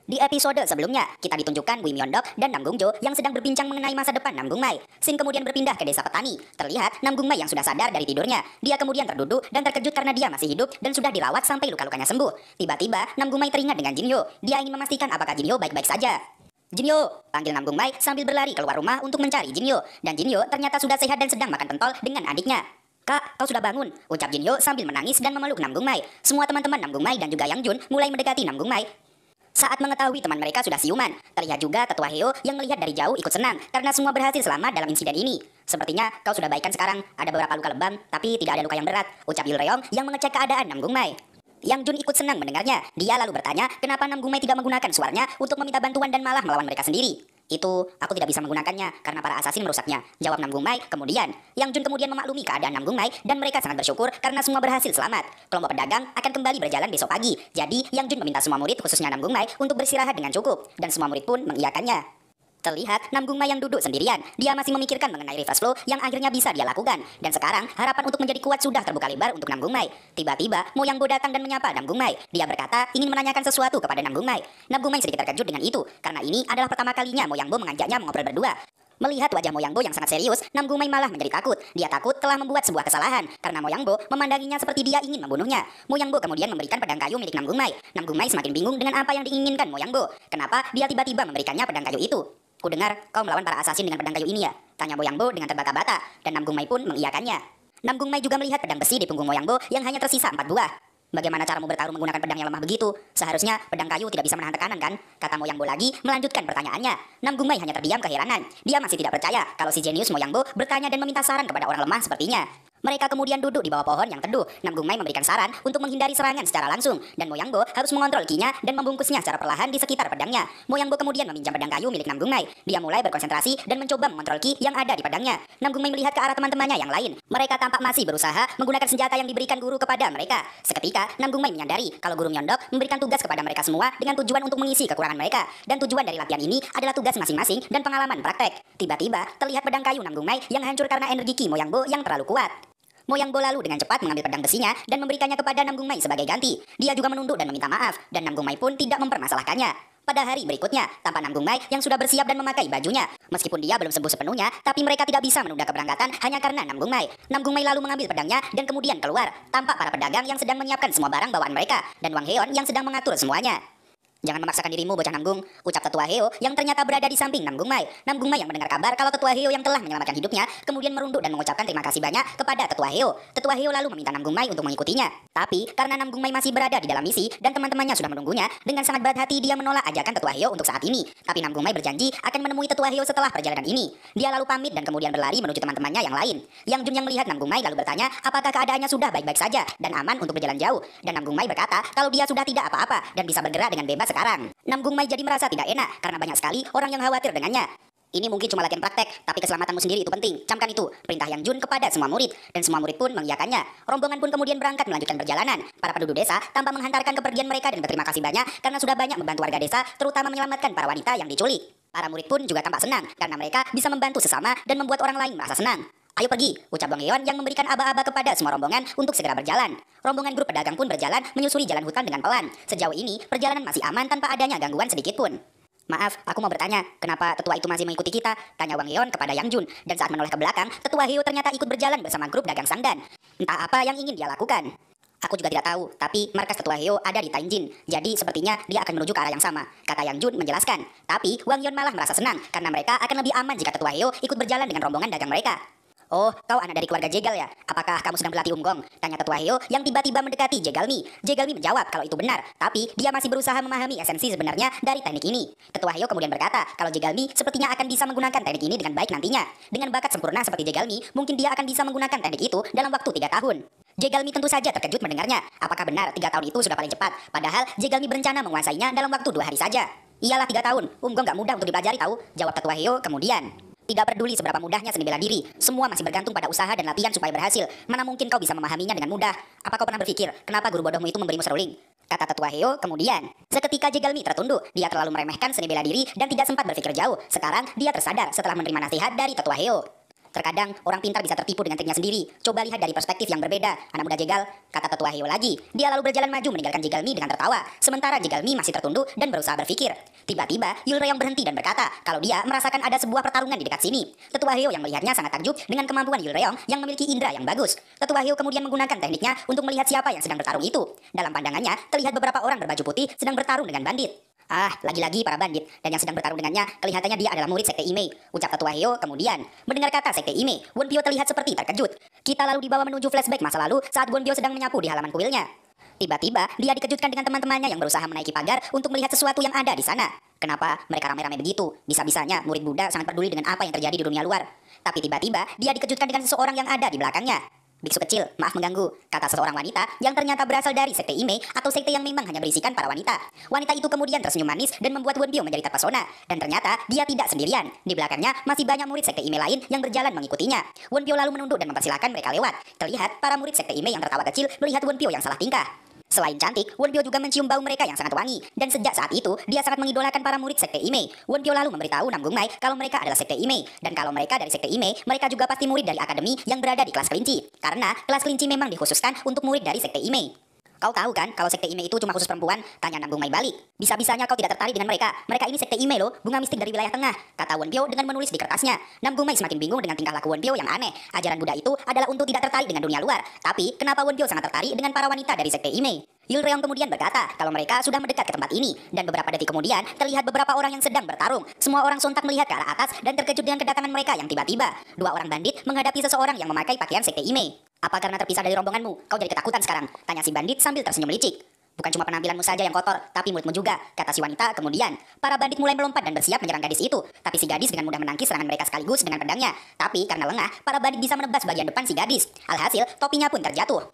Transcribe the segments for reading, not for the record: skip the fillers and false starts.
Di episode sebelumnya, kita ditunjukkan Bui Myeondok dan Nam Gungjo yang sedang berbincang mengenai masa depan Nam Gungmai. Scene kemudian berpindah ke desa petani. Terlihat Nam Gungmai yang sudah sadar dari tidurnya. Dia kemudian terduduk dan terkejut karena dia masih hidup dan sudah dirawat sampai luka-lukanya sembuh. Tiba-tiba, Nam Gungmai teringat dengan Jinhyo. Dia ingin memastikan apakah Jinhyo baik-baik saja. Jinhyo, panggil Nam Gungmai sambil berlari keluar rumah untuk mencari Jinhyo. Dan Jinhyo ternyata sudah sehat dan sedang makan pentol dengan adiknya. Kak, kau sudah bangun, ucap Jinhyo sambil menangis dan memeluk Nam Gungmai. Semua teman-teman Nam Gungmai dan juga Yang Jun mulai mendekati Nam Gungmai. Saat mengetahui teman mereka sudah siuman, terlihat juga Tetua Heo yang melihat dari jauh ikut senang karena semua berhasil selamat dalam insiden ini. Sepertinya kau sudah baikan sekarang, ada beberapa luka lebam, tapi tidak ada luka yang berat, ucap Yulreong yang mengecek keadaan Nam Gungmai. Yang Jun ikut senang mendengarnya. Dia lalu bertanya kenapa Nam Gungmai tidak menggunakan suaranya untuk meminta bantuan dan malah melawan mereka sendiri. Itu, aku tidak bisa menggunakannya karena para assassin merusaknya, jawab Nam Gungmai kemudian. Yang Jun kemudian memaklumi keadaan Nam Gungmai dan mereka sangat bersyukur karena semua berhasil selamat. Kelompok pedagang akan kembali berjalan besok pagi. Jadi, Yang Jun meminta semua murid khususnya Nam Gungmai untuk beristirahat dengan cukup dan semua murid pun mengiyakannya. Terlihat Nam Gungmai yang duduk sendirian. Dia masih memikirkan mengenai reverse flow yang akhirnya bisa dia lakukan. Dan sekarang harapan untuk menjadi kuat sudah terbuka lebar untuk Nam Gungmai. Tiba-tiba Mo Yang Bo datang dan menyapa Nam Gungmai. Dia berkata ingin menanyakan sesuatu kepada Nam Gungmai. Nam Gungmai sedikit terkejut dengan itu karena ini adalah pertama kalinya Mo Yang Bo mengajaknya mengobrol berdua. Melihat wajah Mo Yang Bo yang sangat serius, Nam Gungmai malah menjadi takut. Dia takut telah membuat sebuah kesalahan karena Mo Yang Bo memandanginya seperti dia ingin membunuhnya. Mo Yang Bo kemudian memberikan pedang kayu milik Nam Gungmai. Nam Gungmai semakin bingung dengan apa yang diinginkan Mo Yang Bo. Kenapa dia tiba-tiba memberikannya pedang kayu itu? Kudengar kau melawan para assassin dengan pedang kayu ini ya? Tanya Mo Yang Bo dengan terbata-bata dan Nam Gungmai pun mengiyakannya. Nam Gungmai juga melihat pedang besi di punggung Mo Yang Bo yang hanya tersisa 4 buah. Bagaimana caramu bertarung menggunakan pedang yang lemah begitu? Seharusnya pedang kayu tidak bisa menahan tekanan kan? Kata Mo Yang Bo lagi melanjutkan pertanyaannya. Nam Gungmai hanya terdiam keheranan. Dia masih tidak percaya kalau si jenius Mo Yang Bo bertanya dan meminta saran kepada orang lemah sepertinya. Mereka kemudian duduk di bawah pohon yang teduh. Nam Gungmai memberikan saran untuk menghindari serangan secara langsung. Dan Mo Yang Bo harus mengontrol kinya dan membungkusnya secara perlahan di sekitar pedangnya. Mo Yang Bo kemudian meminjam pedang kayu milik Nam Gungmai. Dia mulai berkonsentrasi dan mencoba mengontrol ki yang ada di pedangnya. Nam Gungmai melihat ke arah teman-temannya yang lain. Mereka tampak masih berusaha menggunakan senjata yang diberikan guru kepada mereka. Seketika Nam Gungmai menyadari kalau guru Myeondok memberikan tugas kepada mereka semua dengan tujuan untuk mengisi kekurangan mereka. Dan tujuan dari latihan ini adalah tugas masing-masing dan pengalaman praktek. Tiba-tiba terlihat pedang kayu Nam Gungmai yang hancur karena energi ki Mo Yang Bo yang terlalu kuat. Mo Yang Bo lalu dengan cepat mengambil pedang besinya dan memberikannya kepada Nam Gungmai sebagai ganti. Dia juga menunduk dan meminta maaf, dan Nam Gungmai pun tidak mempermasalahkannya. Pada hari berikutnya, tampak Nam Gungmai yang sudah bersiap dan memakai bajunya. Meskipun dia belum sembuh sepenuhnya, tapi mereka tidak bisa menunda keberangkatan hanya karena Nam Gungmai. Nam Gungmai lalu mengambil pedangnya dan kemudian keluar. Tampak para pedagang yang sedang menyiapkan semua barang bawaan mereka, dan Wang Heon yang sedang mengatur semuanya. Jangan memaksakan dirimu, bocah Namgung, ucap Tetua Heo yang ternyata berada di samping Nam Gungmai. Nam Gungmai yang mendengar kabar kalau Tetua Heo yang telah menyelamatkan hidupnya, kemudian merunduk dan mengucapkan terima kasih banyak kepada Tetua Heo. Tetua Heo lalu meminta Nam Gungmai untuk mengikutinya. Tapi karena Nam Gungmai masih berada di dalam misi dan teman-temannya sudah menunggunya, dengan sangat berat hati dia menolak ajakan Tetua Heo untuk saat ini. Tapi Nam Gungmai berjanji akan menemui Tetua Heo setelah perjalanan ini. Dia lalu pamit dan kemudian berlari menuju teman-temannya yang lain. Yang Jun yang melihat Nam Gungmai lalu bertanya apakah keadaannya sudah baik-baik saja dan aman untuk berjalan jauh. Dan Nam Gungmai berkata kalau dia sudah tidak apa-apa dan bisa bergerak dengan bebas sekarang. Nam Gungmai jadi merasa tidak enak karena banyak sekali orang yang khawatir dengannya. Ini mungkin cuma latihan praktek, tapi keselamatanmu sendiri itu penting. Camkan itu, perintah Yang Jun kepada semua murid. Dan semua murid pun mengiyakannya. Rombongan pun kemudian berangkat melanjutkan perjalanan. Para penduduk desa tanpa menghantarkan kepergian mereka dan berterima kasih banyak karena sudah banyak membantu warga desa, terutama menyelamatkan para wanita yang diculik. Para murid pun juga tampak senang karena mereka bisa membantu sesama dan membuat orang lain merasa senang. Ayo pergi, ucap Wang Heon yang memberikan aba-aba kepada semua rombongan untuk segera berjalan. Rombongan grup pedagang pun berjalan menyusuri jalan hutan dengan pelan. Sejauh ini, perjalanan masih aman tanpa adanya gangguan sedikit pun. Maaf, aku mau bertanya, kenapa tetua itu masih mengikuti kita? Tanya Wang Heon kepada Yang Jun. Dan saat menoleh ke belakang, Tetua Heo ternyata ikut berjalan bersama grup dagang Sangdan. Entah apa yang ingin dia lakukan. Aku juga tidak tahu, tapi markas Tetua Heo ada di Tainjin. Jadi sepertinya dia akan menuju ke arah yang sama, kata Yang Jun menjelaskan. Tapi Wang Heon malah merasa senang karena mereka akan lebih aman jika Tetua Heo ikut berjalan dengan rombongan dagang mereka. Oh, kau anak dari keluarga Jegal ya? Apakah kamu sedang berlatih Umgong? Tanya Tetua Heo yang tiba-tiba mendekati Jegalmi. Jegalmi menjawab kalau itu benar, tapi dia masih berusaha memahami esensi sebenarnya dari teknik ini. Tetua Heo kemudian berkata kalau Jegalmi sepertinya akan bisa menggunakan teknik ini dengan baik nantinya. Dengan bakat sempurna seperti Jegalmi, mungkin dia akan bisa menggunakan teknik itu dalam waktu 3 tahun. Jegalmi tentu saja terkejut mendengarnya. Apakah benar 3 tahun itu sudah paling cepat? Padahal Jegalmi berencana menguasainya dalam waktu 2 hari saja. Iyalah 3 tahun, Umgong gak mudah untuk dipelajari tahu, jawab Tetua Heo kemudian. Tidak peduli seberapa mudahnya seni bela diri, semua masih bergantung pada usaha dan latihan supaya berhasil. Mana mungkin kau bisa memahaminya dengan mudah? Apa kau pernah berpikir, kenapa guru bodohmu itu memberimu seruling? Kata Tetua Heo kemudian. Seketika Jegalmi tertunduk, dia terlalu meremehkan seni bela diri dan tidak sempat berpikir jauh. Sekarang dia tersadar setelah menerima nasihat dari Tetua Heo. Terkadang orang pintar bisa tertipu dengan triknya sendiri. Coba lihat dari perspektif yang berbeda. Anak muda jegal, kata tetua Heo lagi. Dia lalu berjalan maju meninggalkan Jegalmi dengan tertawa. Sementara Jegalmi masih tertunduk dan berusaha berpikir. Tiba-tiba Yulreong berhenti dan berkata kalau dia merasakan ada sebuah pertarungan di dekat sini. Tetua Heo yang melihatnya sangat takjub dengan kemampuan Yulreong yang memiliki indera yang bagus. Tetua Heo kemudian menggunakan tekniknya untuk melihat siapa yang sedang bertarung itu. Dalam pandangannya terlihat beberapa orang berbaju putih sedang bertarung dengan bandit. Lagi-lagi para bandit, dan yang sedang bertarung dengannya kelihatannya dia adalah murid Sekte Imei, ucap tetua Heo kemudian. Mendengar kata Sekte Imei, Wonpyo terlihat seperti terkejut. Kita lalu dibawa menuju flashback masa lalu saat Wonpyo sedang menyapu di halaman kuilnya. Tiba-tiba dia dikejutkan dengan teman-temannya yang berusaha menaiki pagar untuk melihat sesuatu yang ada di sana. Kenapa mereka ramai-ramai begitu? Bisa-bisanya murid Buddha sangat peduli dengan apa yang terjadi di dunia luar. Tapi tiba-tiba dia dikejutkan dengan seseorang yang ada di belakangnya. Biksu kecil, maaf mengganggu, kata seseorang wanita yang ternyata berasal dari Sekte Imei atau sekte yang memang hanya berisikan para wanita. Wanita itu kemudian tersenyum manis dan membuat Wonpyo menjadi terpesona. Dan ternyata dia tidak sendirian. Di belakangnya masih banyak murid Sekte Imei lain yang berjalan mengikutinya. Wonpyo lalu menunduk dan mempersilahkan mereka lewat. Terlihat para murid Sekte Imei yang tertawa kecil melihat Wonpyo yang salah tingkah. Selain cantik, Wonpyo juga mencium bau mereka yang sangat wangi. Dan sejak saat itu, dia sangat mengidolakan para murid Sekte Imei. Wonpyo lalu memberitahu Namgungmai kalau mereka adalah Sekte Imei. Dan kalau mereka dari Sekte Imei, mereka juga pasti murid dari akademi yang berada di kelas kelinci. Karena kelas kelinci memang dikhususkan untuk murid dari Sekte Imei. Kau tahu kan kalau Sekte Imei itu cuma khusus perempuan? Tanya Namgungmai balik. Bisa-bisanya kau tidak tertarik dengan mereka. Mereka ini Sekte Imei loh, bunga mistik dari wilayah tengah, kata Wonpyo dengan menulis di kertasnya. Namgungmai semakin bingung dengan tingkah laku Wonpyo yang aneh. Ajaran Buddha itu adalah untuk tidak tertarik dengan dunia luar. Tapi kenapa Wonpyo sangat tertarik dengan para wanita dari Sekte Imei? Yulreong kemudian berkata kalau mereka sudah mendekat ke tempat ini. Dan beberapa detik kemudian terlihat beberapa orang yang sedang bertarung. Semua orang sontak melihat ke arah atas dan terkejut dengan kedatangan mereka yang tiba-tiba. Dua orang bandit menghadapi seseorang yang memakai pakaian Sekte Imei. Apa karena terpisah dari rombonganmu, kau jadi ketakutan sekarang? Tanya si bandit sambil tersenyum licik. Bukan cuma penampilanmu saja yang kotor, tapi mulutmu juga, kata si wanita kemudian. Para bandit mulai melompat dan bersiap menyerang gadis itu. Tapi si gadis dengan mudah menangkis serangan mereka sekaligus dengan pedangnya. Tapi karena lengah, para bandit bisa menebas bagian depan si gadis. Alhasil, topinya pun terjatuh.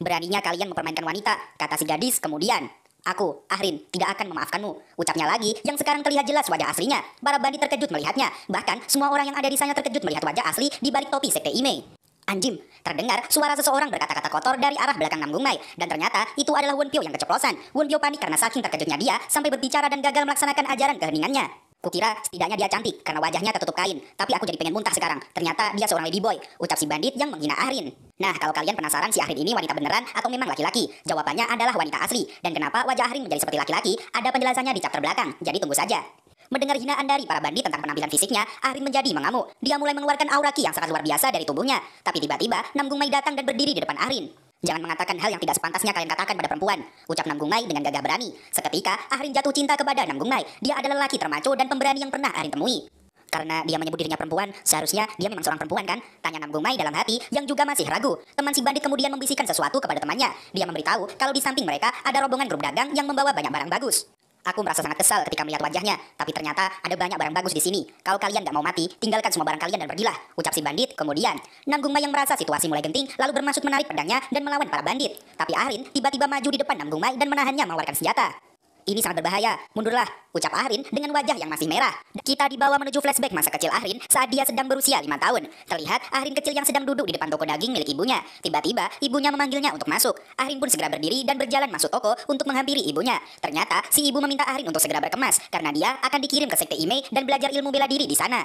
Beraninya kalian mempermainkan wanita, kata si gadis kemudian. Aku, Ahrin, tidak akan memaafkanmu, ucapnya lagi yang sekarang terlihat jelas wajah aslinya. Para bandit terkejut melihatnya. Bahkan, semua orang yang ada di sana terkejut melihat wajah asli di balik topi Sekte Imei. Anjim, terdengar suara seseorang berkata-kata kotor dari arah belakang Namgungmai. Dan ternyata itu adalah Wonpyo yang keceplosan. Wonpyo panik karena saking terkejutnya dia sampai berbicara dan gagal melaksanakan ajaran keheningannya. Kukira setidaknya dia cantik karena wajahnya tertutup kain. Tapi aku jadi pengen muntah sekarang. Ternyata dia seorang ladyboy, ucap si bandit yang menghina Ahrin. Nah, kalau kalian penasaran si Ahrin ini wanita beneran atau memang laki-laki? Jawabannya adalah wanita asli. Dan kenapa wajah Ahrin menjadi seperti laki-laki? Ada penjelasannya di chapter belakang. Jadi tunggu saja. Mendengar hinaan dari para bandit tentang penampilan fisiknya, Ahrin menjadi mengamuk. Dia mulai mengeluarkan aura ki yang sangat luar biasa dari tubuhnya. Tapi tiba-tiba, Namgungmai datang dan berdiri di depan Ahrin. Jangan mengatakan hal yang tidak sepantasnya kalian katakan pada perempuan, ucap Namgungmai dengan gagah berani. Seketika, Ahrin jatuh cinta kepada Namgungmai. Dia adalah lelaki termaco dan pemberani yang pernah Ahrin temui. Karena dia menyebut dirinya perempuan, seharusnya dia memang seorang perempuan kan? Tanya Namgungmai dalam hati yang juga masih ragu. Teman si bandit kemudian membisikkan sesuatu kepada temannya. Dia memberitahu kalau di samping mereka ada rombongan grup dagang yang membawa banyak barang bagus. Aku merasa sangat kesal ketika melihat wajahnya, tapi ternyata ada banyak barang bagus di sini. Kalau kalian gak mau mati, tinggalkan semua barang kalian dan pergilah, ucap si bandit kemudian. Namgungmai yang merasa situasi mulai genting, lalu bermaksud menarik pedangnya dan melawan para bandit. Tapi Ahrin tiba-tiba maju di depan Namgungmai dan menahannya mengeluarkan senjata. Ini sangat berbahaya, mundurlah, ucap Ahrin dengan wajah yang masih merah. Kita dibawa menuju flashback masa kecil Ahrin saat dia sedang berusia 5 tahun. Terlihat Ahrin kecil yang sedang duduk di depan toko daging milik ibunya. Tiba-tiba ibunya memanggilnya untuk masuk. Ahrin pun segera berdiri dan berjalan masuk toko untuk menghampiri ibunya. Ternyata si ibu meminta Ahrin untuk segera berkemas karena dia akan dikirim ke Sekte Imei dan belajar ilmu bela diri di sana.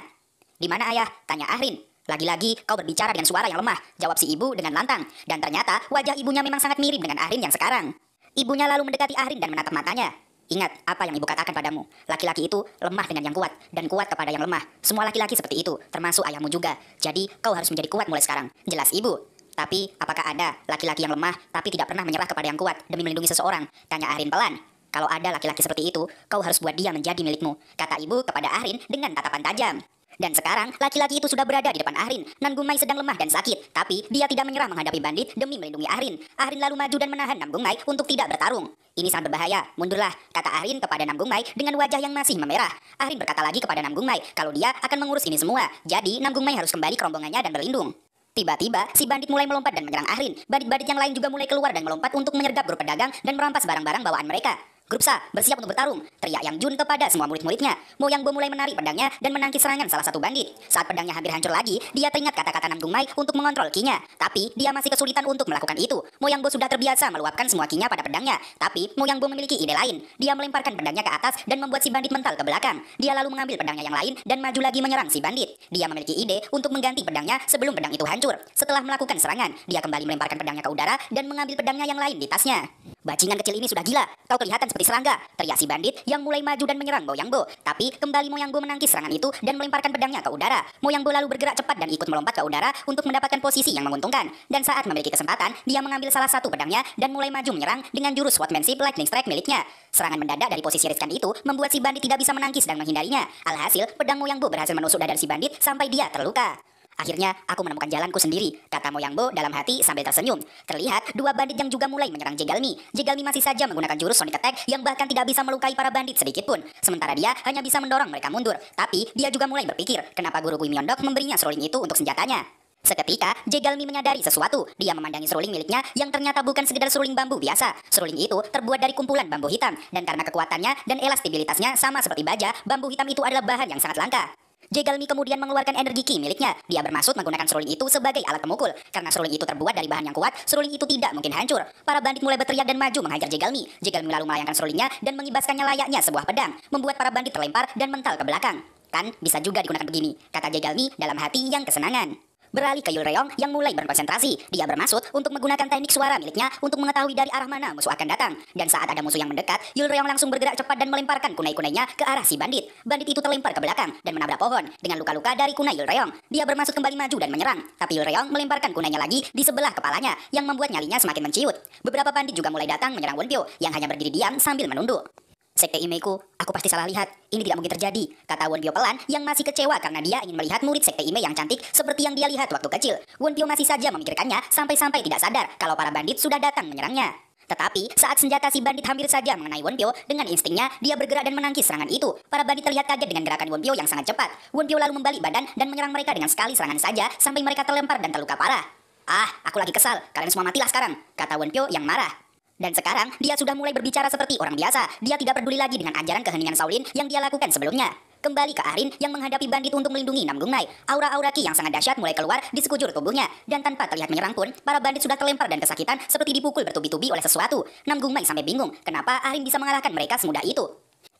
Di mana ayah? Tanya Ahrin. Lagi-lagi kau berbicara dengan suara yang lemah, jawab si ibu dengan lantang. Dan ternyata wajah ibunya memang sangat mirip dengan Ahrin yang sekarang. Ibunya lalu mendekati Ahrin dan menatap matanya. Ingat apa yang ibu katakan padamu. Laki-laki itu lemah dengan yang kuat dan kuat kepada yang lemah. Semua laki-laki seperti itu, termasuk ayahmu juga. Jadi kau harus menjadi kuat mulai sekarang. Jelas ibu. Tapi apakah ada laki-laki yang lemah tapi tidak pernah menyerah kepada yang kuat demi melindungi seseorang? Tanya Ahrin pelan. Kalau ada laki-laki seperti itu, kau harus buat dia menjadi milikmu, kata ibu kepada Ahrin dengan tatapan tajam. Dan sekarang, laki-laki itu sudah berada di depan Ahrin. Namgungmai sedang lemah dan sakit, tapi dia tidak menyerah menghadapi bandit demi melindungi Ahrin. Ahrin lalu maju dan menahan Namgungmai untuk tidak bertarung. Ini sangat berbahaya, mundurlah, kata Ahrin kepada Namgungmai dengan wajah yang masih memerah. Ahrin berkata lagi kepada Namgungmai kalau dia akan mengurus ini semua. Jadi, Namgungmai harus kembali ke rombongannya dan berlindung. Tiba-tiba, si bandit mulai melompat dan menyerang Ahrin. Bandit-bandit yang lain juga mulai keluar dan melompat untuk menyergap grup pedagang dan merampas barang-barang bawaan mereka. "Grup Sa, bersiap untuk bertarung," teriak Yang Jun kepada semua murid-muridnya. Mo Yang Bo mulai menarik pedangnya dan menangkis serangan salah satu bandit. Saat pedangnya hampir hancur lagi, dia teringat kata-kata Nam Gung Mai untuk mengontrol ki-nya. Tapi dia masih kesulitan untuk melakukan itu. Mo Yang Bo sudah terbiasa meluapkan semua ki-nya pada pedangnya. Tapi Mo Yang Bo memiliki ide lain. Dia melemparkan pedangnya ke atas dan membuat si bandit mental ke belakang. Dia lalu mengambil pedangnya yang lain dan maju lagi menyerang si bandit. Dia memiliki ide untuk mengganti pedangnya sebelum pedang itu hancur. Setelah melakukan serangan, dia kembali melemparkan pedangnya ke udara dan mengambil pedangnya yang lain di tasnya. "Bajingan kecil ini sudah gila. Kau kelihatan seperti serangga," teriak si bandit yang mulai maju dan menyerang Mo Yang Bo. Tapi kembali Mo Yang Bo menangkis serangan itu dan melemparkan pedangnya ke udara. Mo Yang Bo lalu bergerak cepat dan ikut melompat ke udara untuk mendapatkan posisi yang menguntungkan. Dan saat memiliki kesempatan, dia mengambil salah satu pedangnya dan mulai maju menyerang dengan jurus Swordsmanship Lightning Strike miliknya. Serangan mendadak dari posisi riskan itu membuat si bandit tidak bisa menangkis dan menghindarinya. Alhasil, pedang Mo Yang Bo berhasil menusuk dada si bandit sampai dia terluka. "Akhirnya aku menemukan jalanku sendiri," kata Mo Yang Bo dalam hati sambil tersenyum. Terlihat dua bandit yang juga mulai menyerang Jegalmi. Jegalmi masih saja menggunakan jurus Sonic Attack yang bahkan tidak bisa melukai para bandit sedikit pun. Sementara dia hanya bisa mendorong mereka mundur. Tapi dia juga mulai berpikir kenapa guru Bui Myeondok memberinya seruling itu untuk senjatanya. Seketika, Jegalmi menyadari sesuatu. Dia memandangi seruling miliknya yang ternyata bukan sekedar seruling bambu biasa. Seruling itu terbuat dari kumpulan bambu hitam. Dan karena kekuatannya dan elastabilitasnya sama seperti baja, bambu hitam itu adalah bahan yang sangat langka. Jegalmi kemudian mengeluarkan energi ki miliknya. Dia bermaksud menggunakan seruling itu sebagai alat pemukul. Karena seruling itu terbuat dari bahan yang kuat, seruling itu tidak mungkin hancur. Para bandit mulai berteriak dan maju menghajar Jegalmi. Jegalmi lalu melayangkan serulingnya dan mengibaskannya layaknya sebuah pedang, membuat para bandit terlempar dan mental ke belakang. "Kan bisa juga digunakan begini," kata Jegalmi dalam hati yang kesenangan. Beralih ke Yulreong yang mulai berkonsentrasi. Dia bermaksud untuk menggunakan teknik suara miliknya untuk mengetahui dari arah mana musuh akan datang. Dan saat ada musuh yang mendekat, Yulreong langsung bergerak cepat dan melemparkan kunai-kunainya ke arah si bandit. Bandit itu terlempar ke belakang dan menabrak pohon dengan luka-luka dari kunai Yulreong. Dia bermaksud kembali maju dan menyerang, tapi Yulreong melemparkan kunainya lagi di sebelah kepalanya yang membuat nyalinya semakin menciut. Beberapa bandit juga mulai datang menyerang Wonpyo yang hanya berdiri diam sambil menunduk. "Sekte Imeiku, aku pasti salah lihat. Ini tidak mungkin terjadi," kata Wonpyo pelan yang masih kecewa karena dia ingin melihat murid Sekte Ime yang cantik seperti yang dia lihat waktu kecil. Wonpyo masih saja memikirkannya sampai-sampai tidak sadar kalau para bandit sudah datang menyerangnya. Tetapi saat senjata si bandit hampir saja mengenai Wonpyo, dengan instingnya dia bergerak dan menangkis serangan itu. Para bandit terlihat kaget dengan gerakan Wonpyo yang sangat cepat. Wonpyo lalu membalik badan dan menyerang mereka dengan sekali serangan saja sampai mereka terlempar dan terluka parah. "Ah, aku lagi kesal. Kalian semua matilah sekarang," kata Wonpyo yang marah. Dan sekarang dia sudah mulai berbicara seperti orang biasa. Dia tidak peduli lagi dengan ajaran keheningan Shaolin yang dia lakukan sebelumnya. Kembali ke Ahrin yang menghadapi bandit untuk melindungi Nam Gung Mai. Aura-aura ki yang sangat dahsyat mulai keluar di sekujur tubuhnya. Dan tanpa terlihat menyerang pun, para bandit sudah terlempar dan kesakitan seperti dipukul bertubi-tubi oleh sesuatu. Nam Gung Mai sampai bingung kenapa Ahrin bisa mengalahkan mereka semudah itu.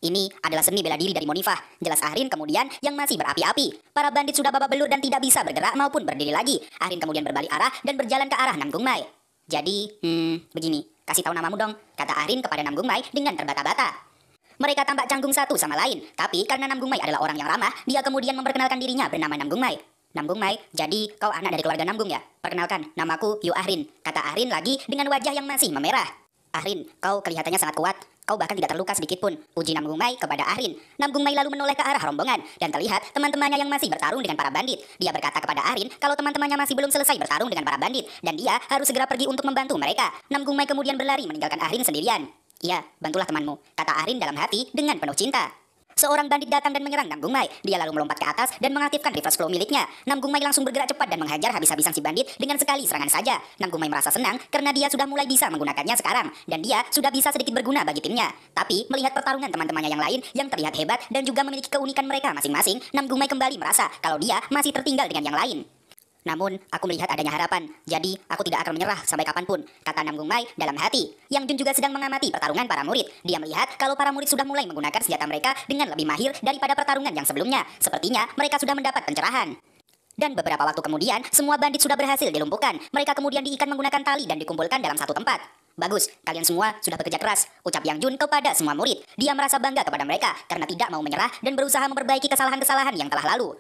Ini adalah seni bela diri dari Monifah, jelas Ahrin kemudian yang masih berapi-api. Para bandit sudah babak belur dan tidak bisa bergerak maupun berdiri lagi. Ahrin kemudian berbalik arah dan berjalan ke arah Nam Gung Mai. "Jadi, begini. Kasih tahu namamu dong," kata Ahrin kepada Nam Gung Mai dengan terbata-bata. Mereka tampak canggung satu sama lain, tapi karena Nam Gung Mai adalah orang yang ramah, dia kemudian memperkenalkan dirinya bernama Nam Gung Mai. "Nam Gung Mai, jadi kau anak dari keluarga Nam Gung ya? Perkenalkan, namaku Yu Ahrin," kata Ahrin lagi dengan wajah yang masih memerah. "Ahrin, kau kelihatannya sangat kuat. Kau bahkan tidak terluka sedikit pun," puji Nam Gung Mai kepada Ahrin. Nam Gung Mai lalu menoleh ke arah rombongan dan terlihat teman-temannya yang masih bertarung dengan para bandit. Dia berkata kepada Ahrin kalau teman-temannya masih belum selesai bertarung dengan para bandit dan dia harus segera pergi untuk membantu mereka. Nam Gung Mai kemudian berlari meninggalkan Ahrin sendirian. "Iya, bantulah temanmu," kata Ahrin dalam hati dengan penuh cinta. Seorang bandit datang dan menyerang Nam Gung Mai. Dia lalu melompat ke atas dan mengaktifkan reverse flow miliknya. Nam Gung Mai langsung bergerak cepat dan menghajar habis-habisan si bandit dengan sekali serangan saja. Nam Gung Mai merasa senang karena dia sudah mulai bisa menggunakannya sekarang. Dan dia sudah bisa sedikit berguna bagi timnya. Tapi melihat pertarungan teman-temannya yang lain yang terlihat hebat dan juga memiliki keunikan mereka masing-masing, Nam Gung Mai kembali merasa kalau dia masih tertinggal dengan yang lain. "Namun, aku melihat adanya harapan, jadi aku tidak akan menyerah sampai kapanpun," kata Nam Gung Mai dalam hati. Yang Jun juga sedang mengamati pertarungan para murid. Dia melihat kalau para murid sudah mulai menggunakan senjata mereka dengan lebih mahir daripada pertarungan yang sebelumnya. Sepertinya mereka sudah mendapat pencerahan. Dan beberapa waktu kemudian, semua bandit sudah berhasil dilumpuhkan. Mereka kemudian diikat menggunakan tali dan dikumpulkan dalam satu tempat. "Bagus, kalian semua sudah bekerja keras," ucap Yang Jun kepada semua murid. Dia merasa bangga kepada mereka karena tidak mau menyerah dan berusaha memperbaiki kesalahan-kesalahan yang telah lalu.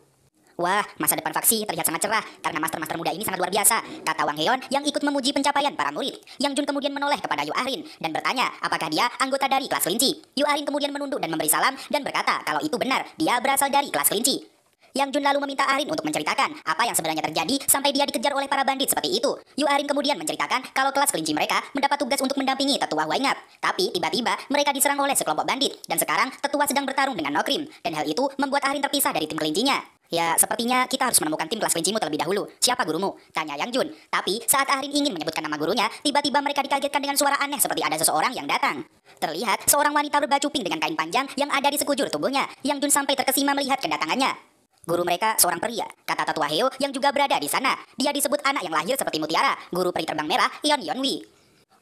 "Wah, masa depan faksi terlihat sangat cerah karena master-master muda ini sangat luar biasa," kata Wang Heon yang ikut memuji pencapaian para murid. Yang Jun kemudian menoleh kepada Yu Ahrin dan bertanya apakah dia anggota dari kelas kelinci. Yu Ahrin kemudian menunduk dan memberi salam dan berkata kalau itu benar, dia berasal dari kelas kelinci. Yang Jun lalu meminta Ahrin untuk menceritakan apa yang sebenarnya terjadi sampai dia dikejar oleh para bandit seperti itu. Yu Ahrin kemudian menceritakan kalau kelas kelinci mereka mendapat tugas untuk mendampingi tetua Waingap. Tapi tiba-tiba mereka diserang oleh sekelompok bandit dan sekarang tetua sedang bertarung dengan Nokrim. Dan hal itu membuat Ahrin terpisah dari tim kelincinya. Ya, sepertinya kita harus menemukan tim kelas kelincimu terlebih dahulu. Siapa gurumu? Tanya Yang Jun. Tapi saat Ahrin ingin menyebutkan nama gurunya, tiba-tiba mereka dikagetkan dengan suara aneh seperti ada seseorang yang datang. Terlihat seorang wanita berbaju pink dengan kain panjang yang ada di sekujur tubuhnya. Yang Jun sampai terkesima melihat kedatangannya. Guru mereka seorang pria, kata Tetua Heo yang juga berada di sana. Dia disebut anak yang lahir seperti mutiara, guru peri terbang merah, Eon Yeonwi.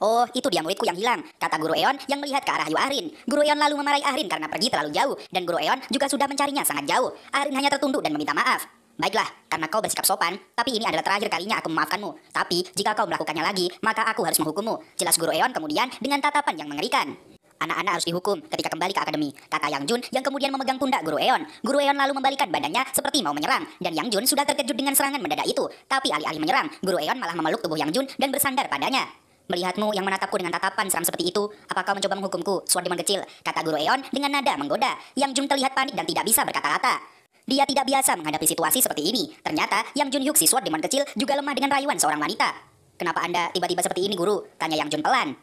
Oh, itu dia muridku yang hilang, kata Guru Eon yang melihat ke arah Yu Ahrin. Guru Eon lalu memarahi Ahrin karena pergi terlalu jauh, dan Guru Eon juga sudah mencarinya sangat jauh. Ahrin hanya tertunduk dan meminta maaf. Baiklah, karena kau bersikap sopan, tapi ini adalah terakhir kalinya aku memaafkanmu. Tapi, jika kau melakukannya lagi, maka aku harus menghukummu. Jelas Guru Eon kemudian dengan tatapan yang mengerikan. Anak-anak harus dihukum ketika kembali ke akademi, kata Yang Jun yang kemudian memegang pundak Guru Eon. Guru Eon lalu membalikkan badannya seperti mau menyerang, dan Yang Jun sudah terkejut dengan serangan mendadak itu. Tapi alih-alih menyerang, Guru Eon malah memeluk tubuh Yang Jun dan bersandar padanya. Melihatmu yang menatapku dengan tatapan seram seperti itu, apa kau mencoba menghukumku, Sword Demon kecil? Kata Guru Eon dengan nada menggoda. Yang Jun terlihat panik dan tidak bisa berkata-kata. Dia tidak biasa menghadapi situasi seperti ini. Ternyata Yang Jun Hyuk si Sword Demon kecil juga lemah dengan rayuan seorang wanita. Kenapa Anda tiba-tiba seperti ini, Guru? Tanya Yang Jun pelan.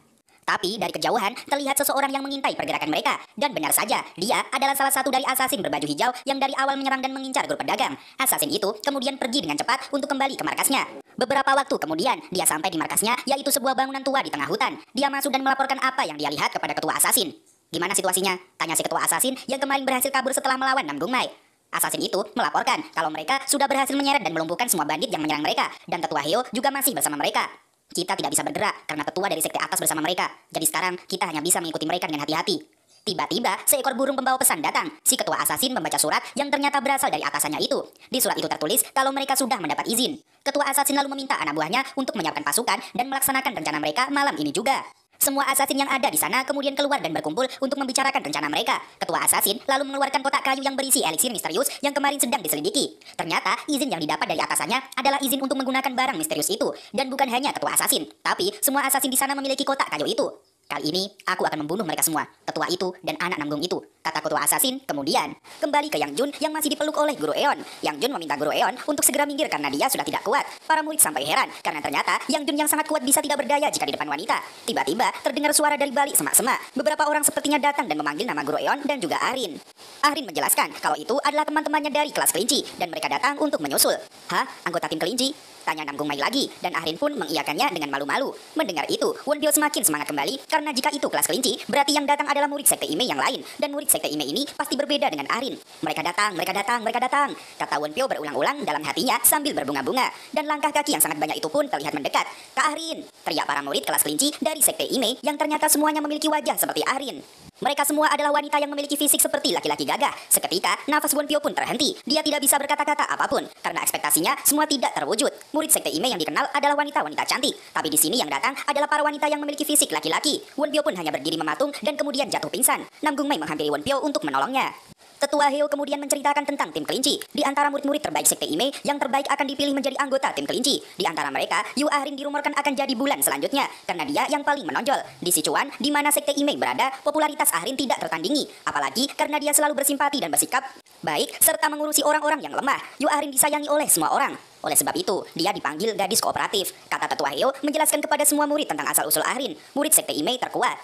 Tapi dari kejauhan terlihat seseorang yang mengintai pergerakan mereka. Dan benar saja, dia adalah salah satu dari asasin berbaju hijau yang dari awal menyerang dan mengincar grup pedagang. Asasin itu kemudian pergi dengan cepat untuk kembali ke markasnya. Beberapa waktu kemudian, dia sampai di markasnya, yaitu sebuah bangunan tua di tengah hutan. Dia masuk dan melaporkan apa yang dia lihat kepada ketua asasin. Gimana situasinya? Tanya si ketua asasin yang kemarin berhasil kabur setelah melawan Namgung Mai. Asasin itu melaporkan kalau mereka sudah berhasil menyeret dan melumpuhkan semua bandit yang menyerang mereka. Dan Tetua Heo juga masih bersama mereka. Kita tidak bisa bergerak karena tetua dari sekte atas bersama mereka. Jadi sekarang kita hanya bisa mengikuti mereka dengan hati-hati. Tiba-tiba seekor burung pembawa pesan datang. Si ketua asasin membaca surat yang ternyata berasal dari atasannya itu. Di surat itu tertulis kalau mereka sudah mendapat izin. Ketua asasin lalu meminta anak buahnya untuk menyiapkan pasukan dan melaksanakan rencana mereka malam ini juga. Semua asasin yang ada di sana kemudian keluar dan berkumpul untuk membicarakan rencana mereka. Ketua asasin lalu mengeluarkan kotak kayu yang berisi eliksir misterius yang kemarin sedang diselidiki. Ternyata izin yang didapat dari atasannya adalah izin untuk menggunakan barang misterius itu. Dan bukan hanya ketua asasin, tapi semua asasin di sana memiliki kotak kayu itu. Kali ini, aku akan membunuh mereka semua, tetua itu dan anak Namgung itu, kata ketua asasin kemudian. Kembali ke Yang Jun yang masih dipeluk oleh Guru Eon. Yang Jun meminta Guru Eon untuk segera minggir karena dia sudah tidak kuat. Para murid sampai heran, karena ternyata Yang Jun yang sangat kuat bisa tidak berdaya jika di depan wanita. Tiba-tiba, terdengar suara dari balik semak-semak. Beberapa orang sepertinya datang dan memanggil nama Guru Eon dan juga Ahrin. Ahrin menjelaskan kalau itu adalah teman-temannya dari kelas kelinci, dan mereka datang untuk menyusul. Hah? Anggota tim kelinci? Tanya Namgung Mai lagi, dan Ahrin pun mengiyakannya dengan malu-malu. Mendengar itu, Wonpyo semakin semangat kembali, karena jika itu kelas kelinci, berarti yang datang adalah murid sekte Ime yang lain, dan murid sekte Ime ini pasti berbeda dengan Ahrin. Mereka datang, mereka datang, mereka datang, kata Wonpyo berulang-ulang dalam hatinya sambil berbunga-bunga, dan langkah kaki yang sangat banyak itu pun terlihat mendekat. Kak Ahrin, teriak para murid kelas kelinci dari sekte Ime yang ternyata semuanya memiliki wajah seperti Ahrin. Mereka semua adalah wanita yang memiliki fisik seperti laki-laki gagah. Seketika, nafas Wonpyo pun terhenti. Dia tidak bisa berkata-kata apapun, karena ekspektasinya semua tidak terwujud. Murid sekte Ime yang dikenal adalah wanita-wanita cantik. Tapi di sini yang datang adalah para wanita yang memiliki fisik laki-laki. Wonpyo pun hanya berdiri mematung dan kemudian jatuh pingsan. Namgung Mai menghampiri Wonpyo untuk menolongnya. Tetua Heo kemudian menceritakan tentang tim kelinci. Di antara murid-murid terbaik sekte Ime, yang terbaik akan dipilih menjadi anggota tim kelinci. Di antara mereka, Yu Ahrin dirumorkan akan jadi bulan selanjutnya, karena dia yang paling menonjol. Di Sichuan, di mana sekte Ime berada, popularitas Ahrin tidak tertandingi. Apalagi karena dia selalu bersimpati dan bersikap baik, serta mengurusi orang-orang yang lemah. Yu Ahrin disayangi oleh semua orang. Oleh sebab itu, dia dipanggil gadis kooperatif. Kata Tetua Heo menjelaskan kepada semua murid tentang asal-usul Ahrin, murid sekte Ime terkuat.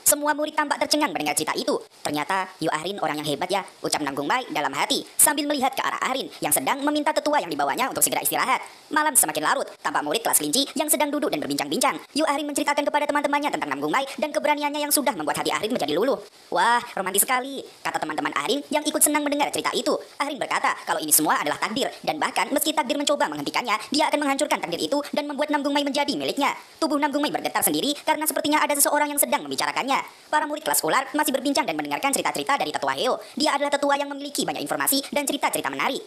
Semua murid tampak tercengang mendengar cerita itu. Ternyata Yu Ahrin orang yang hebat ya, ucap Namgung Mai dalam hati sambil melihat ke arah Ahrin yang sedang meminta tetua yang dibawanya untuk segera istirahat. Malam semakin larut, tampak murid kelas kelinci yang sedang duduk dan berbincang-bincang. Yu Ahrin menceritakan kepada teman-temannya tentang Namgung Mai dan keberaniannya yang sudah membuat hati Ahrin menjadi luluh. Wah, romantis sekali, kata teman-teman Ahrin yang ikut senang mendengar cerita itu. Ahrin berkata kalau ini semua adalah takdir, dan bahkan meski takdir mencoba menghentikannya, dia akan menghancurkan takdir itu dan membuat Namgung Mai menjadi miliknya. Tubuh Namgung Mai bergetar sendiri karena sepertinya ada seseorang yang sedang membicarakannya. Para murid kelas ular masih berbincang dan mendengarkan cerita-cerita dari Tetua Heo. Dia adalah tetua yang memiliki banyak informasi dan cerita-cerita menarik.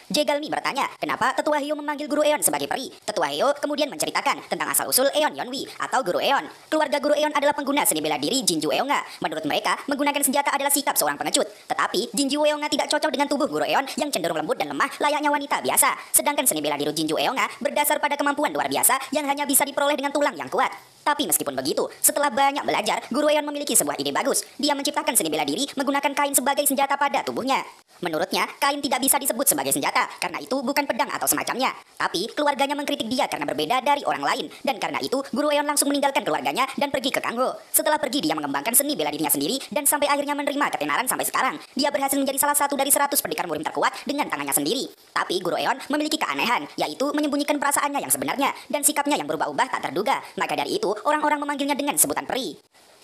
Jegalmi bertanya, kenapa Tetua Heo memanggil Guru Eon sebagai peri? Tetua Heo kemudian menceritakan tentang asal-usul Eon Yeonwi atau Guru Eon. Keluarga Guru Eon adalah pengguna seni bela diri Jinju Eonga. Menurut mereka, menggunakan senjata adalah sikap seorang pengecut. Tetapi, Jinju Eonga tidak cocok dengan tubuh Guru Eon yang cenderung lembut dan lemah layaknya wanita biasa. Sedangkan seni bela diri Jinju Eonga berdasar pada kemampuan luar biasa yang hanya bisa diperoleh dengan tulang yang kuat. Tapi meskipun begitu, setelah banyak belajar, Guru Eon memiliki sebuah ide bagus. Dia menciptakan seni bela diri menggunakan kain sebagai senjata pada tubuhnya. Menurutnya, kain tidak bisa disebut sebagai senjata karena itu bukan pedang atau semacamnya. Tapi keluarganya mengkritik dia karena berbeda dari orang lain. Dan karena itu, Guru Eon langsung meninggalkan keluarganya dan pergi ke Kangho. Setelah pergi, dia mengembangkan seni bela dirinya sendiri dan sampai akhirnya menerima ketenaran sampai sekarang. Dia berhasil menjadi salah satu dari 100 pendekar murim terkuat dengan tangannya sendiri. Tapi Guru Eon memiliki keanehan, yaitu menyembunyikan perasaannya yang sebenarnya dan sikapnya yang berubah-ubah tak terduga. Maka dari itu, orang-orang memanggilnya dengan sebutan peri.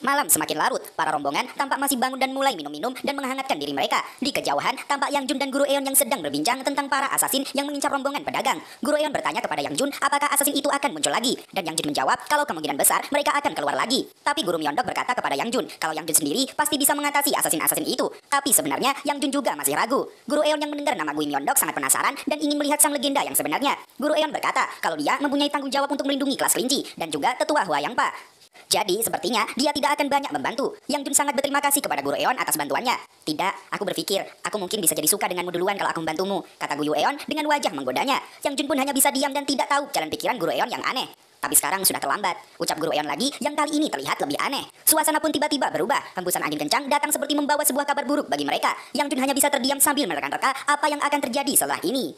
Malam semakin larut, para rombongan tampak masih bangun dan mulai minum-minum dan menghangatkan diri mereka. Di kejauhan, tampak Yang Jun dan Guru Eon yang sedang berbincang tentang para asasin yang mengincar rombongan pedagang. Guru Eon bertanya kepada Yang Jun apakah asasin itu akan muncul lagi. Dan Yang Jun menjawab kalau kemungkinan besar mereka akan keluar lagi. Tapi Guru Myeondok berkata kepada Yang Jun kalau Yang Jun sendiri pasti bisa mengatasi asasin-asasin itu. Tapi sebenarnya Yang Jun juga masih ragu. Guru Eon yang mendengar nama Gui Myeondok sangat penasaran dan ingin melihat sang legenda yang sebenarnya. Guru Eon berkata kalau dia mempunyai tanggung jawab untuk melindungi kelas kelinci dan juga tetua Huayangpa. Jadi, sepertinya dia tidak akan banyak membantu. Yang Jun sangat berterima kasih kepada Guru Eon atas bantuannya. Tidak, aku berpikir, aku mungkin bisa jadi suka denganmu duluan kalau aku membantumu, kata Guru Eon dengan wajah menggodanya. Yang Jun pun hanya bisa diam dan tidak tahu jalan pikiran Guru Eon yang aneh. Tapi sekarang sudah terlambat, ucap Guru Eon lagi yang kali ini terlihat lebih aneh. Suasana pun tiba-tiba berubah. Hembusan angin kencang datang seperti membawa sebuah kabar buruk bagi mereka. Yang Jun hanya bisa terdiam sambil menerka-nerka apa yang akan terjadi setelah ini.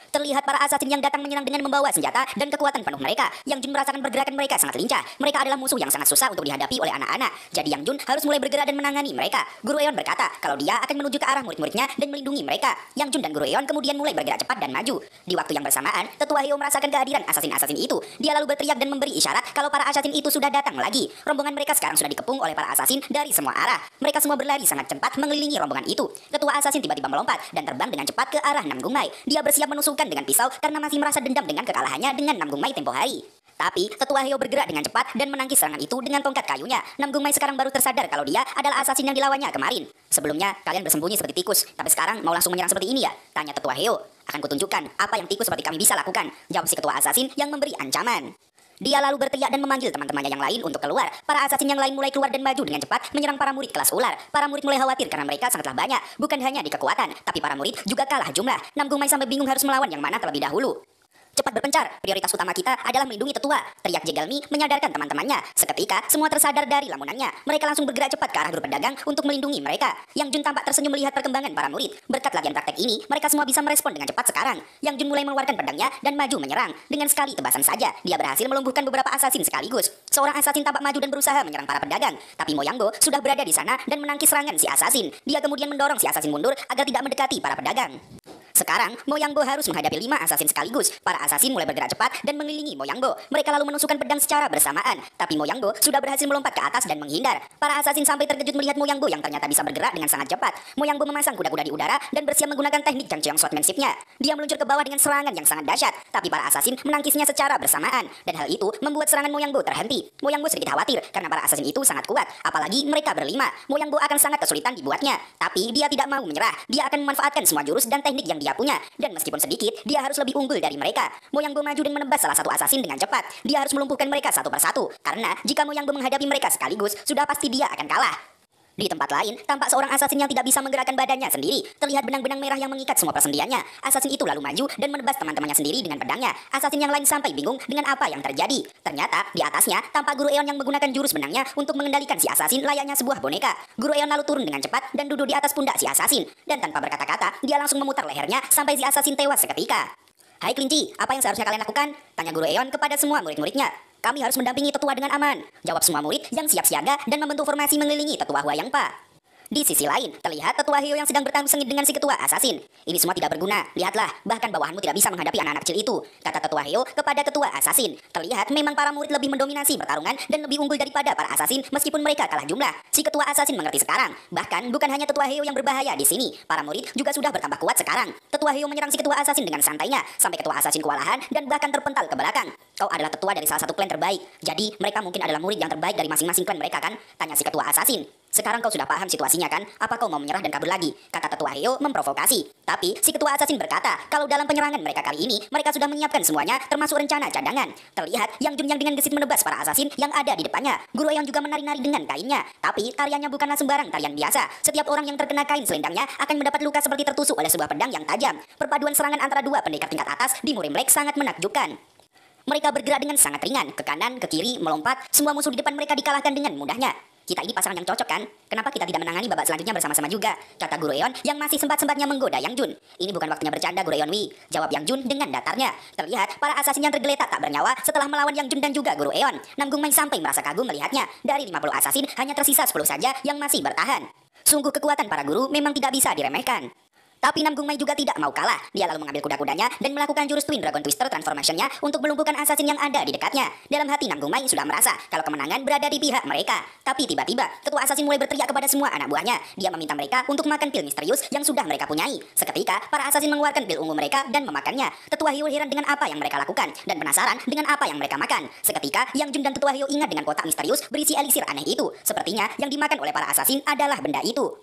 Terlihat para asasin yang datang menyerang dengan membawa senjata dan kekuatan penuh mereka. Yang Jun merasakan pergerakan mereka sangat lincah. Mereka adalah musuh yang sangat susah untuk dihadapi oleh anak-anak. Jadi Yang Jun harus mulai bergerak dan menangani mereka. Guru Eon berkata kalau dia akan menuju ke arah murid-muridnya dan melindungi mereka. Yang Jun dan Guru Eon kemudian mulai bergerak cepat dan maju. Di waktu yang bersamaan, Tetua Heo merasakan kehadiran asasin-asasin itu. Dia lalu berteriak dan memberi isyarat kalau para asasin itu sudah datang lagi. Rombongan mereka sekarang sudah dikepung oleh para asasin dari semua arah. Mereka semua berlari sangat cepat mengelilingi rombongan itu. Ketua asasin tiba-tiba melompat dan terbang dengan cepat ke arah Nam Gung Mai. Dia bersiap menusukkan dengan pisau karena masih merasa dendam dengan kekalahannya dengan Nam Gung Mai tempo hari. Tapi Tetua Heo bergerak dengan cepat dan menangkis serangan itu dengan tongkat kayunya. Nam Gung Mai sekarang baru tersadar kalau dia adalah asasin yang dilawannya kemarin. Sebelumnya kalian bersembunyi seperti tikus, tapi sekarang mau langsung menyerang seperti ini ya? Tanya Tetua Heo. Akan kutunjukkan apa yang tikus seperti kami bisa lakukan, jawab si ketua asasin yang memberi ancaman. Dia lalu berteriak dan memanggil teman-temannya yang lain untuk keluar. Para asasin yang lain mulai keluar dan maju dengan cepat menyerang para murid kelas ular. Para murid mulai khawatir karena mereka sangatlah banyak, bukan hanya di kekuatan, tapi para murid juga kalah jumlah. Nam Gung Mai sampai bingung harus melawan yang mana terlebih dahulu. Cepat berpencar, prioritas utama kita adalah melindungi tetua, teriak Jegalmi menyadarkan teman-temannya. Seketika, semua tersadar dari lamunannya. Mereka langsung bergerak cepat ke arah grup pedagang untuk melindungi mereka. Yang Jun tampak tersenyum melihat perkembangan para murid. Berkat latihan praktek ini, mereka semua bisa merespon dengan cepat sekarang. Yang Jun mulai mengeluarkan pedangnya dan maju menyerang. Dengan sekali tebasan saja, dia berhasil melumpuhkan beberapa asasin sekaligus. Seorang asasin tampak maju dan berusaha menyerang para pedagang. Tapi Mo Yangbo sudah berada di sana dan menangkis serangan si asasin. Dia kemudian mendorong si asasin mundur agar tidak mendekati para pedagang. Sekarang, Mo Yangbo harus menghadapi 5 asasin sekaligus. Para asasin mulai bergerak cepat dan mengelilingi Mo Yangbo. Mereka lalu menusukkan pedang secara bersamaan. Tapi Mo Yangbo sudah berhasil melompat ke atas dan menghindar. Para asasin sampai terkejut melihat Mo Yangbo yang ternyata bisa bergerak dengan sangat cepat. Mo Yangbo memasang kuda-kuda di udara dan bersiap menggunakan teknik Changcheong Swordsmanship-nya. Dia meluncur ke bawah dengan serangan yang sangat dahsyat. Tapi para asasin menangkisnya secara bersamaan. Dan hal itu membuat serangan Mo Yangbo terhenti. Mo Yangbo sedikit khawatir karena para asasin itu sangat kuat. Apalagi mereka berlima. Mo Yangbo akan sangat kesulitan dibuatnya. Tapi dia tidak mau menyerah. Dia akan memanfaatkan semua jurus dan teknik yang dia punya. Dan meskipun sedikit, dia harus lebih unggul dari mereka. Mo Yangbo maju dan menebas salah satu asasin dengan cepat. Dia harus melumpuhkan mereka satu persatu. Karena jika Mo Yangbo menghadapi mereka sekaligus, sudah pasti dia akan kalah. Di tempat lain, tampak seorang asasin yang tidak bisa menggerakkan badannya sendiri. Terlihat benang-benang merah yang mengikat semua persendiannya. Asasin itu lalu maju dan menebas teman-temannya sendiri dengan pedangnya. Asasin yang lain sampai bingung dengan apa yang terjadi. Ternyata, di atasnya tampak Guru Eon yang menggunakan jurus benangnya untuk mengendalikan si asasin layaknya sebuah boneka. Guru Eon lalu turun dengan cepat dan duduk di atas pundak si asasin. Dan tanpa berkata-kata, dia langsung memutar lehernya sampai si asasin tewas seketika. Hai kelinci, apa yang seharusnya kalian lakukan? Tanya Guru Eon kepada semua murid-muridnya. Kami harus mendampingi tetua dengan aman, jawab semua murid yang siap siaga dan membentuk formasi mengelilingi tetua Huayangpa. Di sisi lain, terlihat tetua Heo yang sedang bertarung sengit dengan si ketua asasin. Ini semua tidak berguna, lihatlah, bahkan bawahanmu tidak bisa menghadapi anak-anak kecil itu, kata tetua Heo kepada ketua asasin. Terlihat memang para murid lebih mendominasi pertarungan dan lebih unggul daripada para asasin meskipun mereka kalah jumlah. Si ketua asasin mengerti sekarang, bahkan bukan hanya tetua Heo yang berbahaya di sini, para murid juga sudah bertambah kuat sekarang. Tetua Heo menyerang si ketua asasin dengan santainya, sampai ketua asasin kewalahan dan bahkan terpental ke belakang. Kau adalah tetua dari salah satu klan terbaik, jadi mereka mungkin adalah murid yang terbaik dari masing-masing klan mereka kan? Tanya si ketua asasin. Sekarang kau sudah paham situasinya kan? Apa kau mau menyerah dan kabur lagi? Kata tetua Heo memprovokasi. Tapi si ketua asasin berkata kalau dalam penyerangan mereka kali ini, mereka sudah menyiapkan semuanya termasuk rencana cadangan. Terlihat Yang Jun yang dengan gesit menebas para asasin yang ada di depannya. Guru Eon juga menari-nari dengan kainnya. Tapi tariannya bukanlah sembarang tarian biasa. Setiap orang yang terkena kain selendangnya akan mendapat luka seperti tertusuk oleh sebuah pedang yang tajam. Perpaduan serangan antara dua pendekar tingkat atas di Murim Lake sangat menakjubkan. Mereka bergerak dengan sangat ringan, ke kanan, ke kiri, melompat, semua musuh di depan mereka dikalahkan dengan mudahnya. Kita ini pasangan yang cocok kan? Kenapa kita tidak menangani babak selanjutnya bersama-sama juga? Kata Guru Eon yang masih sempat-sempatnya menggoda Yang Jun. Ini bukan waktunya bercanda Guru Eon Wi, jawab Yang Jun dengan datarnya. Terlihat para asasin yang tergeletak tak bernyawa setelah melawan Yang Jun dan juga Guru Eon. Nam Gung Mai sampai merasa kagum melihatnya. Dari 50 asasin hanya tersisa 10 saja yang masih bertahan. Sungguh kekuatan para guru memang tidak bisa diremehkan. Tapi Nam Gung Mai juga tidak mau kalah. Dia lalu mengambil kuda-kudanya dan melakukan jurus Twin Dragon Twister Transformation-nya untuk melumpuhkan asasin yang ada di dekatnya. Dalam hati Nam Gung Mai sudah merasa kalau kemenangan berada di pihak mereka. Tapi tiba-tiba ketua asasin mulai berteriak kepada semua anak buahnya. Dia meminta mereka untuk makan pil misterius yang sudah mereka punyai. Seketika para asasin mengeluarkan pil ungu mereka dan memakannya. Tetua Hyo heran dengan apa yang mereka lakukan dan penasaran dengan apa yang mereka makan. Seketika Yang Jun dan Tetua Hyo ingat dengan kotak misterius berisi eliksir aneh itu. Sepertinya yang dimakan oleh para asasin adalah benda itu.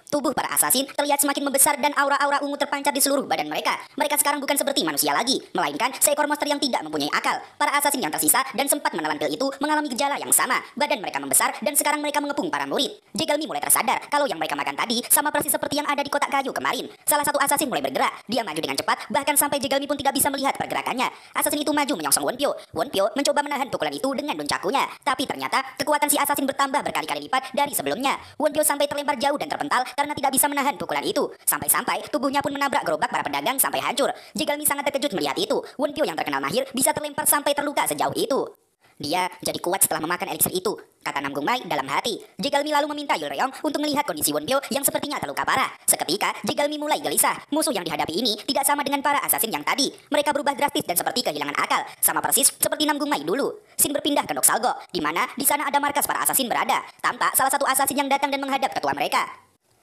Tubuh para asasin terlihat semakin membesar dan aura-aura ungu terpancar di seluruh badan mereka. Mereka sekarang bukan seperti manusia lagi, melainkan seekor monster yang tidak mempunyai akal. Para asasin yang tersisa dan sempat menelan pil itu mengalami gejala yang sama. Badan mereka membesar dan sekarang mereka mengepung para murid. Jegalmi mulai tersadar kalau yang mereka makan tadi sama persis seperti yang ada di kotak kayu kemarin. Salah satu asasin mulai bergerak. Dia maju dengan cepat, bahkan sampai Jegalmi pun tidak bisa melihat pergerakannya. Asasin itu maju menyongsong Wonpyo. Wonpyo mencoba menahan pukulan itu dengan nunchakunya. Tapi ternyata kekuatan si asasin bertambah berkali-kali lipat dari sebelumnya. Wonpyo sampai terlempar jauh dan terpental karena tidak bisa menahan pukulan itu. Sampai-sampai tubuhnya pun menabrak gerobak para pedagang sampai hancur. Jegalmi sangat terkejut melihat itu. Wonpyo yang terkenal mahir bisa terlempar sampai terluka sejauh itu. Dia jadi kuat setelah memakan eliksir itu, kata Nam Gung Mai dalam hati. Jegalmi lalu meminta Yulreong untuk melihat kondisi Wonpyo yang sepertinya terluka parah. Seketika Jegalmi mulai gelisah. Musuh yang dihadapi ini tidak sama dengan para asasin yang tadi. Mereka berubah drastis dan seperti kehilangan akal, sama persis seperti Nam Gung Mai dulu. Sin berpindah ke Noxalgo, di mana di sana ada markas para asasin berada. Tampak salah satu asasin yang datang dan menghadap ketua mereka.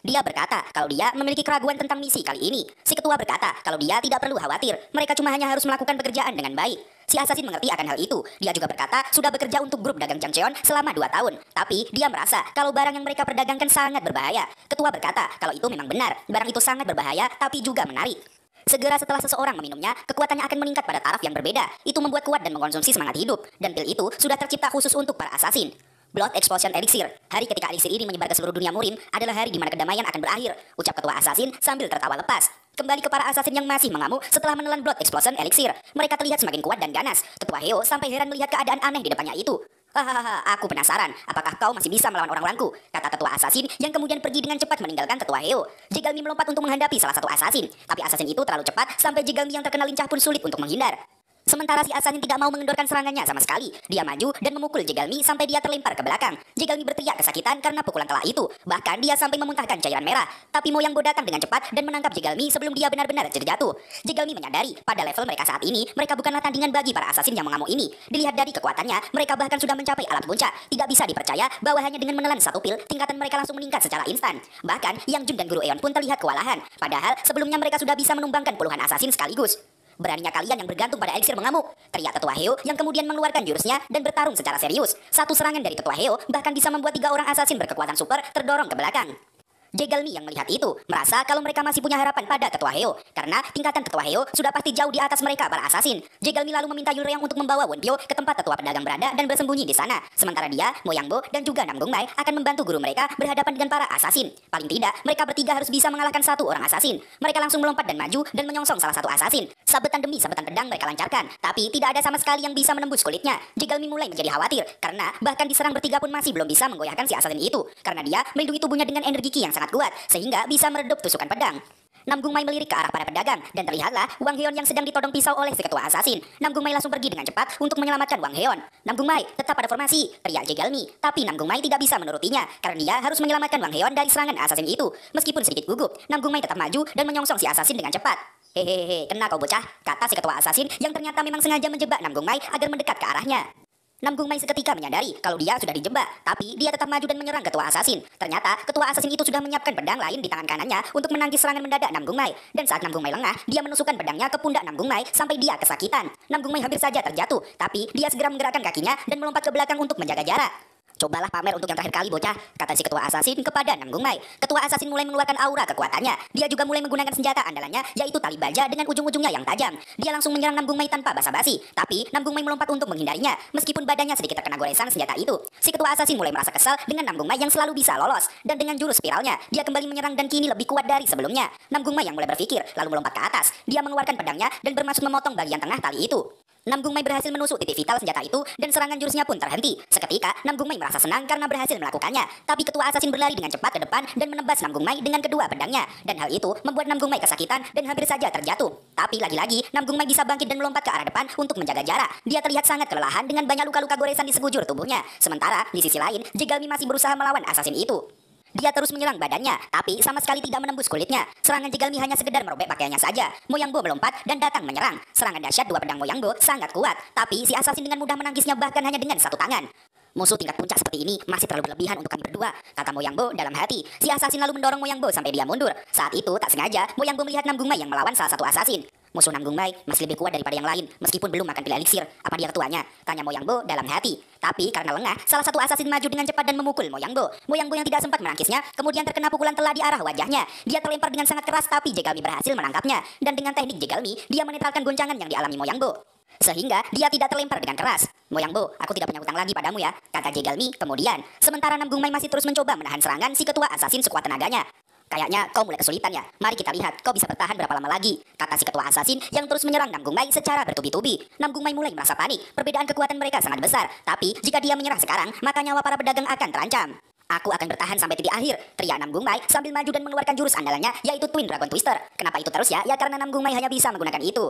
Dia berkata kalau dia memiliki keraguan tentang misi kali ini. Si ketua berkata kalau dia tidak perlu khawatir. Mereka cuma hanya harus melakukan pekerjaan dengan baik. Si asasin mengerti akan hal itu. Dia juga berkata sudah bekerja untuk grup dagang Jangcheon selama 2 tahun. Tapi dia merasa kalau barang yang mereka perdagangkan sangat berbahaya. Ketua berkata kalau itu memang benar. Barang itu sangat berbahaya tapi juga menarik. Segera setelah seseorang meminumnya, kekuatannya akan meningkat pada taraf yang berbeda. Itu membuat kuat dan mengkonsumsi semangat hidup. Dan pil itu sudah tercipta khusus untuk para asasin. Blood Explosion Elixir. Hari ketika elixir ini menyebar ke seluruh dunia Murin adalah hari di mana kedamaian akan berakhir, ucap ketua asasin sambil tertawa lepas. Kembali ke para asasin yang masih mengamuk setelah menelan Blood Explosion Elixir. Mereka terlihat semakin kuat dan ganas. Ketua Hyo sampai heran melihat keadaan aneh di depannya itu. Hahaha, aku penasaran, apakah kau masih bisa melawan orang-orangku? Kata ketua asasin yang kemudian pergi dengan cepat meninggalkan ketua Hyo. Jegalmi melompat untuk menghadapi salah satu asasin, tapi asasin itu terlalu cepat sampai Jegalmi yang terkenal lincah pun sulit untuk menghindar. Sementara si asasin tidak mau mengendorkan serangannya sama sekali. Dia maju dan memukul Jegalmi sampai dia terlempar ke belakang. Jegalmi berteriak kesakitan karena pukulan telak itu. Bahkan dia sampai memuntahkan cairan merah. Tapi Moyangbo datang dengan cepat dan menangkap Jegalmi sebelum dia benar-benar terjatuh. Jegalmi menyadari pada level mereka saat ini, mereka bukanlah tandingan bagi para asasin yang mengamuk ini. Dilihat dari kekuatannya, mereka bahkan sudah mencapai alam puncak. Tidak bisa dipercaya bahwa hanya dengan menelan satu pil, tingkatan mereka langsung meningkat secara instan. Bahkan Yang Jun dan Guru Eon pun terlihat kewalahan. Padahal sebelumnya mereka sudah bisa menumbangkan puluhan asasin sekaligus. Beraninya kalian yang bergantung pada eliksir mengamuk, teriak ketua Hyo yang kemudian mengeluarkan jurusnya dan bertarung secara serius. Satu serangan dari ketua Hyo bahkan bisa membuat 3 orang asasin berkekuatan super terdorong ke belakang. Jegalmi yang melihat itu merasa kalau mereka masih punya harapan pada ketua Hyo karena tingkatan ketua Hyo sudah pasti jauh di atas mereka para asasin. Jegalmi lalu meminta Yulreong untuk membawa Wonpyo ke tempat tetua pedagang berada dan bersembunyi di sana. Sementara dia, Moyangbo dan juga Nam Gung Mai akan membantu guru mereka berhadapan dengan para asasin. Paling tidak, mereka bertiga harus bisa mengalahkan 1 orang asasin. Mereka langsung melompat dan maju dan menyongsong salah satu asasin. Sabetan demi sabetan pedang mereka lancarkan, tapi tidak ada sama sekali yang bisa menembus kulitnya. Jegalmi mulai menjadi khawatir karena bahkan diserang bertiga pun masih belum bisa menggoyahkan si asasin itu karena dia melindungi tubuhnya dengan energi ki yang sangat kuat sehingga bisa meredup tusukan pedang. Nam Gung Mai melirik ke arah para pedagang dan terlihatlah Wang Heon yang sedang ditodong pisau oleh si ketua asasin. Nam Gung Mai langsung pergi dengan cepat untuk menyelamatkan Wang Heon. Nam Gung Mai tetap pada formasi, teriak Jegalmi. Tapi Nam Gung Mai tidak bisa menurutinya karena dia harus menyelamatkan Wang Heon dari serangan asasin itu. Meskipun sedikit gugup, Nam Gung Mai tetap maju dan menyongsong si asasin dengan cepat. Hehehe, kena kau bocah, kata si ketua asasin yang ternyata memang sengaja menjebak Nam Gung Mai agar mendekat ke arahnya. Nam Gung Mai seketika menyadari kalau dia sudah dijebak, tapi dia tetap maju dan menyerang ketua asasin. Ternyata ketua asasin itu sudah menyiapkan pedang lain di tangan kanannya untuk menangkis serangan mendadak Nam Gung Mai. Dan saat Nam Gung Mai lengah, dia menusukkan pedangnya ke pundak Nam Gung Mai sampai dia kesakitan. Nam Gung Mai hampir saja terjatuh, tapi dia segera menggerakkan kakinya dan melompat ke belakang untuk menjaga jarak. Cobalah pamer untuk yang terakhir kali bocah, kata si ketua asasin kepada Nam Gung Mai. Ketua asasin mulai mengeluarkan aura kekuatannya. Dia juga mulai menggunakan senjata andalannya, yaitu tali baja dengan ujung-ujungnya yang tajam. Dia langsung menyerang Nam Gung Mai tanpa basa-basi. Tapi Nam Gung Mai melompat untuk menghindarinya, meskipun badannya sedikit terkena goresan senjata itu. Si ketua asasin mulai merasa kesal dengan Nam Gung Mai yang selalu bisa lolos. Dan dengan jurus spiralnya, dia kembali menyerang dan kini lebih kuat dari sebelumnya. Nam Gung Mai yang mulai berpikir, lalu melompat ke atas. Dia mengeluarkan pedangnya dan bermaksud memotong bagian tengah tali itu. Nam Gung Mai berhasil menusuk titik vital senjata itu dan serangan jurusnya pun terhenti. Seketika, Nam Gung Mai merasa senang karena berhasil melakukannya. Tapi ketua asasin berlari dengan cepat ke depan dan menebas Nam Gung Mai dengan kedua pedangnya. Dan hal itu membuat Nam Gung Mai kesakitan dan hampir saja terjatuh. Tapi lagi-lagi, Nam Gung Mai bisa bangkit dan melompat ke arah depan untuk menjaga jarak. Dia terlihat sangat kelelahan dengan banyak luka-luka goresan di sekujur tubuhnya. Sementara, di sisi lain, Jegalmi masih berusaha melawan asasin itu. Dia terus menyerang badannya, tapi sama sekali tidak menembus kulitnya. Serangan Jegalmi hanya sekedar merobek pakaiannya saja. Moyangbo melompat dan datang menyerang. Serangan dahsyat dua pedang Moyangbo sangat kuat, tapi si asasin dengan mudah menangkisnya bahkan hanya dengan satu tangan. Musuh tingkat puncak seperti ini masih terlalu berlebihan untuk kami berdua, kata Moyangbo dalam hati. Si asasin lalu mendorong Moyangbo sampai dia mundur. Saat itu tak sengaja Moyangbo melihat Nam Gung Mai yang melawan salah satu asasin. Musuh Nam Gung Mai masih lebih kuat daripada yang lain, meskipun belum makan pil eliksir. Apa dia ketuanya? Tanya Moyangbo dalam hati. Tapi karena lengah, salah satu asasin maju dengan cepat dan memukul Moyangbo. Moyangbo yang tidak sempat menangkisnya, kemudian terkena pukulan telah di arah wajahnya. Dia terlempar dengan sangat keras, tapi Jegalmi berhasil menangkapnya. Dan dengan teknik Jegalmi, dia menetralkan goncangan yang dialami Moyangbo, sehingga dia tidak terlempar dengan keras. Moyangbo, aku tidak punya hutang lagi padamu ya, kata Jegalmi kemudian. Sementara Nam Gung Mai masih terus mencoba menahan serangan si ketua asasin sekuat tenaganya. Kayaknya kau mulai kesulitan ya. Mari kita lihat kau bisa bertahan berapa lama lagi, kata si ketua asasin yang terus menyerang Nam Gung Mai secara bertubi-tubi. Nam Gung Mai mulai merasa panik. Perbedaan kekuatan mereka sangat besar, tapi jika dia menyerang sekarang, maka nyawa para pedagang akan terancam. Aku akan bertahan sampai titik akhir, teriak Nam Gung Mai sambil maju dan mengeluarkan jurus andalannya, yaitu Twin Dragon Twister. Kenapa itu terus ya? Ya karena Nam Gung Mai hanya bisa menggunakan itu.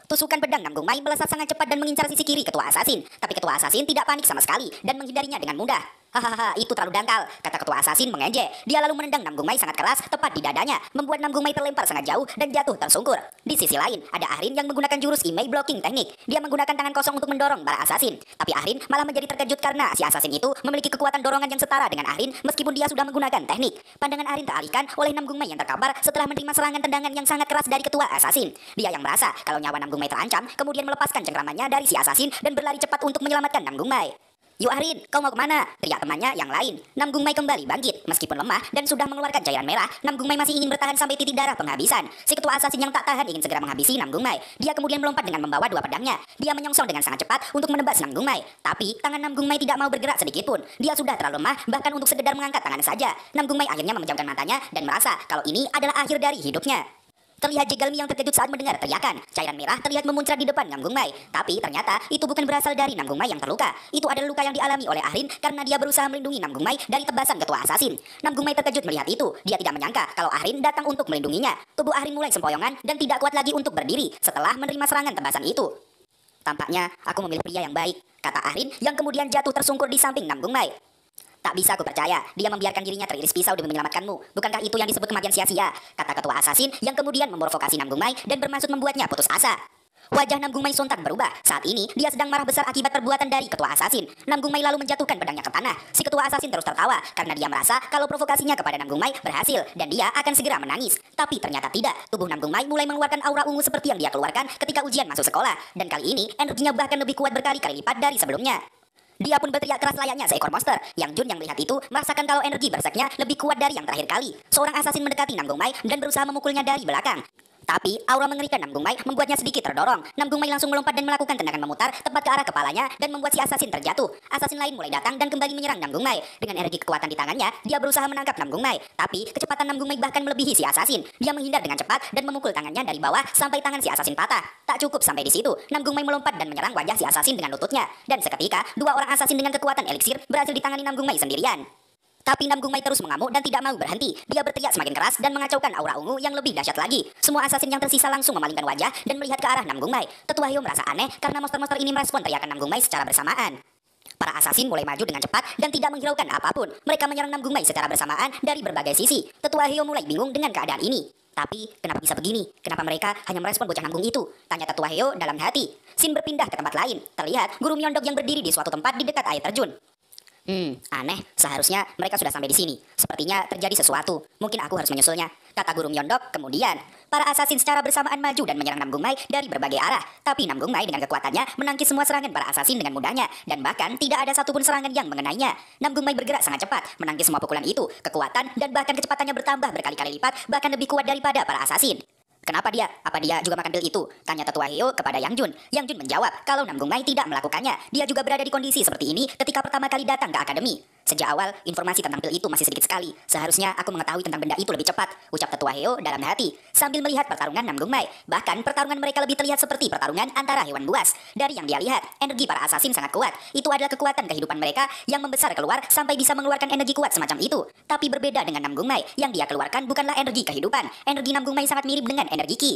Tusukan pedang Nam Gung Mai melesat sangat cepat dan mengincar sisi kiri ketua asasin. Tapi ketua asasin tidak panik sama sekali dan menghindarinya dengan mudah. Hahaha, itu terlalu dangkal, kata ketua asasin mengejek. Dia lalu menendang Nam Gung Mai sangat keras tepat di dadanya, membuat Nam Gung Mai terlempar sangat jauh dan jatuh tersungkur. Di sisi lain, ada Ahrin yang menggunakan jurus Imei Blocking Teknik. Dia menggunakan tangan kosong untuk mendorong para asasin. Tapi Ahrin malah menjadi terkejut karena si asasin itu memiliki kekuatan dorongan yang setara dengan Ahrin meskipun dia sudah menggunakan teknik. Pandangan Ahrin teralihkan oleh Nam Gung Mai yang terkabar setelah menerima serangan tendangan yang sangat keras dari ketua asasin. Dia yang merasa kalau nyawa Nam Gung Mai terancam, kemudian melepaskan cengkramannya dari si asasin dan berlari cepat untuk menyelamatkan Nam Gung Mai. Yuk Ahrin, kau mau kemana? Teriak temannya yang lain. Nam Gung Mai kembali bangkit. Meskipun lemah dan sudah mengeluarkan cairan merah, Nam Gung Mai masih ingin bertahan sampai titik darah penghabisan. Si ketua asasin yang tak tahan ingin segera menghabisi Nam Gung Mai. Dia kemudian melompat dengan membawa dua pedangnya. Dia menyongsong dengan sangat cepat untuk menebas Nam Gung Mai. Tapi tangan Nam Gung Mai tidak mau bergerak sedikit pun. Dia sudah terlalu lemah bahkan untuk sekedar mengangkat tangan saja. Nam Gung Mai akhirnya memejamkan matanya dan merasa kalau ini adalah akhir dari hidupnya. Terlihat Jegalmi yang terkejut saat mendengar teriakan. Cairan merah terlihat memuncrat di depan Nam Gung Mai. Tapi ternyata itu bukan berasal dari Nam Gung Mai yang terluka. Itu adalah luka yang dialami oleh Ahrin karena dia berusaha melindungi Nam Gung Mai dari tebasan ketua asasin. Nam Gung Mai terkejut melihat itu. Dia tidak menyangka kalau Ahrin datang untuk melindunginya. Tubuh Ahrin mulai sempoyongan dan tidak kuat lagi untuk berdiri setelah menerima serangan tebasan itu. Tampaknya aku memilih pria yang baik, kata Ahrin yang kemudian jatuh tersungkur di samping Nam Gung Mai. Tak bisa aku percaya, dia membiarkan dirinya teriris pisau demi menyelamatkanmu. Bukankah itu yang disebut kematian sia-sia? Kata ketua asasin yang kemudian memprovokasi Nam Gung Mai dan bermaksud membuatnya putus asa. Wajah Nam Gung Mai sontak berubah. Saat ini, dia sedang marah besar akibat perbuatan dari ketua asasin. Nam Gung Mai lalu menjatuhkan pedangnya ke tanah. Si ketua asasin terus tertawa karena dia merasa kalau provokasinya kepada Nam Gung Mai berhasil dan dia akan segera menangis. Tapi ternyata tidak. Tubuh Nam Gung Mai mulai mengeluarkan aura ungu seperti yang dia keluarkan ketika ujian masuk sekolah. Dan kali ini, energinya bahkan lebih kuat berkali-kali lipat dari sebelumnya. Dia pun berteriak keras layaknya seekor monster. Yang Jun yang melihat itu merasakan kalau energi berseknya lebih kuat dari yang terakhir kali. Seorang asasin mendekati Nam Gung Mai dan berusaha memukulnya dari belakang. Tapi aura mengerikan Nam Gung Mai membuatnya sedikit terdorong. Nam Gung Mai langsung melompat dan melakukan tendangan memutar tepat ke arah kepalanya dan membuat si asasin terjatuh. Asasin lain mulai datang dan kembali menyerang Nam Gung Mai. Dengan energi kekuatan di tangannya, dia berusaha menangkap Nam Gung Mai. Tapi kecepatan Nam Gung Mai bahkan melebihi si asasin. Dia menghindar dengan cepat dan memukul tangannya dari bawah sampai tangan si asasin patah. Tak cukup sampai di situ, Nam Gung Mai melompat dan menyerang wajah si asasin dengan lututnya. Dan seketika, dua orang asasin dengan kekuatan eliksir berhasil ditangani Nam Gung Mai sendirian. Tapi Nam Gung Mai terus mengamuk dan tidak mau berhenti. Dia berteriak semakin keras dan mengacaukan aura ungu yang lebih dahsyat lagi. Semua asasin yang tersisa langsung memalingkan wajah dan melihat ke arah Nam Gung Mai. Tetua Hyo merasa aneh karena monster-monster ini merespon teriakan Nam Gung Mai secara bersamaan. Para asasin mulai maju dengan cepat dan tidak menghiraukan apapun. Mereka menyerang Nam Gung Mai secara bersamaan dari berbagai sisi. Tetua Hyo mulai bingung dengan keadaan ini. Tapi kenapa bisa begini? Kenapa mereka hanya merespon bocah nanggung itu? Tanya Tetua Hyo dalam hati. Sin berpindah ke tempat lain. Terlihat guru Myeondok yang berdiri di suatu tempat di dekat air terjun. Aneh, seharusnya mereka sudah sampai di sini. Sepertinya terjadi sesuatu. Mungkin aku harus menyusulnya, kata guru Myeondok kemudian. Para asasin secara bersamaan maju dan menyerang Nam Gung Mai dari berbagai arah. Tapi Nam Gung Mai dengan kekuatannya menangkis semua serangan para asasin dengan mudahnya. Dan bahkan tidak ada satupun serangan yang mengenainya. Nam Gung Mai bergerak sangat cepat, menangkis semua pukulan itu. Kekuatan dan bahkan kecepatannya bertambah berkali-kali lipat, bahkan lebih kuat daripada para asasin. Kenapa dia? Apa dia juga makan pil itu? Tanya Tetua Hyo kepada Yang Jun. Yang Jun menjawab kalau Nam Gung Mai tidak melakukannya. Dia juga berada di kondisi seperti ini ketika pertama kali datang ke akademi. Sejak awal, informasi tentang pil itu masih sedikit sekali. Seharusnya aku mengetahui tentang benda itu lebih cepat, ucap Tetua Heo dalam hati, sambil melihat pertarungan Namgung Mai. Bahkan pertarungan mereka lebih terlihat seperti pertarungan antara hewan buas. Dari yang dia lihat, energi para asasin sangat kuat. Itu adalah kekuatan kehidupan mereka yang membesar keluar sampai bisa mengeluarkan energi kuat semacam itu. Tapi berbeda dengan Namgung Mai, yang dia keluarkan bukanlah energi kehidupan. Energi Namgung Mai sangat mirip dengan energi Ki.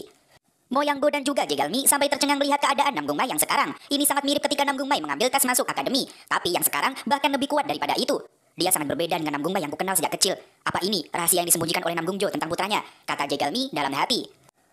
Moyangbo dan juga Jegalmi sampai tercengang melihat keadaan Namgung Mai yang sekarang. Ini sangat mirip ketika Namgung Mai mengambil tes masuk akademi. Tapi yang sekarang bahkan lebih kuat daripada itu. Dia sangat berbeda dengan Namgung Mai yang kukenal sejak kecil. Apa ini rahasia yang disembunyikan oleh Namgung Jo tentang putranya? Kata Jegalmi dalam hati.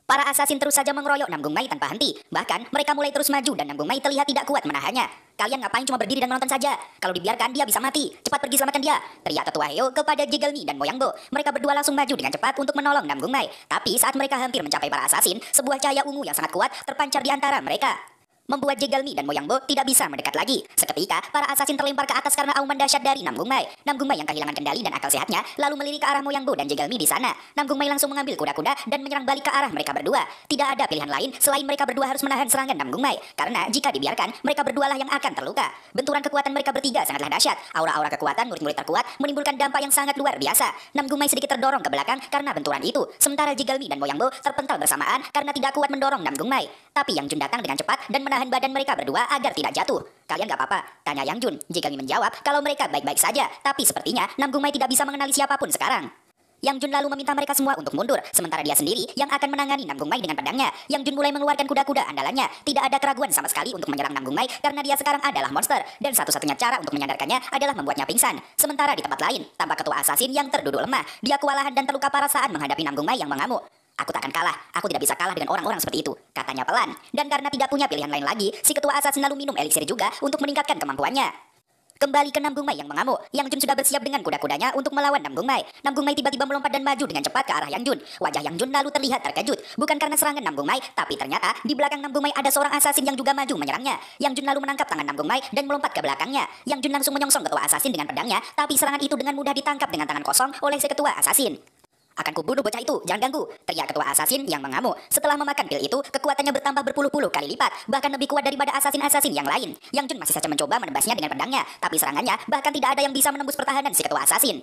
Para asasin terus saja mengeroyok Namgung Mai tanpa henti. Bahkan mereka mulai terus maju dan Namgung Mai terlihat tidak kuat menahannya. Kalian ngapain cuma berdiri dan menonton saja? Kalau dibiarkan dia bisa mati. Cepat pergi selamatkan dia, teriak Tetua Heo kepada Jegalmi dan Moyangbo. Mereka berdua langsung maju dengan cepat untuk menolong Namgung Mai. Tapi saat mereka hampir mencapai para asasin, sebuah cahaya ungu yang sangat kuat terpancar di antara mereka, membuat Jegalmi dan Moyangbo tidak bisa mendekat lagi. Seketika, para asasin terlempar ke atas karena auman dahsyat dari Namgung Mai. Namgung Mai yang kehilangan kendali dan akal sehatnya lalu melirik ke arah Moyangbo dan Jegalmi di sana. Namgung Mai langsung mengambil kuda-kuda dan menyerang balik ke arah mereka berdua. Tidak ada pilihan lain selain mereka berdua harus menahan serangan Namgung Mai, karena jika dibiarkan, mereka berdualah yang akan terluka. Benturan kekuatan mereka bertiga sangatlah dahsyat. Aura-aura kekuatan murid-murid terkuat menimbulkan dampak yang sangat luar biasa. Namgung Mai sedikit terdorong ke belakang karena benturan itu, sementara Jegalmi dan Moyangbo terpental bersamaan karena tidak kuat mendorong Namgung Mai. Tapi Yang Jun datang dengan cepat dan menahan badan mereka berdua agar tidak jatuh. Kalian gak apa-apa? Tanya Yang Jun. Jegalmi menjawab kalau mereka baik-baik saja. Tapi sepertinya Namgung Mai tidak bisa mengenali siapapun sekarang. Yang Jun lalu meminta mereka semua untuk mundur, sementara dia sendiri yang akan menangani Namgung Mai dengan pedangnya. Yang Jun mulai mengeluarkan kuda-kuda andalannya. Tidak ada keraguan sama sekali untuk menyerang Namgung Mai karena dia sekarang adalah monster, dan satu-satunya cara untuk menyandarkannya adalah membuatnya pingsan. Sementara di tempat lain, tampak ketua asasin yang terduduk lemah. Dia kewalahan dan terluka parah saat menghadapi Namgung Mai yang mengamuk. Aku takkan kalah, aku tidak bisa kalah dengan orang-orang seperti itu, katanya pelan. Dan karena tidak punya pilihan lain lagi, si ketua asasin lalu minum eliksir juga untuk meningkatkan kemampuannya. Kembali ke Namgung Mai yang mengamuk, Yang Jun sudah bersiap dengan kuda-kudanya untuk melawan Namgung Mai. Namgung Mai tiba-tiba melompat dan maju dengan cepat ke arah Yang Jun. Wajah Yang Jun lalu terlihat terkejut, bukan karena serangan Namgung Mai, tapi ternyata di belakang Namgung Mai ada seorang asasin yang juga maju menyerangnya. Yang Jun lalu menangkap tangan Namgung Mai dan melompat ke belakangnya. Yang Jun langsung menyongsong ketua asasin dengan pedangnya, tapi serangan itu dengan mudah ditangkap dengan tangan kosong oleh si ketua asasin. Akan kubunuh bocah itu, jangan ganggu, teriak ketua asasin yang mengamuk. Setelah memakan pil itu, kekuatannya bertambah berpuluh-puluh kali lipat, bahkan lebih kuat daripada asasin-asasin yang lain. Yang Jun masih saja mencoba menebasnya dengan pedangnya, tapi serangannya bahkan tidak ada yang bisa menembus pertahanan si ketua asasin.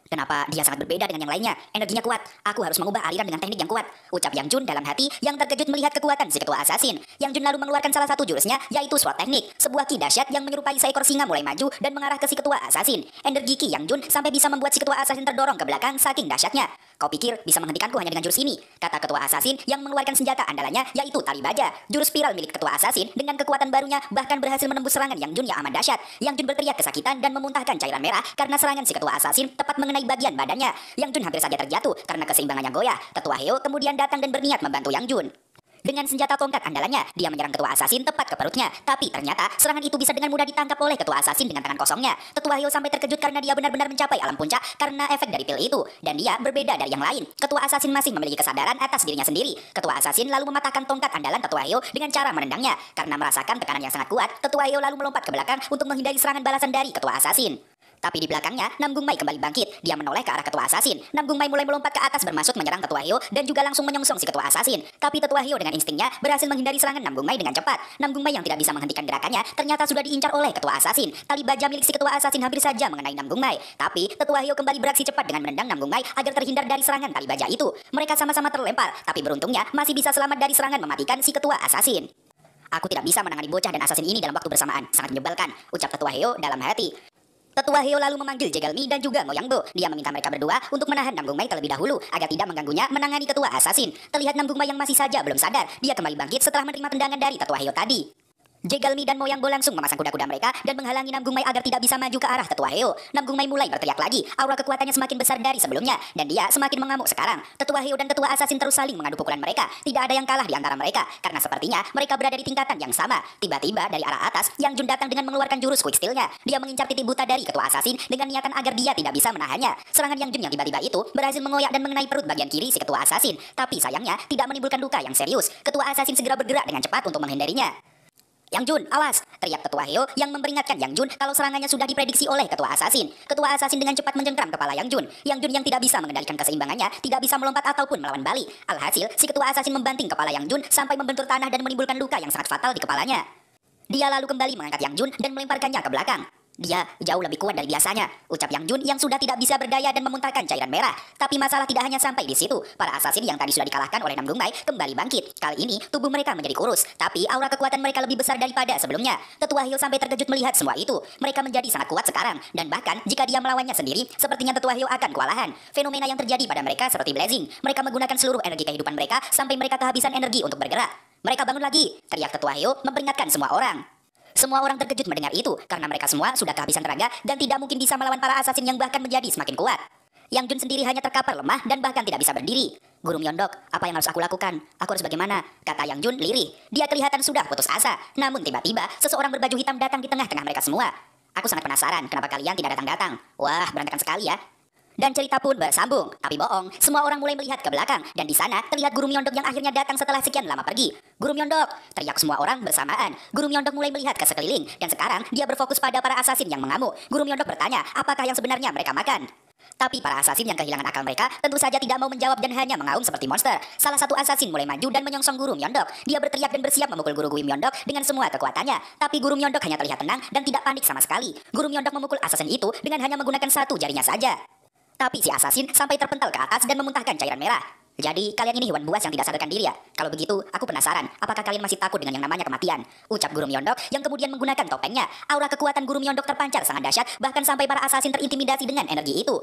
Kenapa dia sangat berbeda dengan yang lainnya? Energinya kuat. Aku harus mengubah aliran dengan teknik yang kuat, ucap Yang Jun dalam hati yang terkejut melihat kekuatan si ketua asasin. Yang Jun lalu mengeluarkan salah satu jurusnya, yaitu SWOT teknik, sebuah ki dahsyat yang menyerupai seekor singa mulai maju dan mengarah ke si ketua asasin. Energi ki Yang Jun sampai bisa membuat si ketua asasin terdorong ke belakang saking dahsyatnya. Kau pikir bisa menghentikanku hanya dengan jurus ini? Kata ketua asasin yang mengeluarkan senjata andalannya, yaitu tali baja. Jurus spiral milik ketua asasin dengan kekuatan barunya bahkan berhasil menembus serangan Yang Jun yang amat dahsyat. Yang Jun berteriak kesakitan dan memuntahkan cairan merah karena serangan si ketua asasin tepat mengenai bagian badannya. Yang Jun hampir saja terjatuh karena keseimbangannya goyah. Tetua Heo kemudian datang dan berniat membantu Yang Jun. Dengan senjata tongkat andalannya, dia menyerang ketua asasin tepat ke perutnya. Tapi ternyata serangan itu bisa dengan mudah ditangkap oleh ketua asasin dengan tangan kosongnya. Tetua Heo sampai terkejut karena dia benar-benar mencapai alam puncak karena efek dari pil itu. Dan dia berbeda dari yang lain. Ketua asasin masih memiliki kesadaran atas dirinya sendiri. Ketua asasin lalu mematahkan tongkat andalan Tetua Heo dengan cara menendangnya. Karena merasakan tekanan yang sangat kuat, Tetua Heo lalu melompat ke belakang untuk menghindari serangan balasan dari ketua asasin. Tapi di belakangnya, Namgung Mai kembali bangkit. Dia menoleh ke arah ketua asasin. Namgung Mai mulai melompat ke atas bermaksud menyerang Tetua Heo dan juga langsung menyongsong si ketua asasin. Tapi Tetua Heo dengan instingnya berhasil menghindari serangan Namgung Mai dengan cepat. Namgung Mai yang tidak bisa menghentikan gerakannya ternyata sudah diincar oleh ketua asasin. Tali baja milik si ketua asasin hampir saja mengenai Namgung Mai. Tapi Tetua Heo kembali beraksi cepat dengan menendang Namgung Mai agar terhindar dari serangan tali baja itu. Mereka sama-sama terlempar, tapi beruntungnya masih bisa selamat dari serangan mematikan si ketua asasin. Aku tidak bisa menangani bocah dan asasin ini dalam waktu bersamaan. Sangat menyebalkan, ucap Tetua Heo dalam hati. Tetua Heo lalu memanggil Jegalmi dan juga Moyangbo. Dia meminta mereka berdua untuk menahan Namgung Mai terlebih dahulu agar tidak mengganggunya menangani ketua asasin. Terlihat Namgung Mai yang masih saja belum sadar. Dia kembali bangkit setelah menerima tendangan dari Tetua Heo tadi. Jegalmi dan Moyangbo langsung memasang kuda-kuda mereka dan menghalangi Namgung Mai agar tidak bisa maju ke arah Tetua Heo. Namgung Mai mulai berteriak lagi, aura kekuatannya semakin besar dari sebelumnya, dan dia semakin mengamuk sekarang. Tetua Heo dan ketua asasin terus saling mengadu pukulan mereka. Tidak ada yang kalah di antara mereka, karena sepertinya mereka berada di tingkatan yang sama. Tiba-tiba dari arah atas, Yang Jun datang dengan mengeluarkan jurus quick steal-nya. Dia mengincar titik buta dari ketua asasin dengan niatan agar dia tidak bisa menahannya. Serangan Yang Jun yang tiba-tiba itu berhasil mengoyak dan mengenai perut bagian kiri si ketua asasin. Tapi sayangnya tidak menimbulkan luka yang serius. Ketua asasin segera bergerak dengan cepat untuk menghindarinya. Yang Jun, awas! Teriak Tetua Heo yang memperingatkan Yang Jun kalau serangannya sudah diprediksi oleh ketua asasin. Ketua asasin dengan cepat mencengkram kepala Yang Jun. Yang Jun yang tidak bisa mengendalikan keseimbangannya, tidak bisa melompat ataupun melawan balik. Alhasil, si ketua asasin membanting kepala Yang Jun sampai membentur tanah dan menimbulkan luka yang sangat fatal di kepalanya. Dia lalu kembali mengangkat Yang Jun dan melemparkannya ke belakang. Dia jauh lebih kuat dari biasanya, ucap Yang Jun yang sudah tidak bisa berdaya dan memuntahkan cairan merah. Tapi masalah tidak hanya sampai di situ. Para assassin yang tadi sudah dikalahkan oleh Nam Gung Mai kembali bangkit. Kali ini tubuh mereka menjadi kurus, tapi aura kekuatan mereka lebih besar daripada sebelumnya. Tetua Hyo sampai terkejut melihat semua itu. Mereka menjadi sangat kuat sekarang, dan bahkan jika dia melawannya sendiri, sepertinya Tetua Hyo akan kewalahan. Fenomena yang terjadi pada mereka seperti blazing. Mereka menggunakan seluruh energi kehidupan mereka sampai mereka kehabisan energi untuk bergerak. Mereka bangun lagi, teriak Tetua Hyo memperingatkan semua orang. Semua orang terkejut mendengar itu, karena mereka semua sudah kehabisan tenaga dan tidak mungkin bisa melawan para assassin yang bahkan menjadi semakin kuat. Yang Jun sendiri hanya terkapar lemah dan bahkan tidak bisa berdiri. Guru Myeondok, apa yang harus aku lakukan? Aku harus bagaimana? Kata Yang Jun lirih. Dia kelihatan sudah putus asa. Namun tiba-tiba seseorang berbaju hitam datang di tengah-tengah mereka semua. Aku sangat penasaran kenapa kalian tidak datang-datang. Wah, berantakan sekali ya. Dan cerita pun bersambung, tapi bohong. Semua orang mulai melihat ke belakang, dan di sana terlihat Guru Myeondok yang akhirnya datang setelah sekian lama pergi. Guru Myeondok, teriak semua orang bersamaan. Guru Myeondok mulai melihat ke sekeliling, dan sekarang dia berfokus pada para assassin yang mengamuk. Guru Myeondok bertanya, apakah yang sebenarnya mereka makan? Tapi para assassin yang kehilangan akal mereka tentu saja tidak mau menjawab dan hanya mengaum seperti monster. Salah satu assassin mulai maju dan menyongsong Guru Myeondok. Dia berteriak dan bersiap memukul Guru Myeondok dengan semua kekuatannya. Tapi Guru Myeondok hanya terlihat tenang dan tidak panik sama sekali. Guru Myeondok memukul assassin itu dengan hanya menggunakan satu jarinya saja. Tapi si assassin sampai terpental ke atas dan memuntahkan cairan merah. Jadi kalian ini hewan buas yang tidak sadarkan diri ya? Kalau begitu, aku penasaran, apakah kalian masih takut dengan yang namanya kematian? Ucap Guru Myeondok yang kemudian menggunakan topengnya. Aura kekuatan Guru Myeondok terpancar sangat dahsyat, bahkan sampai para assassin terintimidasi dengan energi itu.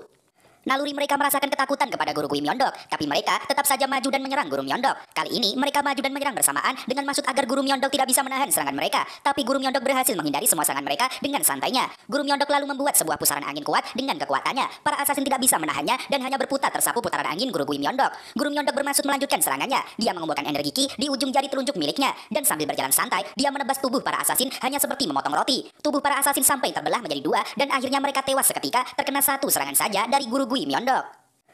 Naluri mereka merasakan ketakutan kepada Guru Myeondok, tapi mereka tetap saja maju dan menyerang Guru Myeondok. Kali ini mereka maju dan menyerang bersamaan dengan maksud agar Guru Myeondok tidak bisa menahan serangan mereka. Tapi Guru Myeondok berhasil menghindari semua serangan mereka dengan santainya. Guru Myeondok lalu membuat sebuah pusaran angin kuat dengan kekuatannya. Para assassin tidak bisa menahannya dan hanya berputar tersapu putaran angin Guru Myeondok. Guru Myeondok bermaksud melanjutkan serangannya. Dia mengumpulkan energi ki di ujung jari telunjuk miliknya dan sambil berjalan santai, dia menebas tubuh para assassin hanya seperti memotong roti. Tubuh para assassin sampai terbelah menjadi dua dan akhirnya mereka tewas seketika terkena satu serangan saja dari Guru Myeondok.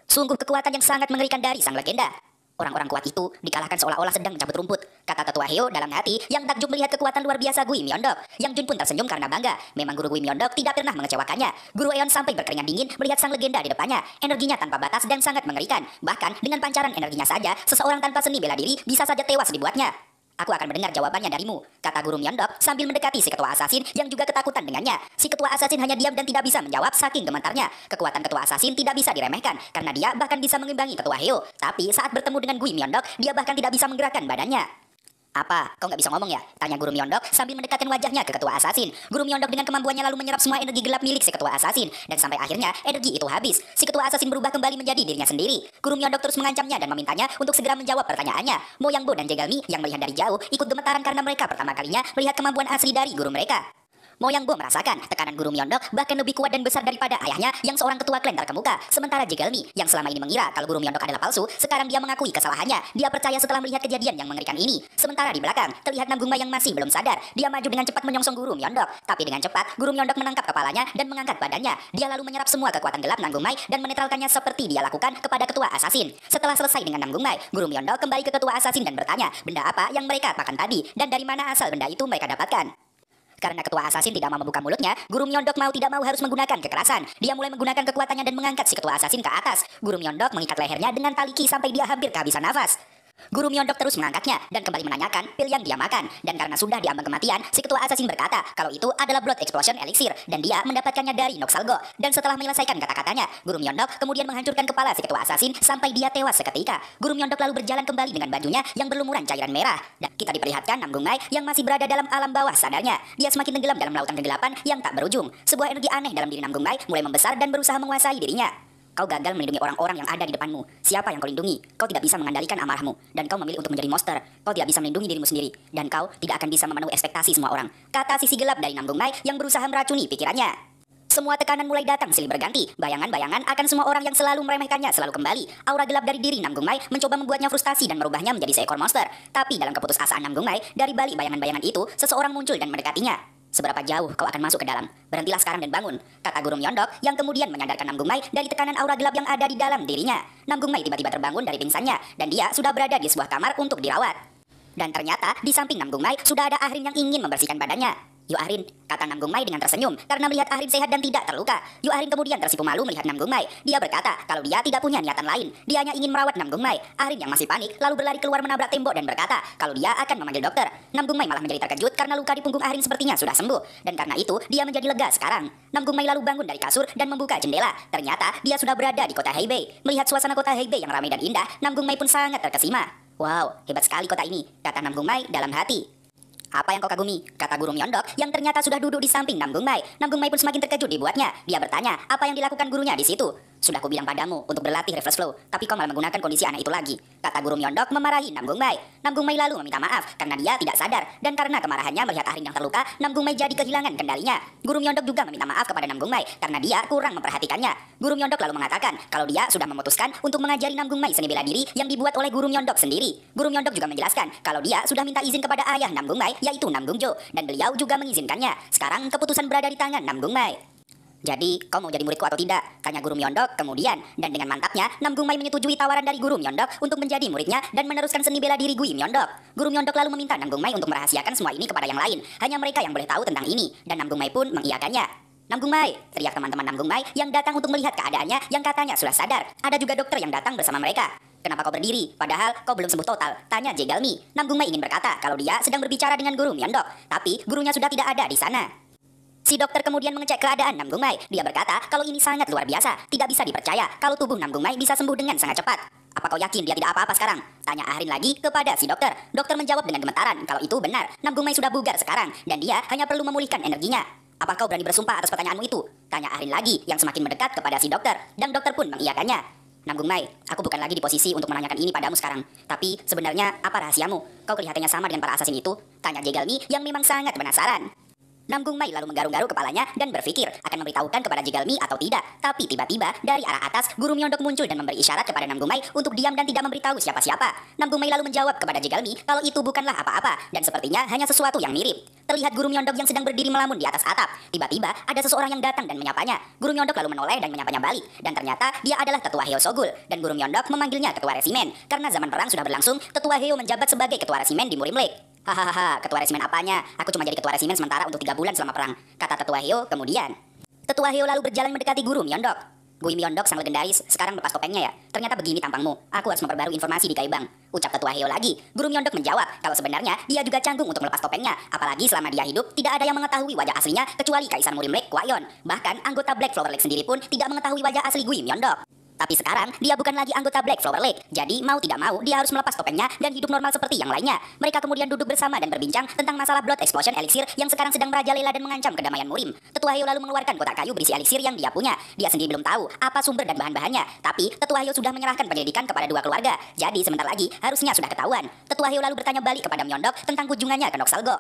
Sungguh kekuatan yang sangat mengerikan dari sang legenda. Orang-orang kuat itu dikalahkan seolah-olah sedang mencabut rumput, kata Tetua Hyo dalam hati yang takjub melihat kekuatan luar biasa Gui Myeondok. Yang Jun pun tersenyum karena bangga. Memang Guru Gui Myeondok tidak pernah mengecewakannya. Guru Eon sampai berkeringat dingin melihat sang legenda di depannya. Energinya tanpa batas dan sangat mengerikan. Bahkan dengan pancaran energinya saja, seseorang tanpa seni bela diri bisa saja tewas dibuatnya. Aku akan mendengar jawabannya darimu, kata Guru Myeondok sambil mendekati si ketua assassin yang juga ketakutan dengannya. Si ketua assassin hanya diam dan tidak bisa menjawab saking gemetarnya. Kekuatan ketua assassin tidak bisa diremehkan karena dia bahkan bisa mengimbangi Tetua Hyo. Tapi saat bertemu dengan Gui Myeondok, dia bahkan tidak bisa menggerakkan badannya. Apa? Kau nggak bisa ngomong ya? Tanya Guru Myeondok sambil mendekatkan wajahnya ke ketua assassin. Guru Myeondok dengan kemampuannya lalu menyerap semua energi gelap milik si ketua assassin. Dan sampai akhirnya energi itu habis. Si ketua assassin berubah kembali menjadi dirinya sendiri. Guru Myeondok terus mengancamnya dan memintanya untuk segera menjawab pertanyaannya. Mo Yang Bo dan Jegalmi yang melihat dari jauh ikut gemetaran karena mereka pertama kalinya melihat kemampuan asli dari guru mereka. Mo Yang Bo merasakan tekanan Guru Myeondok bahkan lebih kuat dan besar daripada ayahnya yang seorang ketua klan terkemuka. Sementara Jegalmi yang selama ini mengira kalau Guru Myeondok adalah palsu, sekarang dia mengakui kesalahannya. Dia percaya setelah melihat kejadian yang mengerikan ini. Sementara di belakang terlihat Nam Gung Mai yang masih belum sadar. Dia maju dengan cepat menyongsong Guru Myeondok. Tapi dengan cepat Guru Myeondok menangkap kepalanya dan mengangkat badannya. Dia lalu menyerap semua kekuatan gelap Nam Gung Mai dan menetralkannya seperti dia lakukan kepada ketua assassin. Setelah selesai dengan Nam Gung Mai, Guru Myeondok kembali ke ketua assassin dan bertanya, benda apa yang mereka makan tadi dan dari mana asal benda itu mereka dapatkan. Karena ketua assassin tidak mau membuka mulutnya, Guru Myeondok mau tidak mau harus menggunakan kekerasan. Dia mulai menggunakan kekuatannya dan mengangkat si ketua assassin ke atas. Guru Myeondok mengikat lehernya dengan tali ki sampai dia hampir kehabisan nafas. Guru Myeondok terus mengangkatnya dan kembali menanyakan pil yang dia makan. Dan karena sudah diambang kematian, si ketua assassin berkata kalau itu adalah blood explosion elixir dan dia mendapatkannya dari Noxalgo. Dan setelah menyelesaikan kata-katanya, Guru Myeondok kemudian menghancurkan kepala si ketua assassin sampai dia tewas seketika. Guru Myeondok lalu berjalan kembali dengan bajunya yang berlumuran cairan merah. Dan kita diperlihatkan Nam Gung Mai yang masih berada dalam alam bawah sadarnya. Dia semakin tenggelam dalam lautan kegelapan yang tak berujung. Sebuah energi aneh dalam diri Nam Gung Mai mulai membesar dan berusaha menguasai dirinya. Kau gagal melindungi orang-orang yang ada di depanmu. Siapa yang kau lindungi? Kau tidak bisa mengendalikan amarahmu. Dan kau memilih untuk menjadi monster. Kau tidak bisa melindungi dirimu sendiri. Dan kau tidak akan bisa memenuhi ekspektasi semua orang. Kata sisi gelap dari Nam Gung Mai yang berusaha meracuni pikirannya. Semua tekanan mulai datang silih berganti. Bayangan-bayangan akan semua orang yang selalu meremehkannya selalu kembali. Aura gelap dari diri Nam Gung Mai mencoba membuatnya frustasi dan merubahnya menjadi seekor monster. Tapi dalam keputusasaan Nam Gung Mai, dari balik bayangan-bayangan itu, seseorang muncul dan mendekatinya. Seberapa jauh kau akan masuk ke dalam? Berhentilah sekarang dan bangun, kata Guru Myeondok yang kemudian menyadarkan Nam Gung Mai dari tekanan aura gelap yang ada di dalam dirinya. Nam Gung Mai tiba-tiba terbangun dari pingsannya dan dia sudah berada di sebuah kamar untuk dirawat. Dan ternyata di samping Nam Gung Mai sudah ada Ahrin yang ingin membersihkan badannya. Yu Arin, kata Namgung Mai dengan tersenyum karena melihat Arin sehat dan tidak terluka. Yu Arin kemudian tersipu malu melihat Namgung Mai. Dia berkata kalau dia tidak punya niatan lain. Dia hanya ingin merawat Namgung Mai. Arin yang masih panik lalu berlari keluar menabrak tembok dan berkata kalau dia akan memanggil dokter. Namgung Mai malah menjadi terkejut karena luka di punggung Arin sepertinya sudah sembuh. Dan karena itu dia menjadi lega sekarang. Namgung Mai lalu bangun dari kasur dan membuka jendela. Ternyata dia sudah berada di kota Hebei. Melihat suasana kota Hebei yang ramai dan indah, Namgung Mai pun sangat terkesima. Wow, hebat sekali kota ini, kata Namgung Mai dalam hati. Apa yang kau kagumi? Kata guru Myeondok yang ternyata sudah duduk di samping Namgung Mai. Namgung Mai pun semakin terkejut dibuatnya. Dia bertanya, apa yang dilakukan gurunya di situ? Sudah kubilang padamu untuk berlatih reflex flow, tapi kau malah menggunakan kondisi anak itu lagi, kata guru Myeondok memarahi Namgung Mai. Namgung Mai lalu meminta maaf karena dia tidak sadar dan karena kemarahannya melihat Arin yang terluka, Namgung Mai jadi kehilangan kendalinya. Guru Myeondok juga meminta maaf kepada Namgung Mai karena dia kurang memperhatikannya. Guru Myeondok lalu mengatakan kalau dia sudah memutuskan untuk mengajari Namgung Mai seni bela diri yang dibuat oleh guru Myeondok sendiri. Guru Myeondok juga menjelaskan kalau dia sudah minta izin kepada ayah Namgung Mai yaitu Namgung Jo dan beliau juga mengizinkannya. Sekarang keputusan berada di tangan Namgung Mai. Jadi, kau mau jadi muridku atau tidak? Tanya guru Myeondok kemudian. Dan dengan mantapnya, Namgung Mai menyetujui tawaran dari guru Myeondok untuk menjadi muridnya dan meneruskan seni bela diri Gui Myeondok. Guru Myeondok lalu meminta Namgung Mai untuk merahasiakan semua ini kepada yang lain. Hanya mereka yang boleh tahu tentang ini. Dan Namgung Mai pun mengiyakannya. Namgung Mai, teriak teman-teman Namgung Mai yang datang untuk melihat keadaannya yang katanya sudah sadar. Ada juga dokter yang datang bersama mereka. Kenapa kau berdiri? Padahal kau belum sembuh total, tanya Jegalmi. Namgung Mai ingin berkata kalau dia sedang berbicara dengan guru Myeondok, tapi gurunya sudah tidak ada di sana. Si dokter kemudian mengecek keadaan Namgung Mai. Dia berkata kalau ini sangat luar biasa, tidak bisa dipercaya kalau tubuh Namgung Mai bisa sembuh dengan sangat cepat. Apa kau yakin dia tidak apa-apa sekarang? Tanya Arin lagi kepada si dokter. Dokter menjawab dengan gemetaran kalau itu benar. Namgung Mai sudah bugar sekarang dan dia hanya perlu memulihkan energinya. Apa kau berani bersumpah atas pertanyaanmu itu? Tanya Arin lagi yang semakin mendekat kepada si dokter. Dan dokter pun mengiyakannya. Namgung Mai, aku bukan lagi di posisi untuk menanyakan ini padamu sekarang. Tapi sebenarnya apa rahasiamu? Kau kelihatannya sama dengan para asasin itu? Tanya Jegalmi yang memang sangat penasaran. Namgung Mai lalu menggaruk-garuk kepalanya dan berpikir akan memberitahukan kepada Jegalmi atau tidak. Tapi tiba-tiba dari arah atas guru Myeondok muncul dan memberi isyarat kepada Namgung Mai untuk diam dan tidak memberitahu siapa-siapa. Namgung Mai lalu menjawab kepada Jegalmi kalau itu bukanlah apa-apa dan sepertinya hanya sesuatu yang mirip. Terlihat guru Myeondok yang sedang berdiri melamun di atas atap. Tiba-tiba ada seseorang yang datang dan menyapanya. Guru Myeondok lalu menoleh dan menyapanya balik. Dan ternyata dia adalah Tetua Heo Sogul. Dan guru Myeondok memanggilnya Ketua Resimen. Karena zaman perang sudah berlangsung, Tetua Heo menjabat sebagai Ketua Resimen di Murim Lake. Hahaha, ketua resimen apanya? Aku cuma jadi ketua resimen sementara untuk 3 bulan selama perang, kata Tetua Heo kemudian. Tetua Heo lalu berjalan mendekati guru Myeondok. Gui Myeondok sang legendaris, sekarang lepas topengnya ya. Ternyata begini tampangmu. Aku harus memperbarui informasi di Kaibang. Ucap Tetua Heo lagi. Guru Myeondok menjawab kalau sebenarnya dia juga canggung untuk melepas topengnya. Apalagi selama dia hidup tidak ada yang mengetahui wajah aslinya kecuali Kaisar Murim Lake Kwayon. Bahkan anggota Black Flower Lake sendiri pun tidak mengetahui wajah asli Gui Myeondok. Tapi sekarang dia bukan lagi anggota Black Flower Lake. Jadi mau tidak mau dia harus melepas topengnya dan hidup normal seperti yang lainnya. Mereka kemudian duduk bersama dan berbincang tentang masalah Blood Explosion Elixir yang sekarang sedang merajalela dan mengancam kedamaian Murim. Tetua Heo lalu mengeluarkan kotak kayu berisi elixir yang dia punya. Dia sendiri belum tahu apa sumber dan bahan-bahannya. Tapi Tetua Heo sudah menyerahkan penyelidikan kepada 2 keluarga. Jadi sebentar lagi harusnya sudah ketahuan. Tetua Heo lalu bertanya balik kepada Myeondok tentang kunjungannya ke Noxalgo,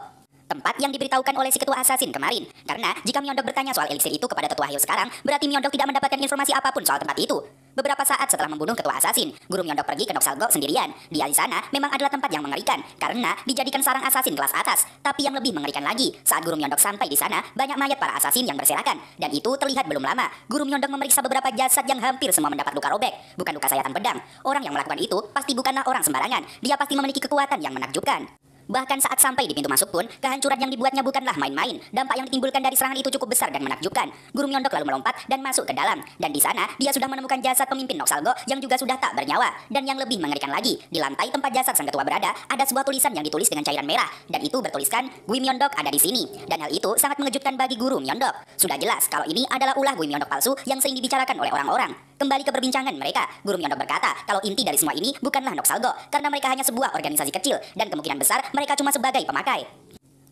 tempat yang diberitahukan oleh si ketua asasin kemarin. Karena jika Myeondok bertanya soal elixir itu kepada Tetua Heo sekarang, berarti Myeondok tidak mendapatkan informasi apapun soal tempat itu. Beberapa saat setelah membunuh ketua asasin, guru Myeondok pergi ke Noxalgo sendirian. Dia di sana memang adalah tempat yang mengerikan karena dijadikan sarang asasin kelas atas. Tapi yang lebih mengerikan lagi, saat guru Myeondok sampai di sana, banyak mayat para asasin yang berserakan. Dan itu terlihat belum lama. Guru Myeondok memeriksa beberapa jasad yang hampir semua mendapat luka robek, bukan luka sayatan pedang. Orang yang melakukan itu pasti bukanlah orang sembarangan. Dia pasti memiliki kekuatan yang menakjubkan. Bahkan saat sampai di pintu masuk pun, kehancuran yang dibuatnya bukanlah main-main. Dampak yang ditimbulkan dari serangan itu cukup besar dan menakjubkan. Guru Myeondok lalu melompat dan masuk ke dalam. Dan di sana, dia sudah menemukan jasad pemimpin Noxalgo yang juga sudah tak bernyawa. Dan yang lebih mengerikan lagi, di lantai tempat jasad sang ketua berada, ada sebuah tulisan yang ditulis dengan cairan merah. Dan itu bertuliskan, Gui Myeondok ada di sini. Dan hal itu sangat mengejutkan bagi guru Myeondok. Sudah jelas kalau ini adalah ulah Gui Myeondok palsu yang sering dibicarakan oleh orang-orang. Kembali ke perbincangan mereka, guru Myeondok berkata kalau inti dari semua ini bukanlah Noxalgo, karena mereka hanya sebuah organisasi kecil dan kemungkinan besar mereka cuma sebagai pemakai.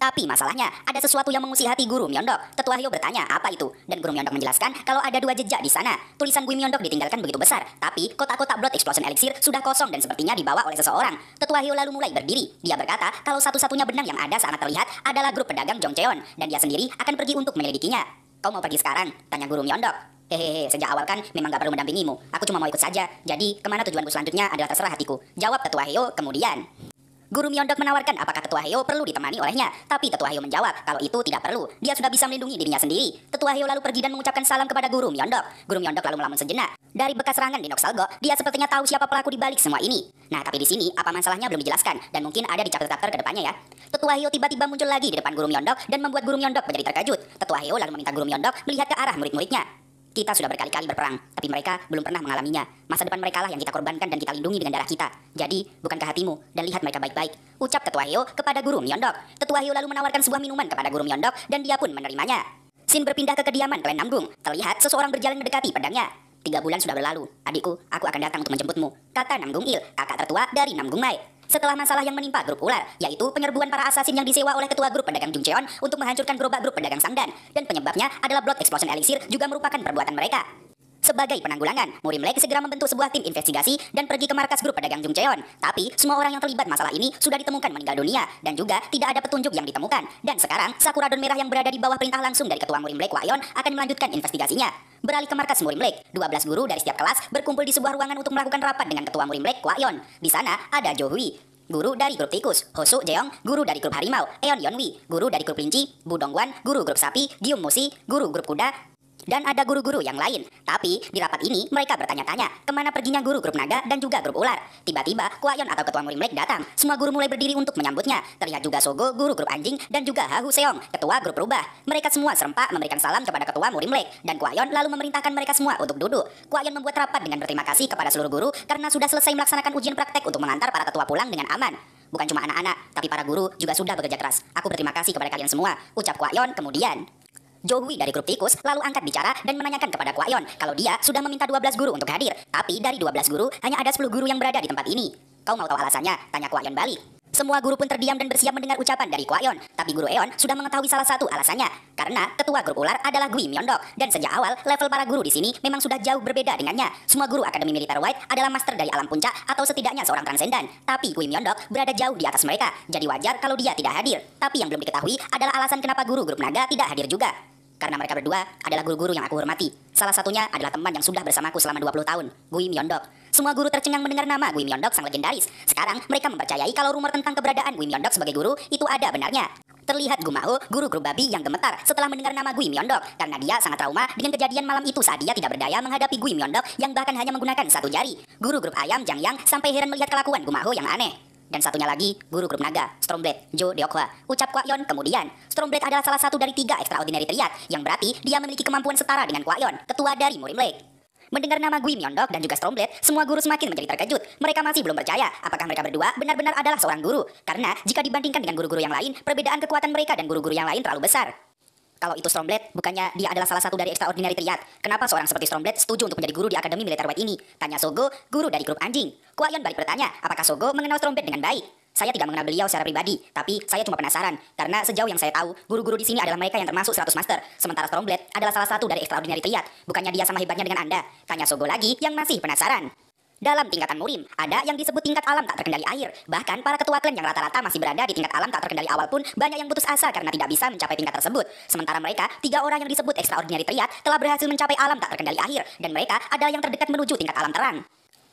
Tapi masalahnya, ada sesuatu yang mengusik hati guru Myeondok. Tetua Heo bertanya apa itu, dan guru Myeondok menjelaskan kalau ada 2 jejak di sana. Tulisan Gui Myeondok ditinggalkan begitu besar, tapi kotak-kotak Blood Explosion Elixir sudah kosong dan sepertinya dibawa oleh seseorang. Tetua Heo lalu mulai berdiri. Dia berkata kalau satu-satunya benang yang ada sangat terlihat adalah grup pedagang Jongcheon, dan dia sendiri akan pergi untuk menyelidikinya. Kau mau pergi sekarang? Tanya guru Myeondok. Hehehe, sejak awal kan memang gak perlu mendampingimu. Aku cuma mau ikut saja. Jadi kemana tujuanku selanjutnya adalah terserah hatiku, jawab Tetua Heo kemudian. Guru Myeondok menawarkan apakah Tetua Heo perlu ditemani olehnya, tapi Tetua Heo menjawab kalau itu tidak perlu, dia sudah bisa melindungi dirinya sendiri. Tetua Heo lalu pergi dan mengucapkan salam kepada Guru Myeondok. Guru Myeondok lalu melamun sejenak. Dari bekas serangan di Noxalgo, dia sepertinya tahu siapa pelaku di balik semua ini. Nah, tapi di sini apa masalahnya belum dijelaskan dan mungkin ada di chapter-chapter ke depannya ya. Tetua Heo tiba-tiba muncul lagi di depan Guru Myeondok dan membuat Guru Myeondok menjadi terkejut. Tetua Heo lalu meminta Guru Myeondok melihat ke arah murid-muridnya. Kita sudah berkali-kali berperang, tapi mereka belum pernah mengalaminya. Masa depan mereka lah yang kita korbankan dan kita lindungi dengan darah kita. Jadi, bukankah hatimu dan lihat mereka baik-baik? Ucap Tetua Heo kepada Guru Myeondok. Tetua Heo lalu menawarkan sebuah minuman kepada Guru Myeondok dan dia pun menerimanya. Scene berpindah ke kediaman klan Namgung. Terlihat seseorang berjalan mendekati pedangnya. 3 bulan sudah berlalu. Adikku, aku akan datang untuk menjemputmu, kata Namgung Il, kakak tertua dari Namgung Mai. Setelah masalah yang menimpa grup ular, yaitu penyerbuan para asasin yang disewa oleh ketua grup pedagang Jungcheon untuk menghancurkan gerobak grup pedagang Sangdan, dan penyebabnya adalah Blood Explosion Elixir juga merupakan perbuatan mereka. Sebagai penanggulangan, Murimlek segera membentuk sebuah tim investigasi dan pergi ke markas grup pedagang Jungcheon. Tapi semua orang yang terlibat masalah ini sudah ditemukan meninggal dunia dan juga tidak ada petunjuk yang ditemukan. Dan sekarang Sakura Daun Merah yang berada di bawah perintah langsung dari ketua Murimlek Kwayon akan melanjutkan investigasinya. Beralih ke markas Murimlek, 12 guru dari setiap kelas berkumpul di sebuah ruangan untuk melakukan rapat dengan ketua Murimlek Kwayon. Di sana ada Jo Hui, guru dari grup tikus, Hosu Jeong, guru dari grup harimau, Eon Yeonwi, guru dari grup kelinci, Bu Dongwan, guru grup sapi, Gium Musi, guru grup kuda, dan ada guru-guru yang lain. Tapi di rapat ini mereka bertanya-tanya kemana perginya guru grup naga dan juga grup ular. Tiba-tiba Kwayon atau ketua Murimlek datang. Semua guru mulai berdiri untuk menyambutnya. Terlihat juga Sogo, guru grup anjing, dan juga Hahu Seong, ketua grup rubah. Mereka semua serempak memberikan salam kepada ketua Murimlek, dan Kwayon lalu memerintahkan mereka semua untuk duduk. Kwayon membuat rapat dengan berterima kasih kepada seluruh guru karena sudah selesai melaksanakan ujian praktek untuk mengantar para tetua pulang dengan aman. Bukan cuma anak-anak, tapi para guru juga sudah bekerja keras. Aku berterima kasih kepada kalian semua, ucap Kwayon kemudian. Jo Hui dari grup tikus lalu angkat bicara dan menanyakan kepada Kwayon kalau dia sudah meminta 12 guru untuk hadir. Tapi dari 12 guru, hanya ada 10 guru yang berada di tempat ini. Kau mau tahu alasannya? Tanya Kwayon balik. Semua guru pun terdiam dan bersiap mendengar ucapan dari Kwayon. Tapi guru Eon sudah mengetahui salah satu alasannya. Karena ketua grup ular adalah Gui Myeondok. Dan sejak awal, level para guru di sini memang sudah jauh berbeda dengannya. Semua guru Akademi Militer White adalah master dari alam puncak atau setidaknya seorang transendan. Tapi Gui Myeondok berada jauh di atas mereka. Jadi wajar kalau dia tidak hadir. Tapi yang belum diketahui adalah alasan kenapa guru grup naga tidak hadir juga. Karena mereka berdua adalah guru-guru yang aku hormati. Salah satunya adalah teman yang sudah bersamaku selama 20 tahun, Gui Myeondok. Semua guru tercengang mendengar nama Gui Myeondok sang legendaris. Sekarang mereka mempercayai kalau rumor tentang keberadaan Gui Myeondok sebagai guru itu ada benarnya. Terlihat Gumao, guru grup babi yang gemetar setelah mendengar nama Gui Myeondok karena dia sangat trauma dengan kejadian malam itu saat dia tidak berdaya menghadapi Gui Myeondok yang bahkan hanya menggunakan satu jari. Guru grup ayam Jang Yang sampai heran melihat kelakuan Gumao yang aneh. Dan satunya lagi, guru grup naga, Stormblade, Jo Deokhwa. Ucap Kwayon kemudian. Stormblade adalah salah satu dari 3 extraordinary triad, yang berarti dia memiliki kemampuan setara dengan Kwayon, ketua dari Murimlek. Mendengar nama Gui Myeondok dan juga Stormblade, semua guru semakin menjadi terkejut. Mereka masih belum percaya apakah mereka berdua benar-benar adalah seorang guru. Karena jika dibandingkan dengan guru-guru yang lain, perbedaan kekuatan mereka dan guru-guru yang lain terlalu besar. Kalau itu Stormblade, bukannya dia adalah salah satu dari extraordinary triad. Kenapa seorang seperti Stormblade setuju untuk menjadi guru di Akademi Militer White ini? Tanya Sogo, guru dari grup anjing. Kwayon balik bertanya, apakah Sogo mengenal Stormblade dengan baik? Saya tidak mengenal beliau secara pribadi, tapi saya cuma penasaran. Karena sejauh yang saya tahu, guru-guru di sini adalah mereka yang termasuk 100 master. Sementara Stormblade adalah salah satu dari extraordinary triad. Bukannya dia sama hebatnya dengan Anda? Tanya Sogo lagi yang masih penasaran. Dalam tingkatan Murim, ada yang disebut tingkat alam tak terkendali air. Bahkan para ketua klan yang rata-rata masih berada di tingkat alam tak terkendali awal pun banyak yang putus asa karena tidak bisa mencapai tingkat tersebut. Sementara mereka, 3 orang yang disebut extraordinary triad telah berhasil mencapai alam tak terkendali akhir. Dan mereka adalah yang terdekat menuju tingkat alam terang.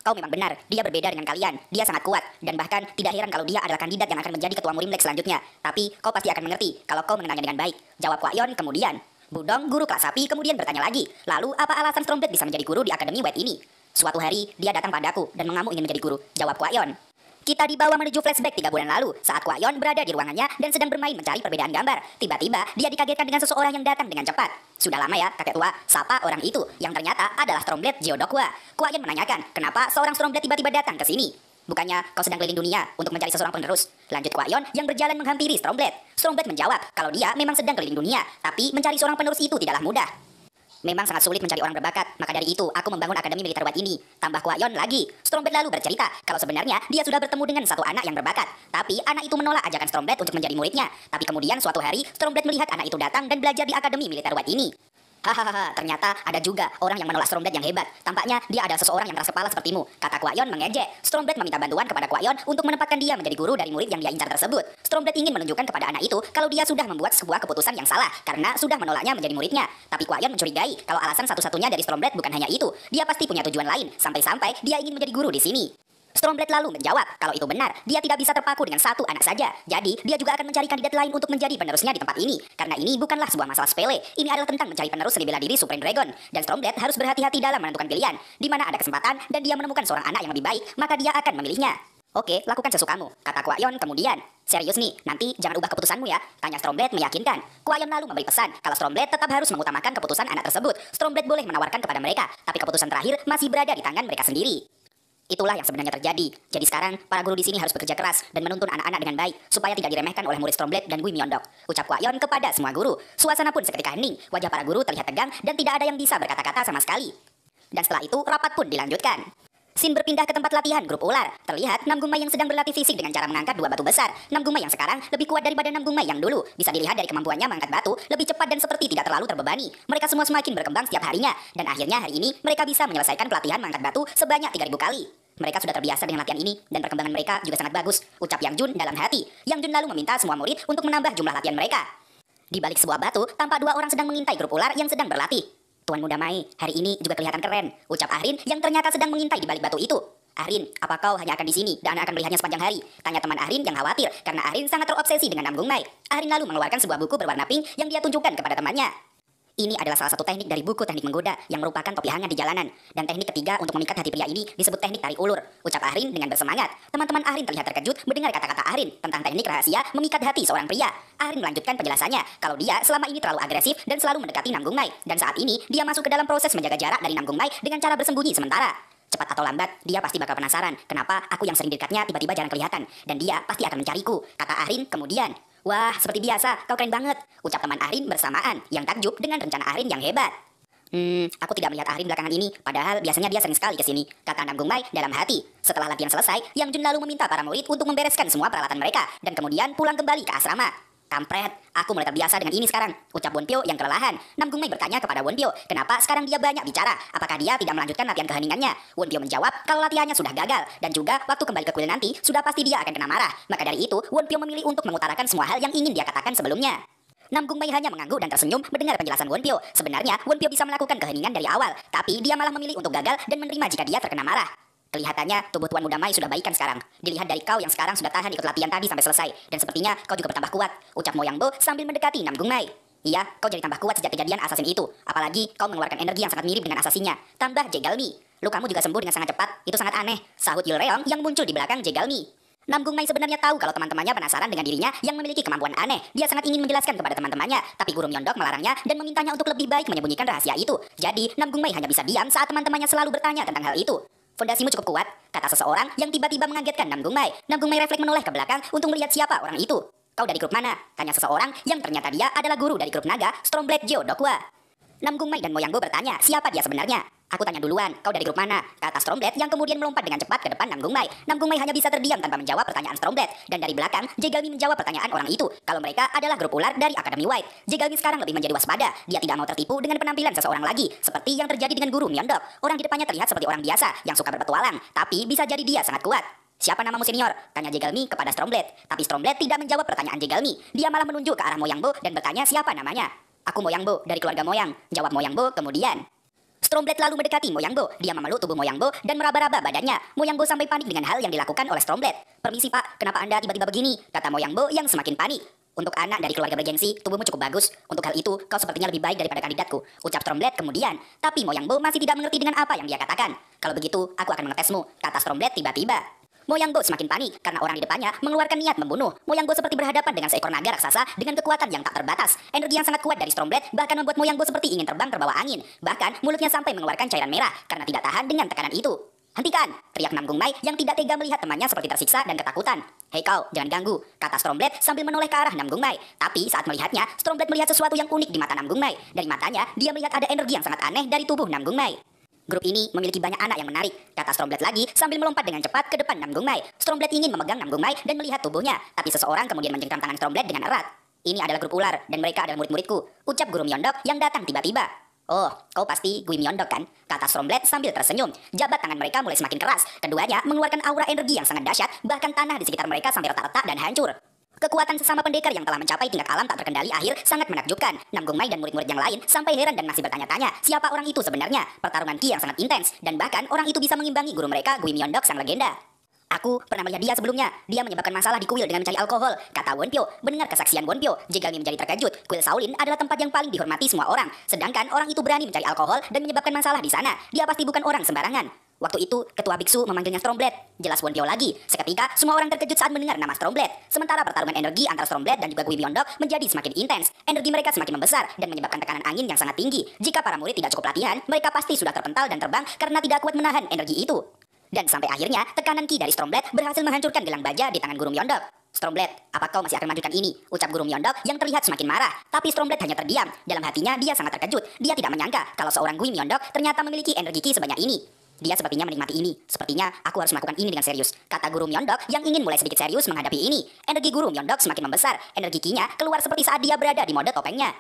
Kau memang benar, dia berbeda dengan kalian. Dia sangat kuat, dan bahkan tidak heran kalau dia adalah kandidat yang akan menjadi ketua Murimlek selanjutnya. Tapi kau pasti akan mengerti kalau kau mengenalnya dengan baik. Jawab Kwayon kemudian. Budong, guru kelas sapi, kemudian bertanya lagi. Lalu apa alasan Stormblade bisa menjadi guru di Akademi White ini? Suatu hari, dia datang padaku dan mengamuk ingin menjadi guru. Jawab Kwayon. Kita dibawa menuju flashback 3 bulan lalu saat Kwayon berada di ruangannya dan sedang bermain mencari perbedaan gambar. Tiba-tiba, dia dikagetkan dengan seseorang yang datang dengan cepat. Sudah lama ya, kakek tua, siapa orang itu? Yang ternyata adalah Stormblade Geodokwa. Kwayon menanyakan, kenapa seorang Stormblade tiba-tiba datang ke sini? Bukannya kau sedang keliling dunia untuk mencari seseorang penerus? Lanjut Kwayon yang berjalan menghampiri Stormblade. Stormblade menjawab kalau dia memang sedang keliling dunia, tapi mencari seorang penerus itu tidaklah mudah. Memang sangat sulit mencari orang berbakat, maka dari itu aku membangun Akademi Militer White ini. Tambah Kwayon lagi. Stormblade lalu bercerita kalau sebenarnya dia sudah bertemu dengan satu anak yang berbakat. Tapi anak itu menolak ajakan Stormblade untuk menjadi muridnya. Tapi kemudian suatu hari Stormblade melihat anak itu datang dan belajar di Akademi Militer White ini. Hahaha, ternyata ada juga orang yang menolak Stormblade yang hebat. Tampaknya dia adalah seseorang yang keras kepala sepertimu, kata Kwayon mengejek. Stormblade meminta bantuan kepada Kwayon untuk menempatkan dia menjadi guru dari murid yang dia incar tersebut. Stormblade ingin menunjukkan kepada anak itu kalau dia sudah membuat sebuah keputusan yang salah karena sudah menolaknya menjadi muridnya. Tapi Kwayon mencurigai kalau alasan satu-satunya dari Stormblade bukan hanya itu. Dia pasti punya tujuan lain, sampai-sampai dia ingin menjadi guru di sini. Stormblood lalu menjawab kalau itu benar, dia tidak bisa terpaku dengan satu anak saja. Jadi, dia juga akan mencari kandidat lain untuk menjadi penerusnya di tempat ini. Karena ini bukanlah sebuah masalah sepele. Ini adalah tentang mencari penerus seni bela diri Supreme Dragon. Dan Stormblood harus berhati-hati dalam menentukan pilihan. Di mana ada kesempatan dan dia menemukan seorang anak yang lebih baik, maka dia akan memilihnya. Oke, lakukan sesukamu, kata Kwon kemudian. Serius nih, nanti jangan ubah keputusanmu ya, tanya Stormblood meyakinkan. Kwon lalu memberi pesan kalau Stormblood tetap harus mengutamakan keputusan anak tersebut. Stormblood boleh menawarkan kepada mereka, tapi keputusan terakhir masih berada di tangan mereka sendiri. Itulah yang sebenarnya terjadi. Jadi sekarang, para guru di sini harus bekerja keras dan menuntun anak-anak dengan baik supaya tidak diremehkan oleh murid Stormblood dan Gui Myeondok. Ucap Kwon kepada semua guru. Suasana pun seketika hening. Wajah para guru terlihat tegang dan tidak ada yang bisa berkata-kata sama sekali. Dan setelah itu, rapat pun dilanjutkan. Scene berpindah ke tempat latihan grup ular. Terlihat Namgung Mai yang sedang berlatih fisik dengan cara mengangkat dua batu besar. Namgung Mai yang sekarang lebih kuat daripada Namgung Mai yang dulu. Bisa dilihat dari kemampuannya mengangkat batu lebih cepat dan seperti tidak terlalu terbebani. Mereka semua semakin berkembang setiap harinya. Dan akhirnya hari ini mereka bisa menyelesaikan pelatihan mengangkat batu sebanyak 3.000 kali. Mereka sudah terbiasa dengan latihan ini dan perkembangan mereka juga sangat bagus, ucap Yang Jun dalam hati. Yang Jun lalu meminta semua murid untuk menambah jumlah latihan mereka. Di balik sebuah batu, tampak dua orang sedang mengintai grup ular yang sedang berlatih. Tuan Muda Mai, hari ini juga kelihatan keren, ucap Ahrin yang ternyata sedang mengintai di balik batu itu. Ahrin, apa kau hanya akan di sini dan akan melihatnya sepanjang hari? Tanya teman Ahrin yang khawatir karena Ahrin sangat terobsesi dengan Namgung Mai. Ahrin lalu mengeluarkan sebuah buku berwarna pink yang dia tunjukkan kepada temannya. Ini adalah salah satu teknik dari buku teknik menggoda yang merupakan topi hangat di jalanan. Dan teknik ketiga untuk memikat hati pria ini disebut teknik tarik ulur, ucap Ahrin dengan bersemangat. Teman-teman Ahrin terlihat terkejut mendengar kata-kata Ahrin tentang teknik rahasia memikat hati seorang pria. Ahrin melanjutkan penjelasannya kalau dia selama ini terlalu agresif dan selalu mendekati Namgung Mai. Dan saat ini dia masuk ke dalam proses menjaga jarak dari Namgung Mai dengan cara bersembunyi sementara. Cepat atau lambat, dia pasti bakal penasaran kenapa aku yang sering dekatnya tiba-tiba jarang kelihatan. Dan dia pasti akan mencariku, kata Ahrin kemudian. Wah, seperti biasa, kau keren banget, ucap teman Ahrin bersamaan, yang takjub dengan rencana Ahrin yang hebat. Aku tidak melihat Ahrin belakangan ini, padahal biasanya dia sering sekali ke sini, kata Namgung Mai dalam hati. Setelah latihan selesai, Yang Jun lalu meminta para murid untuk membereskan semua peralatan mereka, dan kemudian pulang kembali ke asrama. Kampret, aku mulai terbiasa dengan ini sekarang, ucap Wonpyo yang kelelahan. Namgung Mai bertanya kepada Wonpyo, kenapa sekarang dia banyak bicara? Apakah dia tidak melanjutkan latihan keheningannya? Wonpyo menjawab kalau latihannya sudah gagal, dan juga waktu kembali ke kuil nanti, sudah pasti dia akan kena marah. Maka dari itu, Wonpyo memilih untuk mengutarakan semua hal yang ingin dia katakan sebelumnya. Namgung Mai hanya mengangguk dan tersenyum mendengar penjelasan Wonpyo. Sebenarnya, Wonpyo bisa melakukan keheningan dari awal, tapi dia malah memilih untuk gagal dan menerima jika dia terkena marah. Kelihatannya tubuh Tuan Muda Mai sudah baikan sekarang. Dilihat dari kau yang sekarang sudah tahan ikut latihan tadi sampai selesai. Dan sepertinya kau juga bertambah kuat, ucap Mo Yang Bo sambil mendekati Namgung Mai. Iya, kau jadi tambah kuat sejak kejadian asasin itu. Apalagi kau mengeluarkan energi yang sangat mirip dengan asasinya. Tambah Jegalmi. Lukamu juga sembuh dengan sangat cepat. Itu sangat aneh, sahut Yulreong yang muncul di belakang Jegalmi. Namgung Mai sebenarnya tahu kalau teman-temannya penasaran dengan dirinya yang memiliki kemampuan aneh. Dia sangat ingin menjelaskan kepada teman-temannya, tapi Guru Myeondok melarangnya dan memintanya untuk lebih baik menyembunyikan rahasia itu. Jadi, Namgung Mai hanya bisa diam saat teman-temannya selalu bertanya tentang hal itu. Fondasimu cukup kuat, kata seseorang yang tiba-tiba mengagetkan Namgung Mai. Namgung Mai refleks menoleh ke belakang untuk melihat siapa orang itu. Kau dari grup mana? Tanya seseorang yang ternyata dia adalah guru dari grup naga Stormblood Jo Dokwa. Namgung Mai dan Mo Yang Bo bertanya siapa dia sebenarnya. Aku tanya duluan, kau dari grup mana? Kata Stormblood yang kemudian melompat dengan cepat ke depan Namgung Mai. Namgung Mai hanya bisa terdiam tanpa menjawab pertanyaan Stormblood. Dan dari belakang, Jegalmi menjawab pertanyaan orang itu. Kalau mereka adalah grup ular dari Akademi White. Jegalmi sekarang lebih menjadi waspada. Dia tidak mau tertipu dengan penampilan seseorang lagi. Seperti yang terjadi dengan Guru Myeondok. Orang di depannya terlihat seperti orang biasa yang suka berpetualang. Tapi bisa jadi dia sangat kuat. Siapa namamu senior? Tanya Jegalmi kepada Stormblood. Tapi Stormblood tidak menjawab pertanyaan Jegalmi. Dia malah menunjuk ke arah Mo Yang Bo dan bertanya siapa namanya. Aku Mo Yang Bo dari keluarga Moyang. Jawab Mo Yang Bo kemudian. Stormblood lalu mendekati Mo Yang Bo. Dia memeluk tubuh Mo Yang Bo dan meraba-raba badannya. Mo Yang Bo sampai panik dengan hal yang dilakukan oleh Stormblood. Permisi pak, kenapa anda tiba-tiba begini? Kata Mo Yang Bo yang semakin panik. Untuk anak dari keluarga bergengsi, tubuhmu cukup bagus. Untuk hal itu, kau sepertinya lebih baik daripada kandidatku. Ucap Stormblood kemudian. Tapi Mo Yang Bo masih tidak mengerti dengan apa yang dia katakan. Kalau begitu, aku akan mengetesmu, kata Stormblood tiba-tiba. Mo Yang Bo semakin panik karena orang di depannya mengeluarkan niat membunuh. Mo Yang Bo seperti berhadapan dengan seekor naga raksasa dengan kekuatan yang tak terbatas. Energi yang sangat kuat dari Stormblood bahkan membuat Mo Yang Bo seperti ingin terbang terbawa angin. Bahkan mulutnya sampai mengeluarkan cairan merah karena tidak tahan dengan tekanan itu. Hentikan! Teriak Namgung Mai yang tidak tega melihat temannya seperti tersiksa dan ketakutan. Hei kau, jangan ganggu, kata Stormblood sambil menoleh ke arah Namgung Mai. Tapi saat melihatnya, Stormblood melihat sesuatu yang unik di mata Namgung Mai. Dari matanya, dia melihat ada energi yang sangat aneh dari tubuh Namgung Mai. Grup ini memiliki banyak anak yang menarik, kata Stormblood lagi sambil melompat dengan cepat ke depan Namgung Mai. Stormblood ingin memegang Namgung Mai dan melihat tubuhnya, tapi seseorang kemudian mencengkram tangan Stormblood dengan erat. Ini adalah grup ular dan mereka adalah murid-muridku, ucap Guru Myeondok yang datang tiba-tiba. Oh, kau pasti Gui Myeondok kan? Kata Stormblood sambil tersenyum. Jabat tangan mereka mulai semakin keras. Keduanya mengeluarkan aura energi yang sangat dahsyat, bahkan tanah di sekitar mereka sampai retak-retak dan hancur. Kekuatan sesama pendekar yang telah mencapai tingkat alam tak terkendali akhir sangat menakjubkan. Namgung Mai dan murid-murid yang lain sampai heran dan masih bertanya-tanya siapa orang itu sebenarnya. Pertarungan ki yang sangat intens dan bahkan orang itu bisa mengimbangi guru mereka Gui Myeondok sang legenda. Aku pernah melihat dia sebelumnya. Dia menyebabkan masalah di kuil dengan mencari alkohol, kata Wonpyo. Mendengar kesaksian Wonpyo, Jegalmi menjadi terkejut. Kuil Shaolin adalah tempat yang paling dihormati semua orang. Sedangkan orang itu berani mencari alkohol dan menyebabkan masalah di sana. Dia pasti bukan orang sembarangan. Waktu itu, ketua biksu memanggilnya Stormbblade. Jelas Wonpyo lagi. Seketika, semua orang terkejut saat mendengar nama Stormbblade. Sementara pertarungan energi antara Stormbblade dan juga Gui Myeongdok menjadi semakin intens. Energi mereka semakin membesar dan menyebabkan tekanan angin yang sangat tinggi. Jika para murid tidak cukup latihan, mereka pasti sudah terpental dan terbang karena tidak kuat menahan energi itu. Dan sampai akhirnya, tekanan ki dari Stormbblade berhasil menghancurkan gelang baja di tangan Guru Myeongdok. "Stormbblade, apa kau masih akan melanjutkan ini?" ucap Guru Myeongdok yang terlihat semakin marah. Tapi Stormbblade hanya terdiam. Dalam hatinya, dia sangat terkejut. Dia tidak menyangka kalau seorang Gui Myeongdok ternyata memiliki energi ki sebanyak ini. Dia sepertinya menikmati ini. "Sepertinya aku harus melakukan ini dengan serius," kata Guru Myeongdok yang ingin mulai sedikit serius menghadapi ini. Energi Guru Myeongdok semakin membesar. Energi ki-nya keluar seperti saat dia berada di mode topengnya.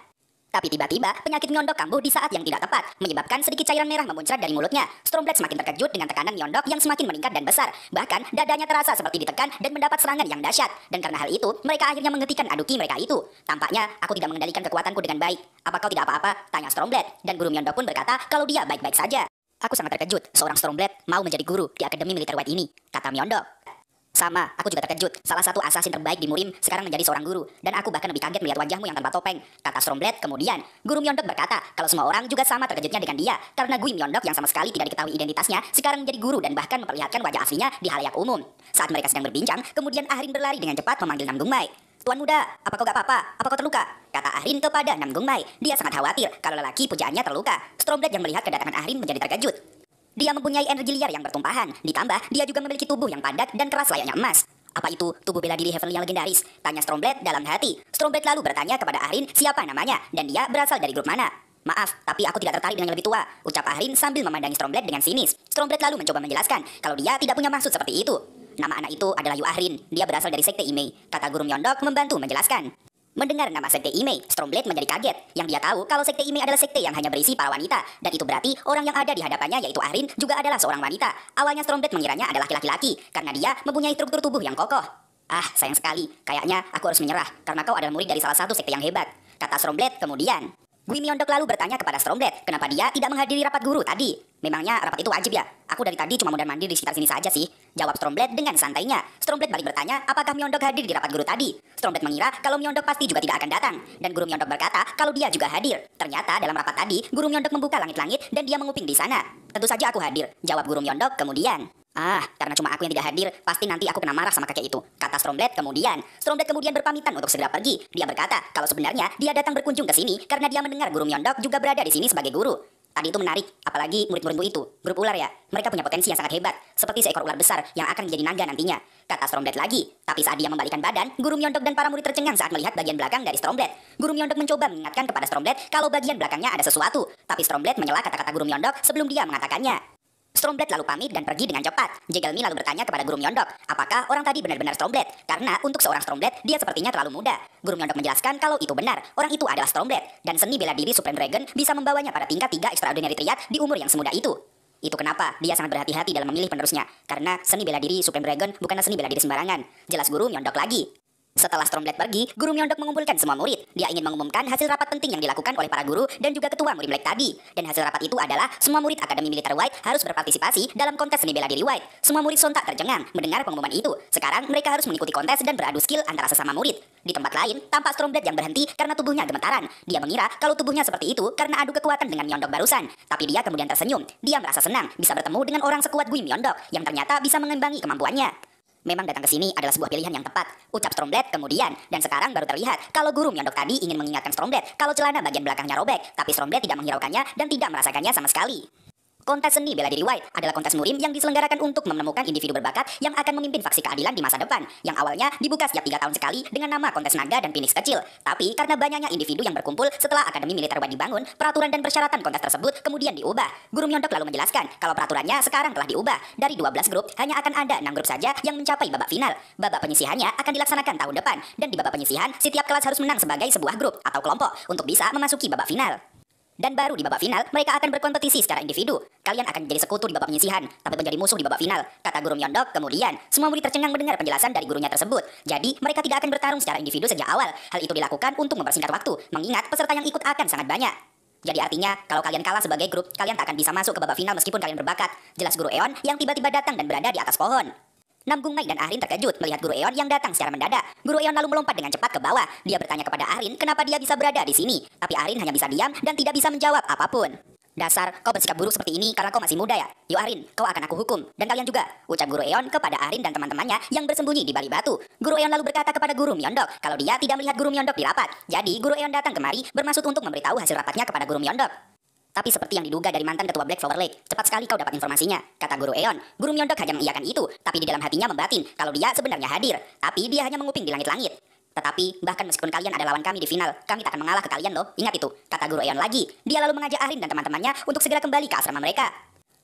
Tapi tiba-tiba, penyakit Myeongdok kambuh di saat yang tidak tepat, menyebabkan sedikit cairan merah memuncrat dari mulutnya. Stormbblade semakin terkejut dengan tekanan Myeongdok yang semakin meningkat dan besar. Bahkan, dadanya terasa seperti ditekan dan mendapat serangan yang dahsyat. Dan karena hal itu, mereka akhirnya menghentikan adu ki mereka itu. "Tampaknya, aku tidak mengendalikan kekuatanku dengan baik. Apa kau tidak apa-apa?" tanya Stormbblade. Dan Guru Myeongdok pun berkata kalau dia baik-baik saja. "Aku sangat terkejut, seorang Stormbblade mau menjadi guru di Akademi Militer White ini," kata Myeongdok. "Sama, aku juga terkejut. Salah satu assassin terbaik di Murim sekarang menjadi seorang guru. Dan aku bahkan lebih kaget melihat wajahmu yang tanpa topeng," kata Stormbblade kemudian. Guru Myeongdok berkata kalau semua orang juga sama terkejutnya dengan dia. Karena Gui Myeongdok yang sama sekali tidak diketahui identitasnya sekarang menjadi guru dan bahkan memperlihatkan wajah aslinya di halayak umum. Saat mereka sedang berbincang, kemudian Ahrin berlari dengan cepat memanggil Nam Gungmai. "Tuan muda, apa kau gak apa-apa? Apa kau terluka?" kata Ahrin kepada Nam Gungmai. Dia sangat khawatir kalau lelaki pujaannya terluka. Stormbblade yang melihat kedatangan Ahrin menjadi terkejut. Dia mempunyai energi liar yang bertumpahan. Ditambah, dia juga memiliki tubuh yang padat dan keras layaknya emas. "Apa itu tubuh bela diri Heavenly yang legendaris?" tanya Stormbblade dalam hati. Stormbblade lalu bertanya kepada Ahrin siapa namanya dan dia berasal dari grup mana. "Maaf, tapi aku tidak tertarik dengan yang lebih tua," ucap Ahrin sambil memandangi Stormbblade dengan sinis. Stormbblade lalu mencoba menjelaskan kalau dia tidak punya maksud seperti itu. "Nama anak itu adalah Yu Ahrin. Dia berasal dari Sekte Imei," kata Guru Myeongdok membantu menjelaskan. Mendengar nama Sekte Imei, Stormbblade menjadi kaget. Yang dia tahu kalau Sekte Imei adalah sekte yang hanya berisi para wanita. Dan itu berarti orang yang ada di hadapannya yaitu Ahrin juga adalah seorang wanita. Awalnya Stormbblade mengiranya adalah laki-laki karena dia mempunyai struktur tubuh yang kokoh. "Ah, sayang sekali. Kayaknya aku harus menyerah karena kau adalah murid dari salah satu sekte yang hebat," kata Stormbblade kemudian. Gui Myeongdok lalu bertanya kepada Stormbblade kenapa dia tidak menghadiri rapat guru tadi. "Memangnya rapat itu wajib ya? Aku dari tadi cuma mondar-mandir di sekitar sini saja sih," jawab Stormbblade dengan santainya. Stormbblade balik bertanya apakah Myeongdok hadir di rapat guru tadi. Stormbblade mengira kalau Myeongdok pasti juga tidak akan datang. Dan Guru Myeongdok berkata kalau dia juga hadir. Ternyata dalam rapat tadi, Guru Myeongdok membuka langit-langit dan dia menguping di sana. "Tentu saja aku hadir," jawab Guru Myeongdok kemudian. "Ah, karena cuma aku yang tidak hadir, pasti nanti aku kena marah sama kakek itu," kata Stormbblade kemudian. Stormbblade kemudian berpamitan untuk segera pergi. Dia berkata kalau sebenarnya dia datang berkunjung ke sini karena dia mendengar Guru Myeongdok juga berada di sini sebagai guru. "Tadi itu menarik, apalagi murid-muridmu itu. Grup ular ya, mereka punya potensi yang sangat hebat, seperti seekor ular besar yang akan menjadi naga nantinya," kata Stormbblade lagi. Tapi saat dia membalikkan badan, Guru Myeongdok dan para murid tercengang saat melihat bagian belakang dari Stormbblade. Guru Myeongdok mencoba mengingatkan kepada Stormbblade kalau bagian belakangnya ada sesuatu. Tapi Stormbblade menyela kata-kata Guru Myeongdok sebelum dia mengatakannya. Stormbblade lalu pamit dan pergi dengan cepat. Jegalmi lalu bertanya kepada Guru Myeongdok, apakah orang tadi benar-benar Stormbblade? Karena untuk seorang Stormbblade, dia sepertinya terlalu muda. Guru Myeongdok menjelaskan kalau itu benar, orang itu adalah Stormbblade. Dan seni bela diri Supreme Dragon bisa membawanya pada tingkat 3 Extraordinary Triad di umur yang semuda itu. Itu kenapa dia sangat berhati-hati dalam memilih penerusnya. Karena seni bela diri Supreme Dragon bukanlah seni bela diri sembarangan. Jelas Guru Myeongdok lagi. Setelah Stormbblade pergi, Guru Myeongdok mengumpulkan semua murid. Dia ingin mengumumkan hasil rapat penting yang dilakukan oleh para guru dan juga ketua murid Black tadi. Dan hasil rapat itu adalah semua murid Akademi Militer White harus berpartisipasi dalam kontes seni bela diri White. Semua murid sontak tercengang mendengar pengumuman itu. Sekarang mereka harus mengikuti kontes dan beradu skill antara sesama murid. Di tempat lain, tampak Stormbblade yang berhenti karena tubuhnya gemetaran. Dia mengira kalau tubuhnya seperti itu karena adu kekuatan dengan Myeongdok barusan. Tapi dia kemudian tersenyum. Dia merasa senang bisa bertemu dengan orang sekuat Gui Myeongdok yang ternyata bisa mengimbangi kemampuannya. "Memang datang ke sini adalah sebuah pilihan yang tepat," ucap Stormbblade kemudian. Dan sekarang baru terlihat kalau Guru Myeongdok tadi ingin mengingatkan Stormbblade kalau celana bagian belakangnya robek, tapi Stormbblade tidak menghiraukannya dan tidak merasakannya sama sekali. Kontes seni bela diri White adalah kontes murim yang diselenggarakan untuk menemukan individu berbakat yang akan memimpin faksi keadilan di masa depan, yang awalnya dibuka setiap 3 tahun sekali dengan nama kontes naga dan phoenix kecil. Tapi karena banyaknya individu yang berkumpul setelah Akademi Militer White dibangun, peraturan dan persyaratan kontes tersebut kemudian diubah. Guru Myeongdok lalu menjelaskan kalau peraturannya sekarang telah diubah. Dari 12 grup, hanya akan ada 6 grup saja yang mencapai babak final. Babak penyisihannya akan dilaksanakan tahun depan, dan di babak penyisihan, setiap kelas harus menang sebagai sebuah grup atau kelompok untuk bisa memasuki babak final. Dan baru di babak final, mereka akan berkompetisi secara individu. Kalian akan menjadi sekutu di babak penyisihan, tapi menjadi musuh di babak final, kata Guru Myeongdok kemudian. Semua murid tercengang mendengar penjelasan dari gurunya tersebut. Jadi, mereka tidak akan bertarung secara individu sejak awal. Hal itu dilakukan untuk mempersingkat waktu, mengingat peserta yang ikut akan sangat banyak. Jadi artinya, kalau kalian kalah sebagai grup, kalian tak akan bisa masuk ke babak final meskipun kalian berbakat. Jelas Guru Eon yang tiba-tiba datang dan berada di atas pohon. Namgung Mai dan Arin terkejut melihat Guru Eon yang datang secara mendadak. Guru Eon lalu melompat dengan cepat ke bawah. Dia bertanya kepada Arin kenapa dia bisa berada di sini. Tapi Arin hanya bisa diam dan tidak bisa menjawab apapun. Dasar, kau bersikap buruk seperti ini karena kau masih muda ya? Yuk Arin, kau akan aku hukum. Dan kalian juga, ucap Guru Eon kepada Arin dan teman-temannya yang bersembunyi di balik batu. Guru Eon lalu berkata kepada Guru Myeondok kalau dia tidak melihat Guru Myeondok di rapat. Jadi Guru Eon datang kemari bermaksud untuk memberitahu hasil rapatnya kepada Guru Myeondok. Tapi seperti yang diduga dari mantan ketua Black Flower Lake, cepat sekali kau dapat informasinya, kata Guru Eon. Guru Myeondok hanya mengiyakan itu, tapi di dalam hatinya membatin kalau dia sebenarnya hadir. Tapi dia hanya menguping di langit-langit. Tetapi bahkan meskipun kalian ada lawan kami di final, kami tak akan mengalah ke kalian loh. Ingat itu, kata Guru Eon lagi. Dia lalu mengajak Arin dan teman-temannya untuk segera kembali ke asrama mereka.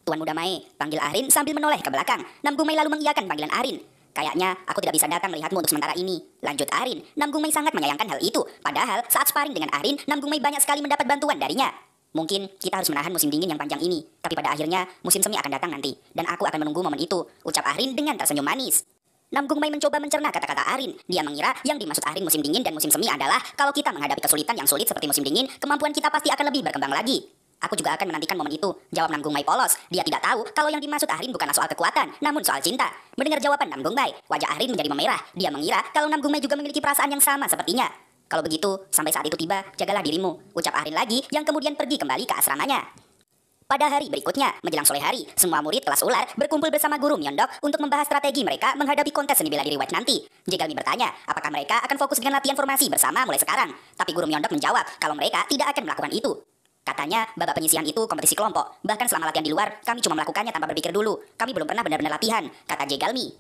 Tuan Muda Mae, panggil Arin sambil menoleh ke belakang. Namgung Mai lalu mengiyakan panggilan Arin. Kayaknya aku tidak bisa datang melihatmu untuk sementara ini, lanjut Arin. Namgung Mai sangat menyayangkan hal itu. Padahal saat sparring dengan Arin, Namgung Mai banyak sekali mendapat bantuan darinya. Mungkin kita harus menahan musim dingin yang panjang ini, tapi pada akhirnya musim semi akan datang nanti, dan aku akan menunggu momen itu, ucap Arin dengan tersenyum manis. Namgung Mai mencoba mencerna kata-kata Arin. Dia mengira yang dimaksud Arin musim dingin dan musim semi adalah kalau kita menghadapi kesulitan yang sulit seperti musim dingin, kemampuan kita pasti akan lebih berkembang lagi. Aku juga akan menantikan momen itu, jawab Namgung Mai polos. Dia tidak tahu kalau yang dimaksud Arin bukanlah soal kekuatan, namun soal cinta. Mendengar jawaban Namgung Mai, wajah Arin menjadi memerah. Dia mengira kalau Namgung Mai juga memiliki perasaan yang sama sepertinya. Kalau begitu, sampai saat itu tiba, jagalah dirimu, ucap Arin lagi yang kemudian pergi kembali ke asramanya. Pada hari berikutnya, menjelang sore hari, semua murid kelas ular berkumpul bersama Guru Myeondok untuk membahas strategi mereka menghadapi kontes seni bela diri White nanti. Jegalmi bertanya, apakah mereka akan fokus dengan latihan formasi bersama mulai sekarang? Tapi Guru Myeondok menjawab kalau mereka tidak akan melakukan itu. Katanya, babak penyisihan itu kompetisi kelompok. Bahkan selama latihan di luar, kami cuma melakukannya tanpa berpikir dulu. Kami belum pernah benar-benar latihan, kata Jegalmi.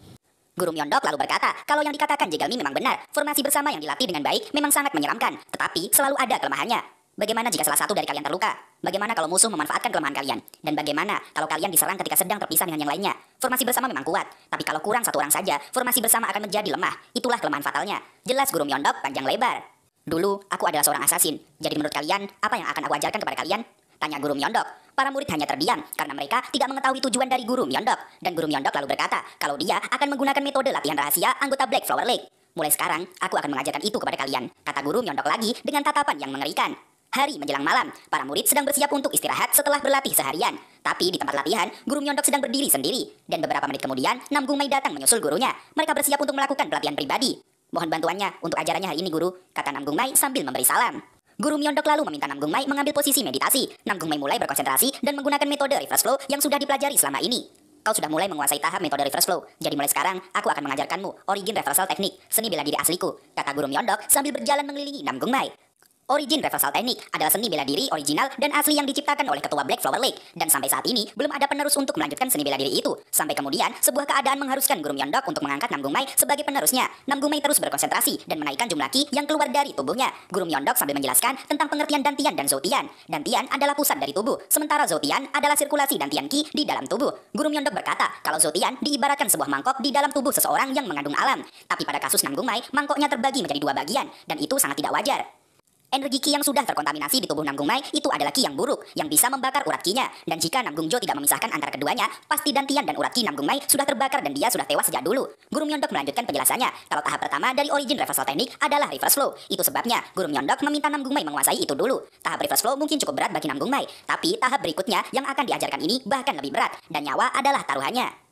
Guru Myeondok lalu berkata, kalau yang dikatakan Jegalmi memang benar. Formasi bersama yang dilatih dengan baik memang sangat menyeramkan. Tetapi selalu ada kelemahannya. Bagaimana jika salah satu dari kalian terluka? Bagaimana kalau musuh memanfaatkan kelemahan kalian? Dan bagaimana kalau kalian diserang ketika sedang terpisah dengan yang lainnya? Formasi bersama memang kuat. Tapi kalau kurang satu orang saja, formasi bersama akan menjadi lemah. Itulah kelemahan fatalnya. Jelas Guru Myeondok panjang lebar. Dulu, aku adalah seorang asasin. Jadi menurut kalian, apa yang akan aku ajarkan kepada kalian? Tanya Guru Myeondok. Para murid hanya terdiam karena mereka tidak mengetahui tujuan dari Guru Myeondok. Dan Guru Myeondok lalu berkata kalau dia akan menggunakan metode latihan rahasia anggota Black Flower Lake. Mulai sekarang, aku akan mengajarkan itu kepada kalian, kata Guru Myeondok lagi dengan tatapan yang mengerikan. Hari menjelang malam, para murid sedang bersiap untuk istirahat setelah berlatih seharian. Tapi di tempat latihan, Guru Myeondok sedang berdiri sendiri. Dan beberapa menit kemudian, Namgung Mai datang menyusul gurunya. Mereka bersiap untuk melakukan pelatihan pribadi. Mohon bantuannya untuk ajarannya hari ini, Guru, kata Namgung Mai sambil memberi salam. Guru Myeondok lalu meminta Namgung Mai mengambil posisi meditasi. Namgung Mai mulai berkonsentrasi dan menggunakan metode reverse flow yang sudah dipelajari selama ini. Kau sudah mulai menguasai tahap metode reverse flow. Jadi mulai sekarang, aku akan mengajarkanmu origin reversal teknik, seni bela diri asliku, kata Guru Myeondok sambil berjalan mengelilingi Namgung Mai. Origin reversal teknik adalah seni bela diri original dan asli yang diciptakan oleh ketua Black Flower Lake. Dan sampai saat ini, belum ada penerus untuk melanjutkan seni bela diri itu. Sampai kemudian, sebuah keadaan mengharuskan Guru Myeondok untuk mengangkat Namgung Mai sebagai penerusnya. Namgung Mai terus berkonsentrasi dan menaikkan jumlah ki yang keluar dari tubuhnya. Guru Myeondok sambil menjelaskan tentang pengertian Dantian dan Zoutian. Dantian adalah pusat dari tubuh, sementara Zoutian adalah sirkulasi Dantian ki di dalam tubuh. Guru Myeondok berkata kalau Zoutian diibaratkan sebuah mangkok di dalam tubuh seseorang yang mengandung alam. Tapi pada kasus Namgung Mai, mangkoknya terbagi menjadi dua bagian, dan itu sangat tidak wajar. Energi ki yang sudah terkontaminasi di tubuh Namgung Mai itu adalah ki yang buruk, yang bisa membakar urat kinya. Dan jika Namgung Jo tidak memisahkan antara keduanya, pasti Dantian dan urat ki Namgung Mai sudah terbakar dan dia sudah tewas sejak dulu. Guru Myeondok melanjutkan penjelasannya, kalau tahap pertama dari origin reversal teknik adalah reverse flow. Itu sebabnya Guru Myeondok meminta Namgung Mai menguasai itu dulu. Tahap reverse flow mungkin cukup berat bagi Namgung Mai, tapi tahap berikutnya yang akan diajarkan ini bahkan lebih berat, dan nyawa adalah taruhannya.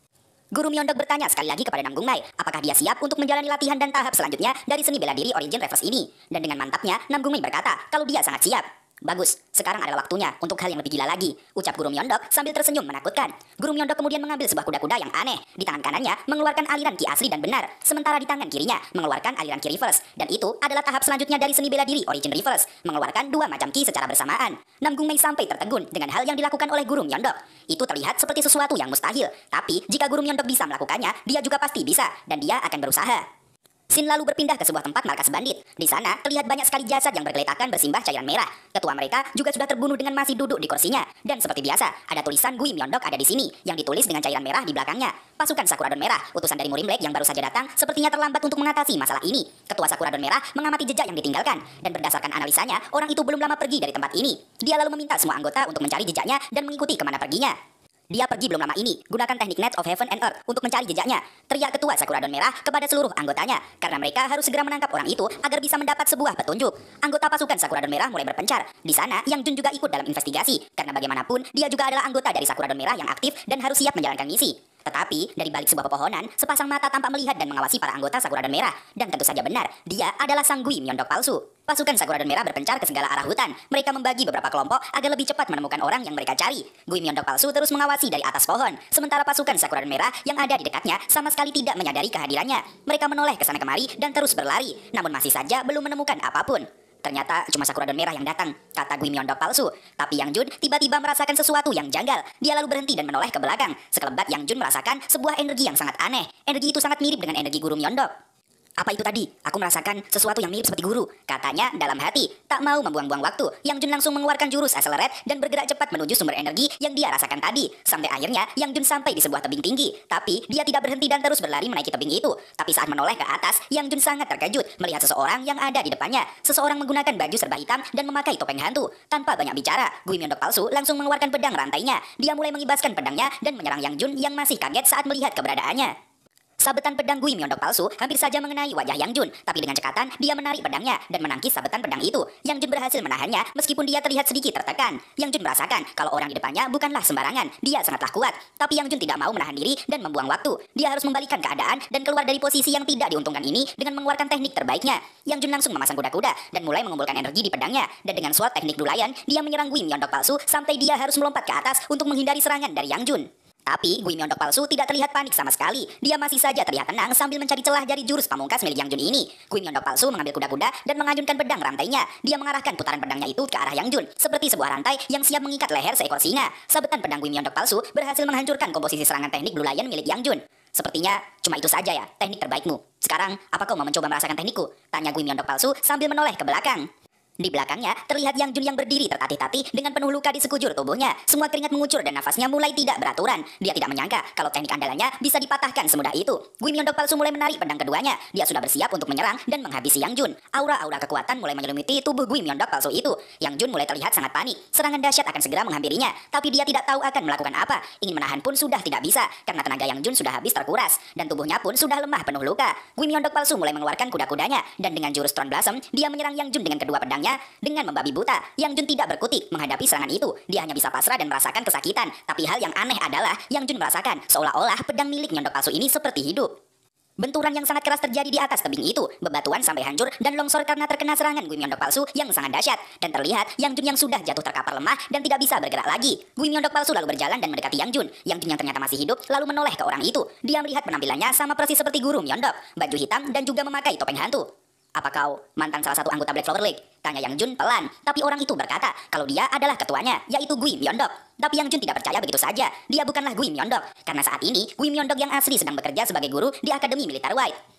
Guru Myeondok bertanya sekali lagi kepada Namgung Mai, apakah dia siap untuk menjalani latihan dan tahap selanjutnya dari seni bela diri origin reverse ini. Dan dengan mantapnya, Namgung Mai berkata kalau dia sangat siap. Bagus, sekarang adalah waktunya untuk hal yang lebih gila lagi, ucap Guru Myeondok sambil tersenyum menakutkan. Guru Myeondok kemudian mengambil sebuah kuda-kuda yang aneh. Di tangan kanannya mengeluarkan aliran ki asli dan benar, sementara di tangan kirinya mengeluarkan aliran ki reverse. Dan itu adalah tahap selanjutnya dari seni bela diri origin reverse, mengeluarkan dua macam ki secara bersamaan. Namgung Mai sampai tertegun dengan hal yang dilakukan oleh Guru Myeondok. Itu terlihat seperti sesuatu yang mustahil, tapi jika Guru Myeondok bisa melakukannya, dia juga pasti bisa, dan dia akan berusaha. Sin lalu berpindah ke sebuah tempat markas bandit. Di sana terlihat banyak sekali jasad yang bergeletakan bersimbah cairan merah. Ketua mereka juga sudah terbunuh dengan masih duduk di kursinya. Dan seperti biasa, ada tulisan Gui Myeondok ada di sini yang ditulis dengan cairan merah di belakangnya. Pasukan Sakuradon Merah, utusan dari Murim Black yang baru saja datang, sepertinya terlambat untuk mengatasi masalah ini. Ketua Sakuradon Merah mengamati jejak yang ditinggalkan, dan berdasarkan analisanya, orang itu belum lama pergi dari tempat ini. Dia lalu meminta semua anggota untuk mencari jejaknya dan mengikuti kemana perginya. Dia pergi belum lama ini, gunakan teknik Nets of Heaven and Earth untuk mencari jejaknya. Teriak Ketua Sakuradon Merah kepada seluruh anggotanya, karena mereka harus segera menangkap orang itu agar bisa mendapat sebuah petunjuk. Anggota pasukan Sakuradon Merah mulai berpencar. Di sana, Yang Jun juga ikut dalam investigasi, karena bagaimanapun dia juga adalah anggota dari Sakuradon Merah yang aktif dan harus siap menjalankan misi. Tetapi dari balik sebuah pepohonan, sepasang mata tampak melihat dan mengawasi para anggota Sakura Daun Merah. Dan tentu saja benar, dia adalah sang Gui Myeondok palsu. Pasukan Sakura Daun Merah berpencar ke segala arah hutan. Mereka membagi beberapa kelompok agar lebih cepat menemukan orang yang mereka cari. Gui Myeondok palsu terus mengawasi dari atas pohon, sementara pasukan Sakura Daun Merah yang ada di dekatnya sama sekali tidak menyadari kehadirannya. Mereka menoleh ke sana kemari dan terus berlari, namun masih saja belum menemukan apapun. Ternyata cuma Sakura Daun Merah yang datang, kata Gui Myeondok palsu. Tapi Yang Jun tiba-tiba merasakan sesuatu yang janggal. Dia lalu berhenti dan menoleh ke belakang. Sekelebat Yang Jun merasakan sebuah energi yang sangat aneh. Energi itu sangat mirip dengan energi guru Myeondok. Apa itu tadi? Aku merasakan sesuatu yang mirip seperti guru, katanya dalam hati. Tak mau membuang-buang waktu, Yang Jun langsung mengeluarkan jurus accelerate dan bergerak cepat menuju sumber energi yang dia rasakan tadi. Sampai akhirnya Yang Jun sampai di sebuah tebing tinggi. Tapi dia tidak berhenti dan terus berlari menaiki tebing itu. Tapi saat menoleh ke atas, Yang Jun sangat terkejut melihat seseorang yang ada di depannya. Seseorang menggunakan baju serba hitam dan memakai topeng hantu. Tanpa banyak bicara, Gui Myeondok palsu langsung mengeluarkan pedang rantainya. Dia mulai mengibaskan pedangnya dan menyerang Yang Jun yang masih kaget saat melihat keberadaannya. Sabetan pedang Gui Myeondok palsu hampir saja mengenai wajah Yang Jun, tapi dengan cekatan dia menarik pedangnya dan menangkis sabetan pedang itu. Yang Jun berhasil menahannya meskipun dia terlihat sedikit tertekan. Yang Jun merasakan kalau orang di depannya bukanlah sembarangan, dia sangatlah kuat. Tapi Yang Jun tidak mau menahan diri dan membuang waktu. Dia harus membalikkan keadaan dan keluar dari posisi yang tidak diuntungkan ini dengan mengeluarkan teknik terbaiknya. Yang Jun langsung memasang kuda-kuda dan mulai mengumpulkan energi di pedangnya. Dan dengan suat teknik dulayan, dia menyerang Gui Myeondok palsu sampai dia harus melompat ke atas untuk menghindari serangan dari Yang Jun. Tapi Gui Myeondok palsu tidak terlihat panik sama sekali. Dia masih saja terlihat tenang sambil mencari celah dari jurus pamungkas milik Yang Jun ini. Gui Myeondok palsu mengambil kuda-kuda dan mengayunkan pedang rantainya. Dia mengarahkan putaran pedangnya itu ke arah Yang Jun, seperti sebuah rantai yang siap mengikat leher seekor singa. Sabetan pedang Gui Myeondok palsu berhasil menghancurkan komposisi serangan teknik Blue Lion milik Yang Jun. Sepertinya cuma itu saja ya, teknik terbaikmu. Sekarang, apa kau mau mencoba merasakan teknikku? Tanya Gui Myeondok palsu sambil menoleh ke belakang. Di belakangnya terlihat Yang Jun yang berdiri tertatih-tatih dengan penuh luka di sekujur tubuhnya. Semua keringat mengucur dan nafasnya mulai tidak beraturan. Dia tidak menyangka kalau teknik andalannya bisa dipatahkan semudah itu. Gui Myeondok palsu mulai menarik pedang keduanya. Dia sudah bersiap untuk menyerang dan menghabisi Yang Jun. Aura-aura kekuatan mulai menyelimuti tubuh Gui Myeondok palsu itu. Yang Jun mulai terlihat sangat panik. Serangan dahsyat akan segera menghampirinya. Tapi dia tidak tahu akan melakukan apa. Ingin menahan pun sudah tidak bisa karena tenaga Yang Jun sudah habis terkuras dan tubuhnya pun sudah lemah penuh luka. Gui Myeondok palsu mulai mengeluarkan kuda-kudanya dan dengan jurus Throne Blossom dia menyerang Yang Jun dengan kedua pedangnya dengan membabi buta. Yang Jun tidak berkutik menghadapi serangan itu. Dia hanya bisa pasrah dan merasakan kesakitan. Tapi hal yang aneh adalah Yang Jun merasakan seolah-olah pedang milik Myeondok palsu ini seperti hidup. Benturan yang sangat keras terjadi di atas tebing itu. Bebatuan sampai hancur dan longsor karena terkena serangan Gui Myeondok palsu yang sangat dahsyat. Dan terlihat Yang Jun yang sudah jatuh terkapar lemah dan tidak bisa bergerak lagi. Gui Myeondok palsu lalu berjalan dan mendekati Yang Jun. Yang Jun yang ternyata masih hidup lalu menoleh ke orang itu. Dia melihat penampilannya sama persis seperti guru Myeondok. Baju hitam dan juga memakai topeng hantu. Apa kau mantan salah satu anggota Black Clover League? Tanya Yang Jun pelan. Tapi orang itu berkata kalau dia adalah ketuanya, yaitu Gui Myeondok. Tapi Yang Jun tidak percaya begitu saja. Dia bukanlah Gui Myeondok. Karena saat ini, Gui Myeondok yang asli sedang bekerja sebagai guru di Akademi Militer White.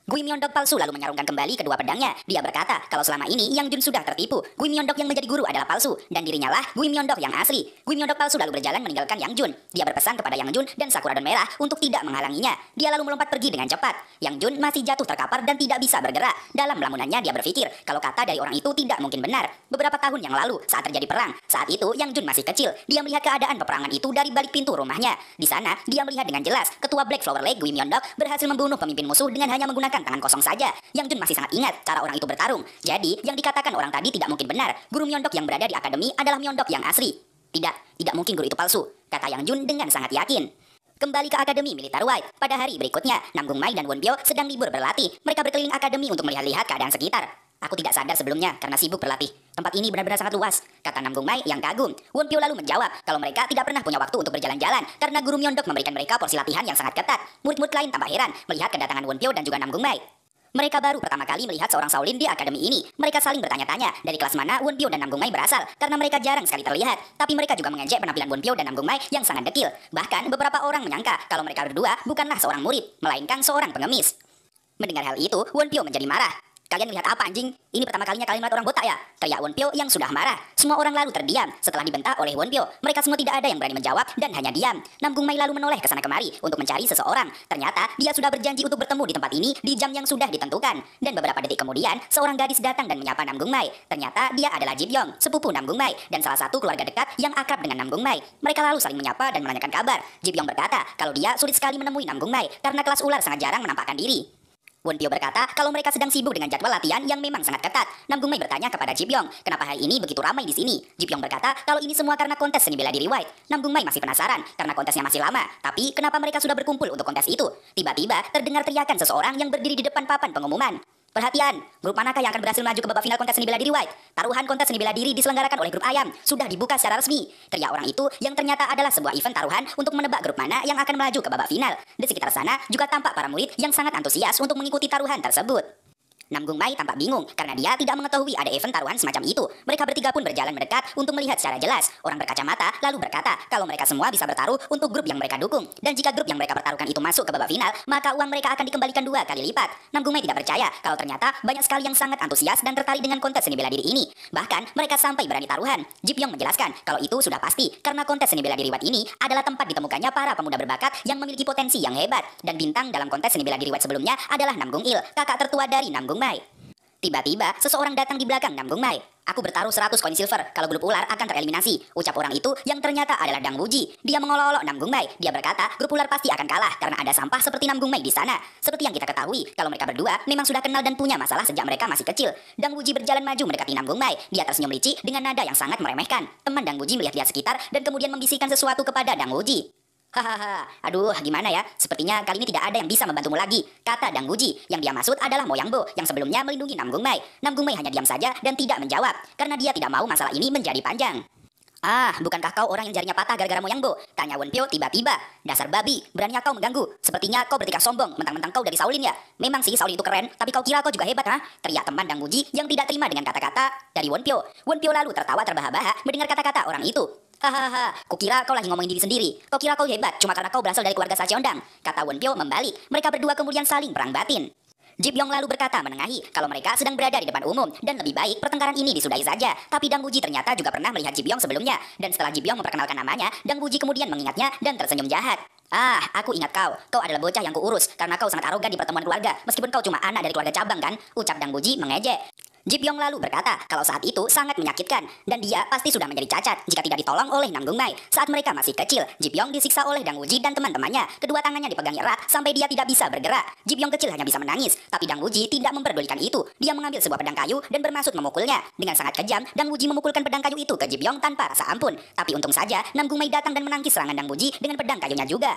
Gui Myeondok palsu lalu menyarungkan kembali kedua pedangnya. Dia berkata kalau selama ini Yang Jun sudah tertipu. Gui Myeondok yang menjadi guru adalah palsu dan dirinya lah Gui Myeondok yang asli. Gui Myeondok palsu lalu berjalan meninggalkan Yang Jun. Dia berpesan kepada Yang Jun dan Sakura Daun Merah untuk tidak menghalanginya. Dia lalu melompat pergi dengan cepat. Yang Jun masih jatuh terkapar dan tidak bisa bergerak. Dalam lamunannya dia berpikir kalau kata dari orang itu tidak mungkin benar. Beberapa tahun yang lalu saat terjadi perang, saat itu Yang Jun masih kecil. Dia melihat keadaan peperangan itu dari balik pintu rumahnya. Di sana dia melihat dengan jelas ketua Black Clover League Gui Myeondok berhasil membunuh pemimpin musuh dengan hanya menggunakan tangan kosong saja. Yang Jun masih sangat ingat cara orang itu bertarung. Jadi, yang dikatakan orang tadi tidak mungkin benar. Guru Myeondok yang berada di akademi adalah Myeondok yang asli. Tidak mungkin guru itu palsu, kata Yang Jun dengan sangat yakin. Kembali ke Akademi Militer White. Pada hari berikutnya, Nam Gung Mai dan Won Pyo sedang libur berlatih. Mereka berkeliling akademi untuk melihat-lihat keadaan sekitar. Aku tidak sadar sebelumnya karena sibuk berlatih. Tempat ini benar-benar sangat luas, kata Nam Gung Mai yang kagum. Won Pyo lalu menjawab kalau mereka tidak pernah punya waktu untuk berjalan-jalan karena guru Myeondok memberikan mereka porsi latihan yang sangat ketat. Murid-murid lain tampak heran melihat kedatangan Won Pyo dan juga Nam Gung Mai. Mereka baru pertama kali melihat seorang Shaolin di akademi ini. Mereka saling bertanya-tanya dari kelas mana Won Pyo dan Nam Gung Mai berasal karena mereka jarang sekali terlihat. Tapi mereka juga mengejek penampilan Won Pyo dan Nam Gung Mai yang sangat dekil. Bahkan beberapa orang menyangka kalau mereka berdua bukanlah seorang murid, melainkan seorang pengemis. Mendengar hal itu, Won Pyo menjadi marah. Kalian melihat apa anjing? Ini pertama kalinya kalian melihat orang botak ya? Teriak Won Pyo yang sudah marah. Semua orang lalu terdiam setelah dibentak oleh Won Pyo. Mereka semua tidak ada yang berani menjawab dan hanya diam. Nam Gung Mai lalu menoleh ke sana kemari untuk mencari seseorang. Ternyata dia sudah berjanji untuk bertemu di tempat ini di jam yang sudah ditentukan. Dan beberapa detik kemudian, seorang gadis datang dan menyapa Nam Gung Mai. Ternyata dia adalah Ji Byung, sepupu Nam Gung Mai dan salah satu keluarga dekat yang akrab dengan Nam Gung Mai. Mereka lalu saling menyapa dan menanyakan kabar. Ji Byung berkata kalau dia sulit sekali menemui Nam Gung Mai karena kelas ular sangat jarang menampakkan diri. Wonpyo berkata kalau mereka sedang sibuk dengan jadwal latihan yang memang sangat ketat. Nam Gung Mai bertanya kepada Jipyong, kenapa hari ini begitu ramai di sini? Jipyong berkata kalau ini semua karena kontes seni bela diri White. Nam Gung Mai masih penasaran karena kontesnya masih lama. Tapi kenapa mereka sudah berkumpul untuk kontes itu? Tiba-tiba terdengar teriakan seseorang yang berdiri di depan papan pengumuman. Perhatian, grup manakah yang akan berhasil maju ke babak final kontes seni bela diri White? Taruhan kontes seni bela diri diselenggarakan oleh grup Ayam sudah dibuka secara resmi. Teriak orang itu yang ternyata adalah sebuah event taruhan untuk menebak grup mana yang akan melaju ke babak final. Di sekitar sana juga tampak para murid yang sangat antusias untuk mengikuti taruhan tersebut. Nam Gung Mai tampak bingung karena dia tidak mengetahui ada event taruhan semacam itu. Mereka bertiga pun berjalan mendekat untuk melihat secara jelas. Orang berkacamata lalu berkata kalau mereka semua bisa bertaruh untuk grup yang mereka dukung. Dan jika grup yang mereka pertaruhkan itu masuk ke babak final, maka uang mereka akan dikembalikan 2 kali lipat. Nam Gung Mai tidak percaya kalau ternyata banyak sekali yang sangat antusias dan tertarik dengan kontes seni bela diri ini. Bahkan mereka sampai berani taruhan. Jipyong menjelaskan kalau itu sudah pasti karena kontes seni bela diri White ini adalah tempat ditemukannya para pemuda berbakat yang memiliki potensi yang hebat. Dan bintang dalam kontes seni bela diri White sebelumnya adalah Nam Gung Il, kakak tertua dari Nam Gung Mai. Tiba-tiba, seseorang datang di belakang Nam Gung Mai. Aku bertaruh 100 koin silver kalau grup ular akan tereliminasi. Ucap orang itu yang ternyata adalah Dang Wuji. Dia mengolok-olok Nam Gung Mai. Dia berkata grup ular pasti akan kalah karena ada sampah seperti Nam Gung Mai di sana. Seperti yang kita ketahui, kalau mereka berdua memang sudah kenal dan punya masalah sejak mereka masih kecil. Dang Wuji berjalan maju mendekati Nam Gung Mai. Dia tersenyum licik dengan nada yang sangat meremehkan. Teman Dang Wuji melihat lihat sekitar dan kemudian membisikkan sesuatu kepada Dang Wuji. Hahaha, aduh gimana ya, sepertinya kali ini tidak ada yang bisa membantumu lagi, kata Dang Wuji. Yang dia maksud adalah Moyang Bo yang sebelumnya melindungi Nam Gung Mai. Nam Gung Mai hanya diam saja dan tidak menjawab, karena dia tidak mau masalah ini menjadi panjang. Ah, bukankah kau orang yang jarinya patah gara-gara Moyang Bo? Tanya Wonpyo tiba-tiba. Dasar babi, beraninya kau mengganggu. Sepertinya kau bertingkah sombong, mentang-mentang kau dari Shaolin ya. Memang sih Shaolin itu keren, tapi kau kira kau juga hebat, ha? Teriak teman Dang Wuji yang tidak terima dengan kata-kata dari Wonpyo. Wonpyo lalu tertawa terbahak-bahak mendengar kata-kata orang itu. Hahaha, kukira kau lagi ngomongin diri sendiri. Kau kira kau hebat cuma karena kau berasal dari keluarga Sacheondang, kata Wonpyo membalik. Mereka berdua kemudian saling perang batin. Jipyong lalu berkata menengahi kalau mereka sedang berada di depan umum dan lebih baik pertengkaran ini disudahi saja. Tapi Dang Wuji ternyata juga pernah melihat Jipyong sebelumnya. Dan setelah Jipyong memperkenalkan namanya, Dang Wuji kemudian mengingatnya dan tersenyum jahat. Ah, aku ingat kau. Kau adalah bocah yang kuurus karena kau sangat arogan di pertemuan keluarga. Meskipun kau cuma anak dari keluarga cabang kan? Ucap Dang Wuji mengejek. Jipyong lalu berkata kalau saat itu sangat menyakitkan dan dia pasti sudah menjadi cacat jika tidak ditolong oleh Nam Gung Mai. Saat mereka masih kecil, Jipyong disiksa oleh Dang Wuji dan teman-temannya. Kedua tangannya dipegangi erat sampai dia tidak bisa bergerak. Jipyong kecil hanya bisa menangis, tapi Dang Wuji tidak memperdulikan itu. Dia mengambil sebuah pedang kayu dan bermaksud memukulnya. Dengan sangat kejam, Dang Wuji memukulkan pedang kayu itu ke Jipyong tanpa rasa ampun. Tapi untung saja Nam Gung Mai datang dan menangkis serangan Dang Wuji dengan pedang kayunya juga.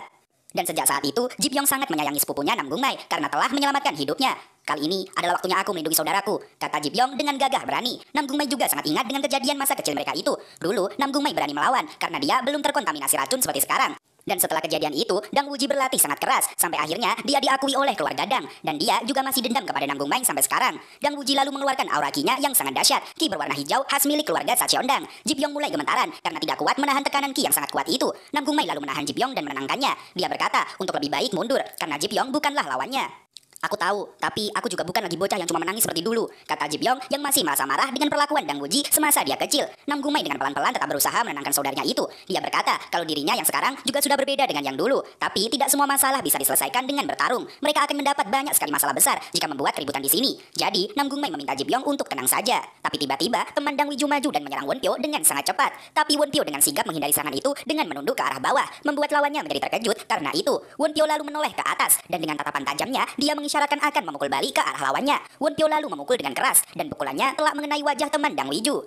Dan sejak saat itu, Jipyong sangat menyayangi sepupunya Nam Gung Mai karena telah menyelamatkan hidupnya. Kali ini adalah waktunya aku melindungi saudaraku, kata Jipyong dengan gagah berani. Nam Gung Mai juga sangat ingat dengan kejadian masa kecil mereka itu. Dulu, Nam Gung Mai berani melawan karena dia belum terkontaminasi racun seperti sekarang. Dan setelah kejadian itu, Dang Wuji berlatih sangat keras sampai akhirnya dia diakui oleh keluarga Dang. Dan dia juga masih dendam kepada Nam Gung Mai sampai sekarang. Dang Wuji lalu mengeluarkan aura ki-nya yang sangat dahsyat, ki berwarna hijau khas milik keluarga Sacheondang. Jipyong mulai gemetaran karena tidak kuat menahan tekanan ki yang sangat kuat itu. Nam Gung Mai lalu menahan Jipyong dan menenangkannya. Dia berkata untuk lebih baik mundur karena Jipyong bukanlah lawannya. Aku tahu, tapi aku juga bukan lagi bocah yang cuma menangis seperti dulu, kata Jipyong yang masih merasa marah dengan perlakuan Dang Wuji semasa dia kecil. Nam Gung Mai dengan pelan-pelan tetap berusaha menenangkan saudaranya itu. Dia berkata kalau dirinya yang sekarang juga sudah berbeda dengan yang dulu, tapi tidak semua masalah bisa diselesaikan dengan bertarung. Mereka akan mendapat banyak sekali masalah besar jika membuat keributan di sini. Jadi, Nam Gung Mai meminta Jipyong untuk tenang saja. Tapi tiba-tiba teman Dang Wiju maju dan menyerang Wonpyo dengan sangat cepat. Tapi Wonpyo dengan sigap menghindari serangan itu dengan menunduk ke arah bawah, membuat lawannya menjadi terkejut karena itu. Wonpyo lalu menoleh ke atas dan dengan tatapan tajamnya dia mengisyaratkan akan memukul balik ke arah lawannya. Wonpyo lalu memukul dengan keras dan pukulannya telah mengenai wajah teman Dang Wiju.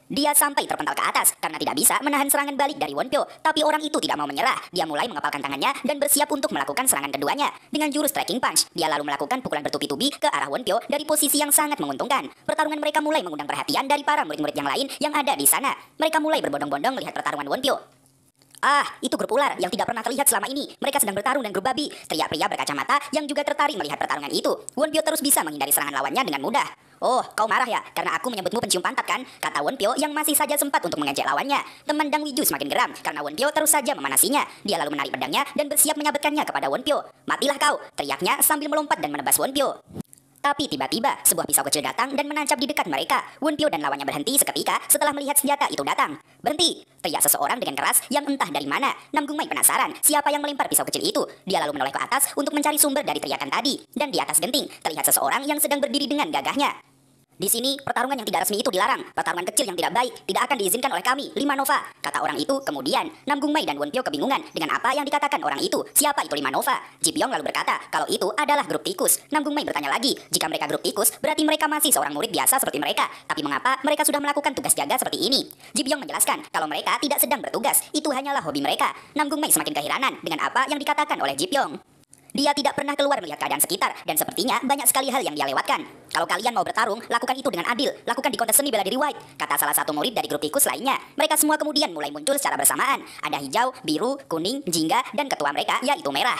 Dia sampai terpental ke atas karena tidak bisa menahan serangan balik dari Wonpyo. Tapi orang itu tidak mau menyerah. Dia mulai mengepalkan tangannya dan bersiap untuk melakukan serangan keduanya. Dengan jurus striking punch, dia lalu melakukan pukulan bertubi-tubi ke arah Wonpyo dari posisi yang sangat menguntungkan. Pertarungan mereka mulai mengundang perhatian dari para murid-murid yang lain yang ada di sana. Mereka mulai berbondong-bondong melihat pertarungan Wonpyo. Ah, itu grup ular yang tidak pernah terlihat selama ini. Mereka sedang bertarung dengan grup babi. Teriak pria berkacamata yang juga tertarik melihat pertarungan itu. Wonpyo terus bisa menghindari serangan lawannya dengan mudah. Oh, kau marah ya? Karena aku menyebutmu pencium pantat kan? Kata Wonpyo yang masih saja sempat untuk mengejek lawannya. Teman Dang Wiju semakin geram karena Wonpyo terus saja memanasinya. Dia lalu menarik pedangnya dan bersiap menyabetkannya kepada Wonpyo. Matilah kau! Teriaknya sambil melompat dan menebas Wonpyo. Tapi tiba-tiba sebuah pisau kecil datang dan menancap di dekat mereka. Wonpyo dan lawannya berhenti seketika setelah melihat senjata itu datang. Berhenti! Teriak seseorang dengan keras yang entah dari mana. Nam Gung Mai penasaran siapa yang melempar pisau kecil itu. Dia lalu menoleh ke atas untuk mencari sumber dari teriakan tadi. Dan di atas genting terlihat seseorang yang sedang berdiri dengan gagahnya. Di sini, pertarungan yang tidak resmi itu dilarang. Pertarungan kecil yang tidak baik tidak akan diizinkan oleh kami, 5 Nova. Kata orang itu kemudian. Nam Gung Mai dan Won Pyo kebingungan dengan apa yang dikatakan orang itu. Siapa itu 5 Nova? Ji Pyong lalu berkata kalau itu adalah grup tikus. Nam Gung Mai bertanya lagi, jika mereka grup tikus, berarti mereka masih seorang murid biasa seperti mereka. Tapi mengapa mereka sudah melakukan tugas jaga seperti ini? Ji Pyong menjelaskan kalau mereka tidak sedang bertugas. Itu hanyalah hobi mereka. Nam Gung Mai semakin keheranan dengan apa yang dikatakan oleh Ji Pyong. Dia tidak pernah keluar melihat keadaan sekitar, dan sepertinya banyak sekali hal yang dia lewatkan. Kalau kalian mau bertarung, lakukan itu dengan adil, lakukan di kontes seni bela diri White, kata salah satu murid dari grup tikus lainnya. Mereka semua kemudian mulai muncul secara bersamaan. Ada hijau, biru, kuning, jingga, dan ketua mereka yaitu merah.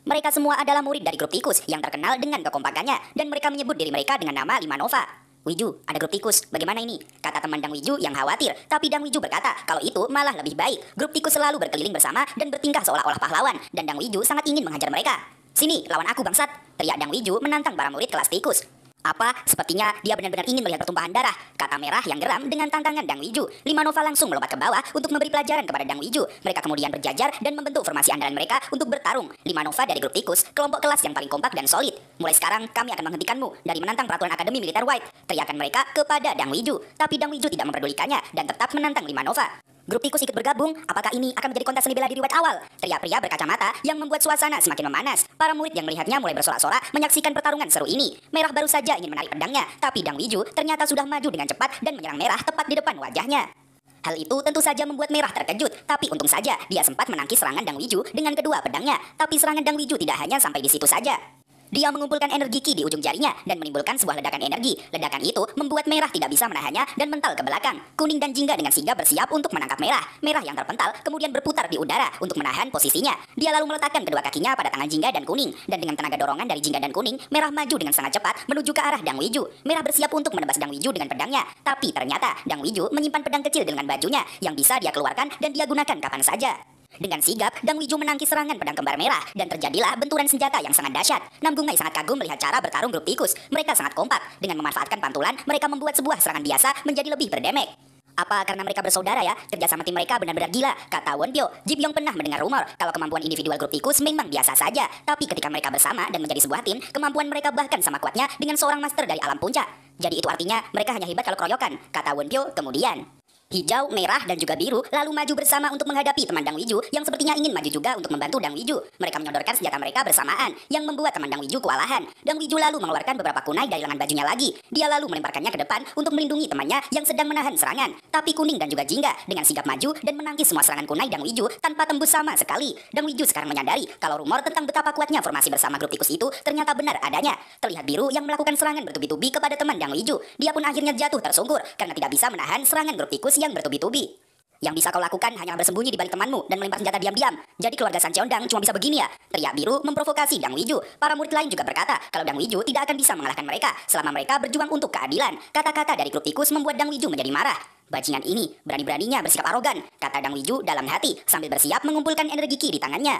Mereka semua adalah murid dari grup tikus yang terkenal dengan kekompakannya, dan mereka menyebut diri mereka dengan nama 5 Nova. Wiju, ada grup tikus, bagaimana ini? Kata teman Dang Wiju yang khawatir, tapi Dang Wiju berkata kalau itu malah lebih baik. Grup tikus selalu berkeliling bersama dan bertingkah seolah-olah pahlawan, dan Dang Wiju sangat ingin menghajar mereka. Sini, lawan aku bangsat, teriak Dang Wiju menantang para murid kelas tikus. Apa? Sepertinya dia benar-benar ingin melihat pertumpahan darah, kata merah yang geram dengan tantangan Dang Wiju. 5 Nova langsung melompat ke bawah untuk memberi pelajaran kepada Dang Wiju. Mereka kemudian berjajar dan membentuk formasi andalan mereka untuk bertarung. 5 Nova dari grup tikus, kelompok kelas yang paling kompak dan solid. Mulai sekarang kami akan menghentikanmu dari menantang peraturan Akademi Militer White, teriakan mereka kepada Dang Wiju. Tapi Dang Wiju tidak memperdulikannya dan tetap menantang 5 Nova. Grup tikus ikut bergabung, apakah ini akan menjadi kontes seni bela diri White awal? Teriak pria berkacamata yang membuat suasana semakin memanas. Para murid yang melihatnya mulai bersorak-sorak menyaksikan pertarungan seru ini. Merah baru saja ingin menarik pedangnya, tapi Dang Wiju ternyata sudah maju dengan cepat dan menyerang merah tepat di depan wajahnya. Hal itu tentu saja membuat merah terkejut, tapi untung saja dia sempat menangkis serangan Dang Wiju dengan kedua pedangnya. Tapi serangan Dang Wiju tidak hanya sampai di situ saja. Dia mengumpulkan energi ki di ujung jarinya dan menimbulkan sebuah ledakan energi. Ledakan itu membuat merah tidak bisa menahannya dan mental ke belakang. Kuning dan jingga dengan sigap bersiap untuk menangkap merah. Merah yang terpental kemudian berputar di udara untuk menahan posisinya. Dia lalu meletakkan kedua kakinya pada tangan jingga dan kuning. Dan dengan tenaga dorongan dari jingga dan kuning, merah maju dengan sangat cepat menuju ke arah Dang Wiju. Merah bersiap untuk menebas Dang Wiju dengan pedangnya. Tapi ternyata Dang Wiju menyimpan pedang kecil dengan bajunya yang bisa dia keluarkan dan dia gunakan kapan saja. Dengan sigap, Dang Wiju menangkis serangan pedang kembar merah dan terjadilah benturan senjata yang sangat dahsyat. Nam Gung Mai sangat kagum melihat cara bertarung grup tikus. Mereka sangat kompak. Dengan memanfaatkan pantulan, mereka membuat sebuah serangan biasa menjadi lebih berdemek. Apa karena mereka bersaudara ya? Kerjasama tim mereka benar-benar gila, kata Won Pyo. Ji Pyong pernah mendengar rumor kalau kemampuan individual grup tikus memang biasa saja. Tapi ketika mereka bersama dan menjadi sebuah tim, kemampuan mereka bahkan sama kuatnya dengan seorang master dari alam puncak. Jadi itu artinya mereka hanya hebat kalau keroyokan, kata Won Pyo kemudian. Hijau, merah, dan juga biru lalu maju bersama untuk menghadapi teman Dang Wiju yang sepertinya ingin maju juga untuk membantu Dang Wiju. Mereka menyodorkan senjata mereka bersamaan yang membuat teman Dang Wiju kewalahan. Dang Wiju lalu mengeluarkan beberapa kunai dari lengan bajunya lagi. Dia lalu melemparkannya ke depan untuk melindungi temannya yang sedang menahan serangan. Tapi kuning dan juga jingga dengan sigap maju dan menangkis semua serangan kunai Dang Wiju tanpa tembus sama sekali. Dang Wiju sekarang menyadari kalau rumor tentang betapa kuatnya formasi bersama grup tikus itu ternyata benar adanya. Terlihat biru yang melakukan serangan bertubi-tubi kepada teman Dang Wiju. Dia pun akhirnya jatuh tersungkur karena tidak bisa menahan serangan grup tikus yang bertubi-tubi. Yang bisa kau lakukan hanya bersembunyi di balik temanmu dan melempar senjata diam-diam. Jadi keluarga San Cheondang cuma bisa begini ya? Teriak biru memprovokasi Dang Wiju. Para murid lain juga berkata kalau Dang Wiju tidak akan bisa mengalahkan mereka selama mereka berjuang untuk keadilan. Kata-kata dari grup tikus membuat Dang Wiju menjadi marah. Bajingan ini berani-beraninya bersikap arogan, kata Dang Wiju dalam hati sambil bersiap mengumpulkan energi ki di tangannya.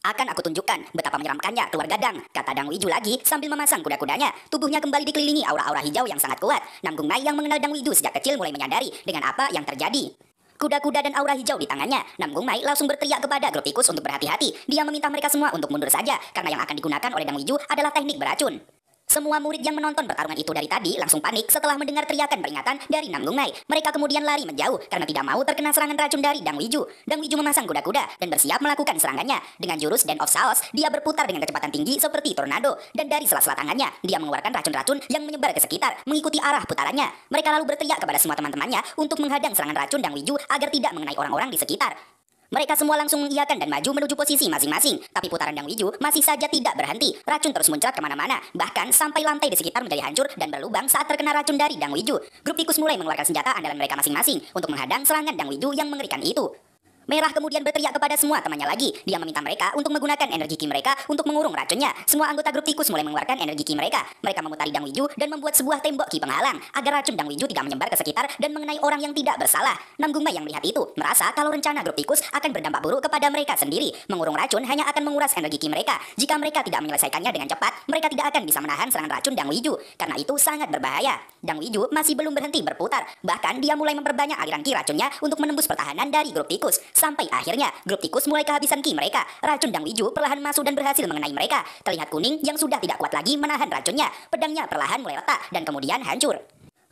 Akan aku tunjukkan betapa menyeramkannya keluarga Dang, kata Dang Wiju lagi sambil memasang kuda-kudanya. Tubuhnya kembali dikelilingi aura-aura hijau yang sangat kuat. Nam Gung Mai yang mengenal Dang Wiju sejak kecil mulai menyadari dengan apa yang terjadi. Kuda-kuda dan aura hijau di tangannya, Nam Gung Mai langsung berteriak kepada grup tikus untuk berhati-hati. Dia meminta mereka semua untuk mundur saja karena yang akan digunakan oleh Dang Wiju adalah teknik beracun. Semua murid yang menonton pertarungan itu dari tadi langsung panik setelah mendengar teriakan peringatan dari Nam Gung Mai. Mereka kemudian lari menjauh karena tidak mau terkena serangan racun dari Dang Wiju. Dang Wiju memasang kuda-kuda dan bersiap melakukan serangannya. Dengan jurus Den of Chaos, dia berputar dengan kecepatan tinggi seperti tornado. Dan dari sela-sela tangannya, dia mengeluarkan racun-racun yang menyebar ke sekitar, mengikuti arah putarannya. Mereka lalu berteriak kepada semua teman-temannya untuk menghadang serangan racun Dang Wiju agar tidak mengenai orang-orang di sekitar. Mereka semua langsung mengiyakan dan maju menuju posisi masing-masing. Tapi putaran Dang Wiju masih saja tidak berhenti. Racun terus muncrat kemana-mana. Bahkan sampai lantai di sekitar menjadi hancur dan berlubang saat terkena racun dari Dang Wiju. Grup tikus mulai mengeluarkan senjata andalan mereka masing-masing untuk menghadang serangan Dang Wiju yang mengerikan itu. Merah kemudian berteriak kepada semua temannya lagi. Dia meminta mereka untuk menggunakan energi ki mereka untuk mengurung racunnya. Semua anggota grup tikus mulai mengeluarkan energi ki mereka. Mereka memutari Dang Wiju dan membuat sebuah tembok ki penghalang agar racun Dang Wiju tidak menyebar ke sekitar dan mengenai orang yang tidak bersalah. Nam Gung Mai yang melihat itu merasa kalau rencana grup tikus akan berdampak buruk kepada mereka sendiri. Mengurung racun hanya akan menguras energi ki mereka. Jika mereka tidak menyelesaikannya dengan cepat, mereka tidak akan bisa menahan serangan racun Dang Wiju. Karena itu sangat berbahaya. Dang Wiju masih belum berhenti berputar. Bahkan dia mulai memperbanyak aliran ki racunnya untuk menembus pertahanan dari grup tikus. Sampai akhirnya grup tikus mulai kehabisan ki mereka. Racun Dang Wiju perlahan masuk dan berhasil mengenai mereka. Terlihat kuning yang sudah tidak kuat lagi menahan racunnya. Pedangnya perlahan mulai retak dan kemudian hancur.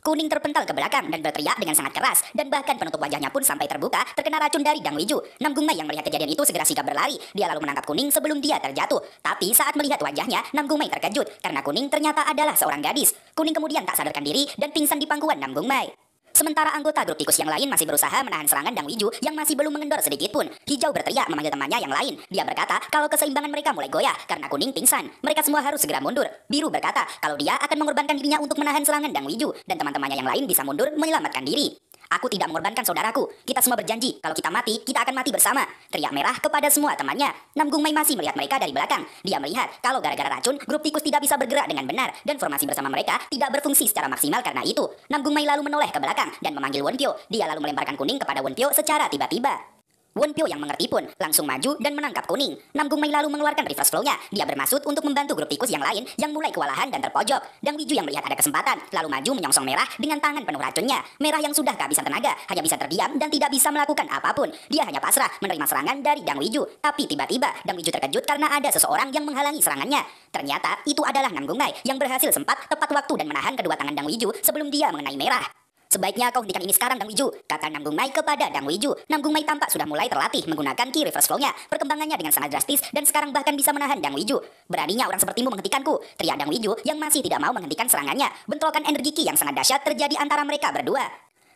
Kuning terpental ke belakang dan berteriak dengan sangat keras, dan bahkan penutup wajahnya pun sampai terbuka terkena racun dari Dang Wiju. Nam Gung Mai yang melihat kejadian itu segera sigap berlari. Dia lalu menangkap Kuning sebelum dia terjatuh. Tapi saat melihat wajahnya, Nam Gung Mai terkejut karena Kuning ternyata adalah seorang gadis. Kuning kemudian tak sadarkan diri dan pingsan di pangkuan Nam Gung Mai. Sementara anggota grup tikus yang lain masih berusaha menahan serangan Dang Wiju yang masih belum mengendor sedikit pun. Hijau berteriak memanggil temannya yang lain. Dia berkata kalau keseimbangan mereka mulai goyah karena Kuning pingsan. Mereka semua harus segera mundur. Biru berkata kalau dia akan mengorbankan dirinya untuk menahan serangan Dang Wiju dan teman-temannya yang lain bisa mundur menyelamatkan diri. Aku tidak mengorbankan saudaraku. Kita semua berjanji kalau kita mati, kita akan mati bersama. Teriak Merah kepada semua temannya. Nam Gung Mai masih melihat mereka dari belakang. Dia melihat kalau gara-gara racun, grup tikus tidak bisa bergerak dengan benar dan formasi bersama mereka tidak berfungsi secara maksimal karena itu. Nam Gung Mai lalu menoleh ke belakang dan memanggil Won Pyo. Dia lalu melemparkan Kuning kepada Won Pyo secara tiba-tiba. Won Pyo yang mengerti pun langsung maju dan menangkap Kuning. Nam Gung Mai lalu mengeluarkan reverse flow-nya. Dia bermaksud untuk membantu grup tikus yang lain yang mulai kewalahan dan terpojok. Dang Wiju yang melihat ada kesempatan lalu maju menyongsong Merah dengan tangan penuh racunnya. Merah yang sudah kehabisan tenaga hanya bisa terdiam dan tidak bisa melakukan apapun. Dia hanya pasrah menerima serangan dari Dang Wiju. Tapi tiba-tiba Dang Wiju terkejut karena ada seseorang yang menghalangi serangannya. Ternyata itu adalah Nam Gung Mai yang berhasil sempat tepat waktu dan menahan kedua tangan Dang Wiju sebelum dia mengenai Merah. Sebaiknya kau hentikan ini sekarang Dang Wiju, kata Nam Gung Mai kepada Dang Wiju. Nam Gung Mai tampak sudah mulai terlatih menggunakan ki reverse flow-nya. Perkembangannya dengan sangat drastis dan sekarang bahkan bisa menahan Dang Wiju. Beraninya orang sepertimu menghentikanku, teriak Dang Wiju yang masih tidak mau menghentikan serangannya. Bentrokan energi ki yang sangat dahsyat terjadi antara mereka berdua.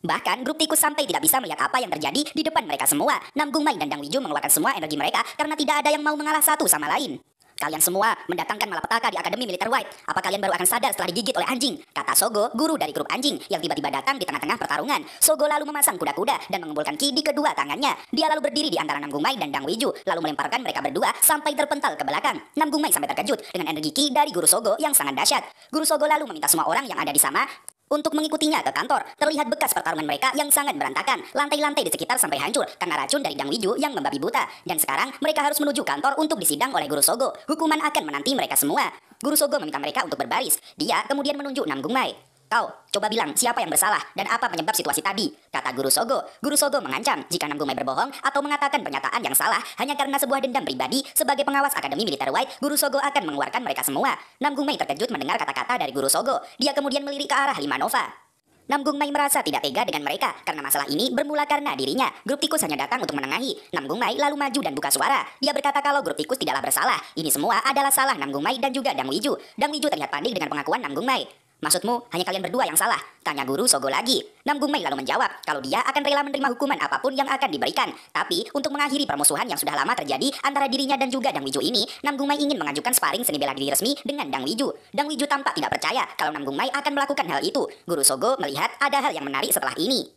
Bahkan grup tikus sampai tidak bisa melihat apa yang terjadi di depan mereka semua. Nam Gung Mai dan Dang Wiju mengeluarkan semua energi mereka karena tidak ada yang mau mengalah satu sama lain. Kalian semua mendatangkan malapetaka di Akademi Militer White. Apa kalian baru akan sadar setelah digigit oleh anjing? Kata Sogo, guru dari grup anjing, yang tiba-tiba datang di tengah-tengah pertarungan. Sogo lalu memasang kuda-kuda dan mengumpulkan ki di kedua tangannya. Dia lalu berdiri di antara Nam Gung Mai dan Dang Wiju, lalu melemparkan mereka berdua sampai terpental ke belakang. Nam Gung Mai sampai terkejut dengan energi ki dari guru Sogo yang sangat dahsyat. Guru Sogo lalu meminta semua orang yang ada di sana untuk mengikutinya ke kantor. Terlihat bekas pertarungan mereka yang sangat berantakan. Lantai-lantai di sekitar sampai hancur karena racun dari Dang Wiju yang membabi buta. Dan sekarang mereka harus menuju kantor untuk disidang oleh Guru Sogo. Hukuman akan menanti mereka semua. Guru Sogo meminta mereka untuk berbaris. Dia kemudian menunjuk Nam Gung Mai. Kau, coba bilang siapa yang bersalah dan apa penyebab situasi tadi, kata Guru Sogo. Guru Sogo mengancam jika Nam Gung Mai berbohong atau mengatakan pernyataan yang salah hanya karena sebuah dendam pribadi sebagai pengawas Akademi Militer White, Guru Sogo akan mengeluarkan mereka semua. Nam Gung Mai terkejut mendengar kata-kata dari Guru Sogo. Dia kemudian melirik ke arah Limanova. Nam Gung Mai merasa tidak tega dengan mereka karena masalah ini bermula karena dirinya. Grup tikus hanya datang untuk menengahi. Nam Gung Mai lalu maju dan buka suara. Dia berkata kalau grup tikus tidaklah bersalah. Ini semua adalah salah Nam Gung Mai dan juga Dang Wiju. Dang Wiju terlihat panik dengan pengakuan Nam Gung Mai. Maksudmu hanya kalian berdua yang salah? Tanya Guru Sogo lagi. Nam Gung Mai lalu menjawab kalau dia akan rela menerima hukuman apapun yang akan diberikan. Tapi untuk mengakhiri permusuhan yang sudah lama terjadi antara dirinya dan juga Dang Wiju ini, Nam Gung Mai ingin mengajukan sparring seni bela diri resmi dengan Dang Wiju. Dang Wiju tampak tidak percaya kalau Nam Gung Mai akan melakukan hal itu. Guru Sogo melihat ada hal yang menarik setelah ini.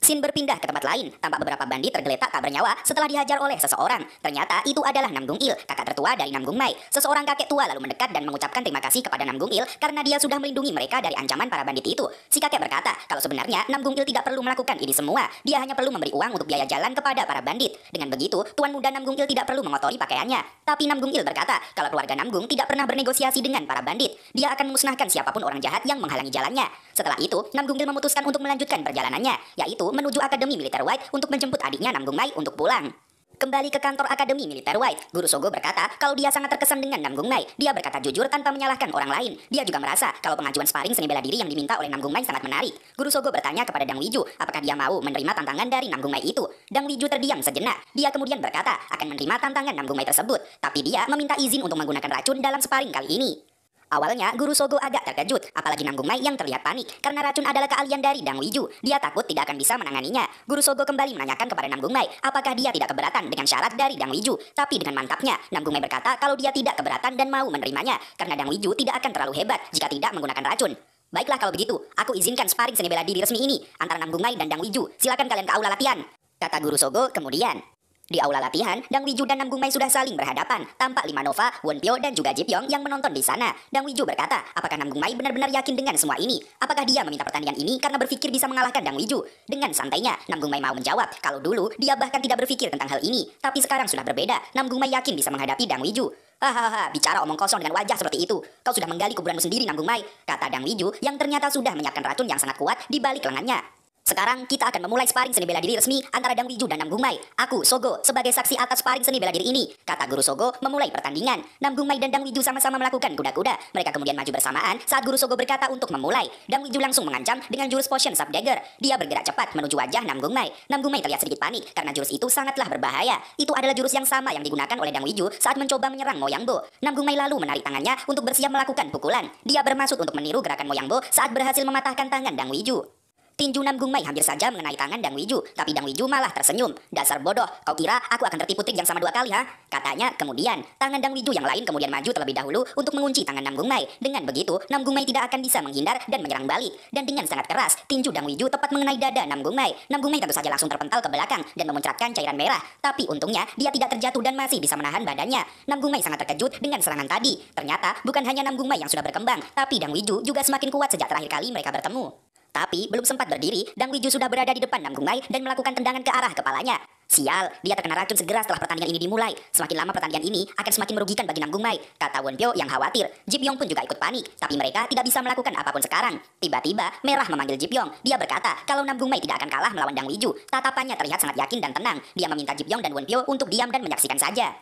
Scene berpindah ke tempat lain. Tampak beberapa bandit tergeletak tak bernyawa setelah dihajar oleh seseorang. Ternyata itu adalah Nam Gung Il, kakak tertua dari Nam Gung Mai. Seseorang kakek tua lalu mendekat dan mengucapkan terima kasih kepada Nam Gung Il karena dia sudah melindungi mereka dari ancaman para bandit itu. Si kakek berkata kalau sebenarnya Nam Gung Il tidak perlu melakukan ini semua. Dia hanya perlu memberi uang untuk biaya jalan kepada para bandit. Dengan begitu, tuan muda Nam Gung Il tidak perlu mengotori pakaiannya. Tapi Nam Gung Il berkata kalau keluarga Nam Gung tidak pernah bernegosiasi dengan para bandit. Dia akan memusnahkan siapapun orang jahat yang menghalangi jalannya. Setelah itu, Nam Gung Il memutuskan untuk melanjutkan perjalanannya, yaitu menuju Akademi Militer White untuk menjemput adiknya Nam Gung Mai untuk pulang. Kembali ke kantor Akademi Militer White, Guru Sogo berkata kalau dia sangat terkesan dengan Nam Gung Mai. Dia berkata jujur tanpa menyalahkan orang lain. Dia juga merasa kalau pengajuan sparring seni bela diri yang diminta oleh Nam Gung Mai sangat menarik. Guru Sogo bertanya kepada Dang Wiju apakah dia mau menerima tantangan dari Nam Gung Mai itu. Dang Wiju terdiam sejenak. Dia kemudian berkata akan menerima tantangan Nam Gung Mai tersebut. Tapi dia meminta izin untuk menggunakan racun dalam sparring kali ini. Awalnya, Guru Sogo agak terkejut, apalagi Nam Gung Mai yang terlihat panik, karena racun adalah keahlian dari Dang Wiju. Dia takut tidak akan bisa menanganinya. Guru Sogo kembali menanyakan kepada Nam Gung Mai, apakah dia tidak keberatan dengan syarat dari Dang Wiju. Tapi dengan mantapnya, Nam Gung Mai berkata kalau dia tidak keberatan dan mau menerimanya, karena Dang Wiju tidak akan terlalu hebat jika tidak menggunakan racun. Baiklah kalau begitu, aku izinkan sparring seni bela diri resmi ini antara Nam Gung Mai dan Dang Wiju. Silakan kalian ke aula latihan, kata Guru Sogo kemudian. Di aula latihan, Dang Wiju dan Nam Gung Mai sudah saling berhadapan. Tampak Limanova, Won Pyo, dan juga Ji Pyong yang menonton di sana. Dang Wiju berkata, apakah Nam Gung Mai benar-benar yakin dengan semua ini? Apakah dia meminta pertandingan ini karena berpikir bisa mengalahkan Dang Wiju? Dengan santainya, Nam Gung Mai mau menjawab, kalau dulu dia bahkan tidak berpikir tentang hal ini. Tapi sekarang sudah berbeda, Nam Gung Mai yakin bisa menghadapi Dang Wiju. Hahaha, bicara omong kosong dengan wajah seperti itu. Kau sudah menggali kuburanmu sendiri, Nam Gung Mai, kata Dang Wiju yang ternyata sudah menyiapkan racun yang sangat kuat di balik lengannya. Sekarang kita akan memulai sparring seni bela diri resmi antara Dang Wiju dan Nam Gungmai. Aku, Sogo, sebagai saksi atas sparring seni bela diri ini, kata Guru Sogo memulai pertandingan. Nam Gungmai dan Dang Wiju sama-sama melakukan kuda-kuda. Mereka kemudian maju bersamaan saat Guru Sogo berkata untuk memulai. Dang Wiju langsung mengancam dengan jurus Potion Sub Dagger. Dia bergerak cepat menuju wajah Nam Gungmai. Nam Gungmai terlihat sedikit panik karena jurus itu sangatlah berbahaya. Itu adalah jurus yang sama yang digunakan oleh Dang Wiju saat mencoba menyerang Moyangbo. Nam Gungmai lalu menarik tangannya untuk bersiap melakukan pukulan. Dia bermaksud untuk meniru gerakan Moyangbo saat berhasil mematahkan tangan Dang Wiju. Tinju Nam Gungmai hampir saja mengenai tangan Dang Wiju, tapi Dang Wiju malah tersenyum. Dasar bodoh, kau kira aku akan tertipu trik yang sama 2 kali, ha? Katanya kemudian. Tangan Dang Wiju yang lain kemudian maju terlebih dahulu untuk mengunci tangan Nam Gungmai. Dengan begitu, Nam Gungmai tidak akan bisa menghindar dan menyerang balik. Dan dengan sangat keras, tinju Dang Wiju tepat mengenai dada Nam Gungmai. Nam Gungmai tentu saja langsung terpental ke belakang dan memuncratkan cairan merah. Tapi untungnya, dia tidak terjatuh dan masih bisa menahan badannya. Nam Gungmai sangat terkejut dengan serangan tadi. Ternyata, bukan hanya Nam Gungmai yang sudah berkembang, tapi Dang Wiju juga semakin kuat sejak terakhir kali mereka bertemu. Tapi belum sempat berdiri, Dang Wiju sudah berada di depan Nam Gungmai dan melakukan tendangan ke arah kepalanya. Sial, dia terkena racun segera setelah pertandingan ini dimulai. Semakin lama pertandingan ini akan semakin merugikan bagi Nam Gungmai, kata Wonpyo yang khawatir. Jipyong pun juga ikut panik, tapi mereka tidak bisa melakukan apapun sekarang. Tiba-tiba, Merah memanggil Jipyong. Dia berkata kalau Nam Gungmai tidak akan kalah melawan Dang Wiju. Tatapannya terlihat sangat yakin dan tenang. Dia meminta Jipyong dan Wonpyo untuk diam dan menyaksikan saja.